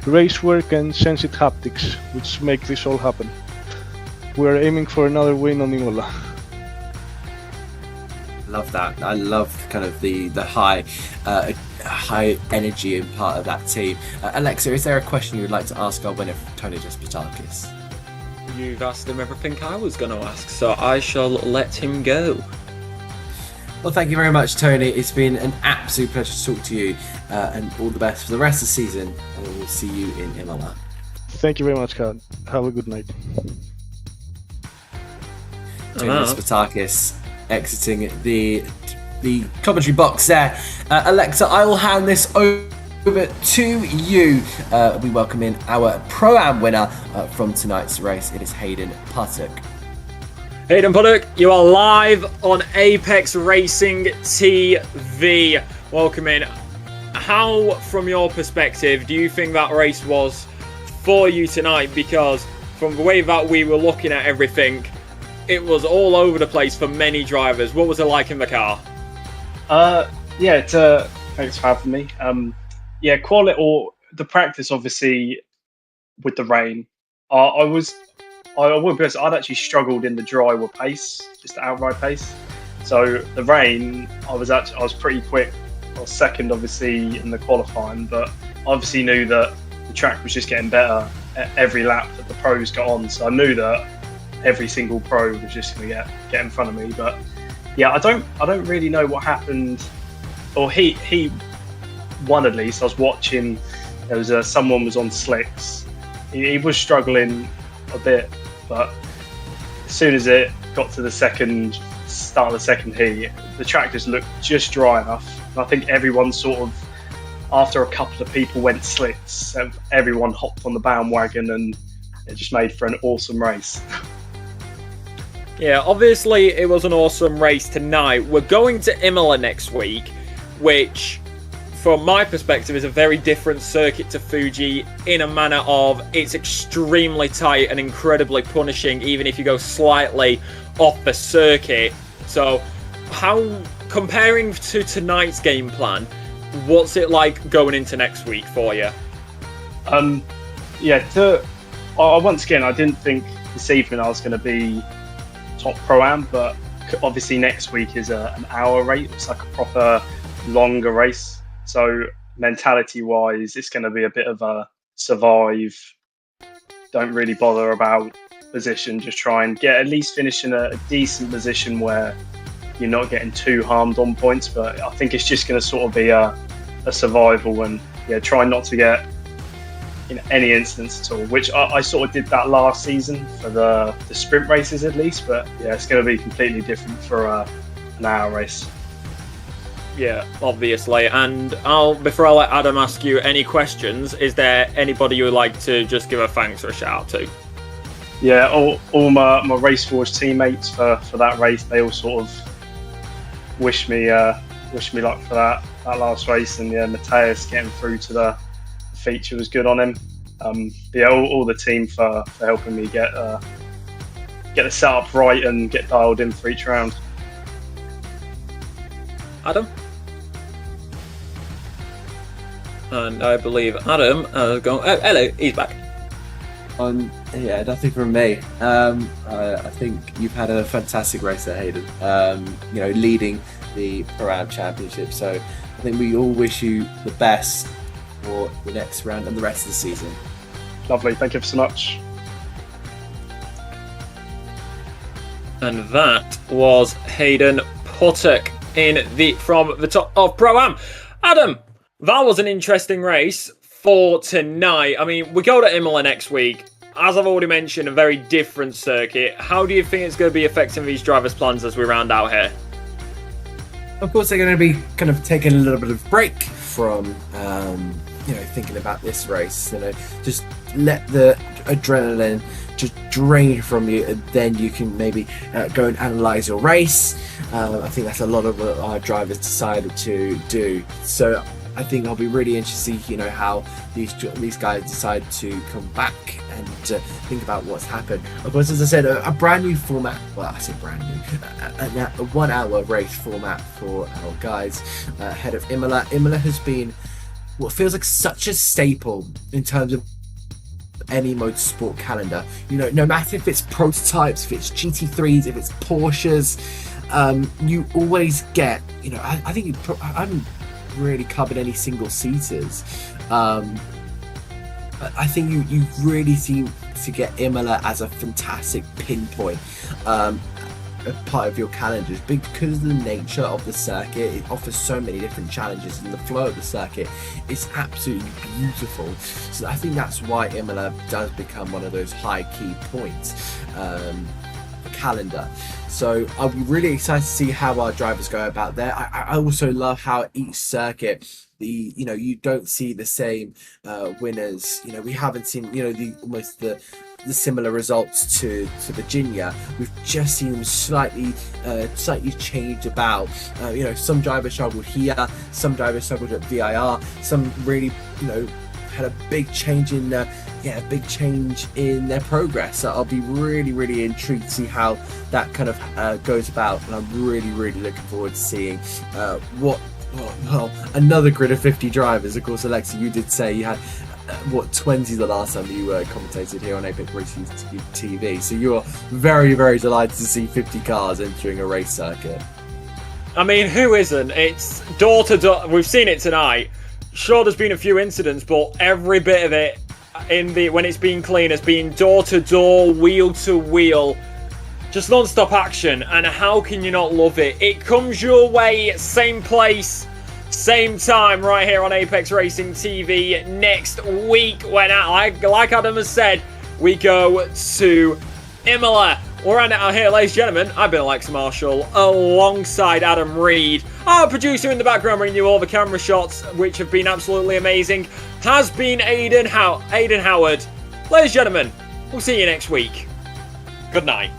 Racework and Sensit Haptics, which make this all happen. We are aiming for another win on Imola. Love that. I love kind of the high energy and part of that team. Alexa, is there a question you would like to ask our winner, Tony Despotakis? You've asked him everything I was going to ask, so I shall let him go. Well, thank you very much, Tony. It's been an absolute pleasure to talk to you, and all the best for the rest of the season, and we'll see you in Imola. Thank you very much, Kat. Have a good night. Tony Despotakis exiting the commentary box there. Alexa, I will hand this over to you. We welcome in our Pro-Am winner from tonight's race. It is Hayden Puttock. Hayden Puttock, you are live on Apex Racing TV. Welcome in. How, from your perspective, do you think that race was for you tonight? Because from the way that we were looking at everything, it was all over the place for many drivers. What was it like in the car? Thanks for having me. Quality or the practice, obviously, with the rain. I would be honest, I'd actually struggled in the dry pace, just the outright pace. So the rain, I was pretty quick. I was second, obviously, in the qualifying, but I obviously knew that the track was just getting better at every lap that the pros got on. So I knew that every single pro was just going to get in front of me. But yeah, I don't really know what happened. Or he won at least. I was watching. There was someone was on slicks. He was struggling a bit, but as soon as it got to the start of the second heat, the track just looked just dry enough. And I think everyone sort of, after a couple of people went slicks, everyone hopped on the bandwagon, and it just made for an awesome race. Yeah, obviously it was an awesome race tonight. We're going to Imola next week, which, from my perspective, is a very different circuit to Fuji in a manner of it's extremely tight and incredibly punishing, even if you go slightly off the circuit. So, comparing to tonight's game plan, what's it like going into next week for you? Once again, I didn't think this evening I was going to be top Pro-Am, but obviously next week is an hour race. It's like a proper longer race. So mentality-wise, it's going to be a bit of a survive. Don't really bother about position. Just try and at least finish in a decent position where you're not getting too harmed on points. But I think it's just going to sort of be a survival, and try not to get in any instance at all. Which I sort of did that last season for the sprint races at least. But yeah, it's going to be completely different for an hour race. Yeah, obviously. And before I let Adam ask you any questions, is there anybody you would like to just give a thanks or a shout out to? Yeah, all my Raceforge teammates for that race. They all sort of wish me luck for that last race, and Mateus getting through to the feature was good on him. All the team for helping me get the setup right and get dialed in for each round. Adam? And I believe Adam has gone. Oh, hello, he's back. Nothing from me. I think you've had a fantastic race there, Hayden. Leading the Pro-Am Championship. So I think we all wish you the best for the next round and the rest of the season. Lovely, thank you so much. And that was Hayden Puttock from the top of Pro-Am. Adam, that was an interesting race for tonight. I mean, we go to Imola next week. As I've already mentioned, a very different circuit. How do you think it's going to be affecting these drivers' plans as we round out here? Of course, they're going to be kind of taking a little bit of break from, thinking about this race. Just let the adrenaline just drain from you, and then you can maybe go and analyze your race. I think that's a lot of what our drivers decided to do. So I think I'll be really interested to see, how these guys decide to come back and think about what's happened. Of course, as I said, a brand new format. Well, I say brand new. A 1 hour race format for our guys ahead of Imola. Imola has been what feels like such a staple in terms of any motorsport calendar. No matter if it's prototypes, if it's GT3s, if it's Porsches, you always get. I think I haven't really covered any single seaters. I think you really seem to get Imola as a fantastic pinpoint part of your calendars, because of the nature of the circuit. It offers so many different challenges, and the flow of the circuit is absolutely beautiful. So I think that's why Imola does become one of those high key points calendar. So I'll be really excited to see how our drivers go about there. I also love how each circuit, you don't see the same winners. We haven't seen the similar results to Virginia. We've just seen them slightly changed about. Some drivers struggled here, some drivers struggled at VIR, some really had a big change in their progress. So I'll be really intrigued to see how that kind of goes about, and I'm really looking forward to seeing another grid of 50 drivers. Of course, Alexa, you did say you had 20 the last time you commentated here on Apex Racing TV, so you're very delighted to see 50 cars entering a race circuit. I mean, who isn't? It's door to door. We've seen it tonight. Sure, there's been a few incidents, but every bit of it when it's been clean has been door to door, wheel to wheel, just non-stop action. And how can you not love it? It comes your way, same place, same time, right here on Apex Racing TV next week, when, like Adam has said, we go to Imola. We're on it out here, ladies and gentlemen. I've been Alexa Marshall alongside Adam Reed. Our producer in the background bringing you all the camera shots, which have been absolutely amazing, has been Aidan Howard. Ladies and gentlemen, we'll see you next week. Good night.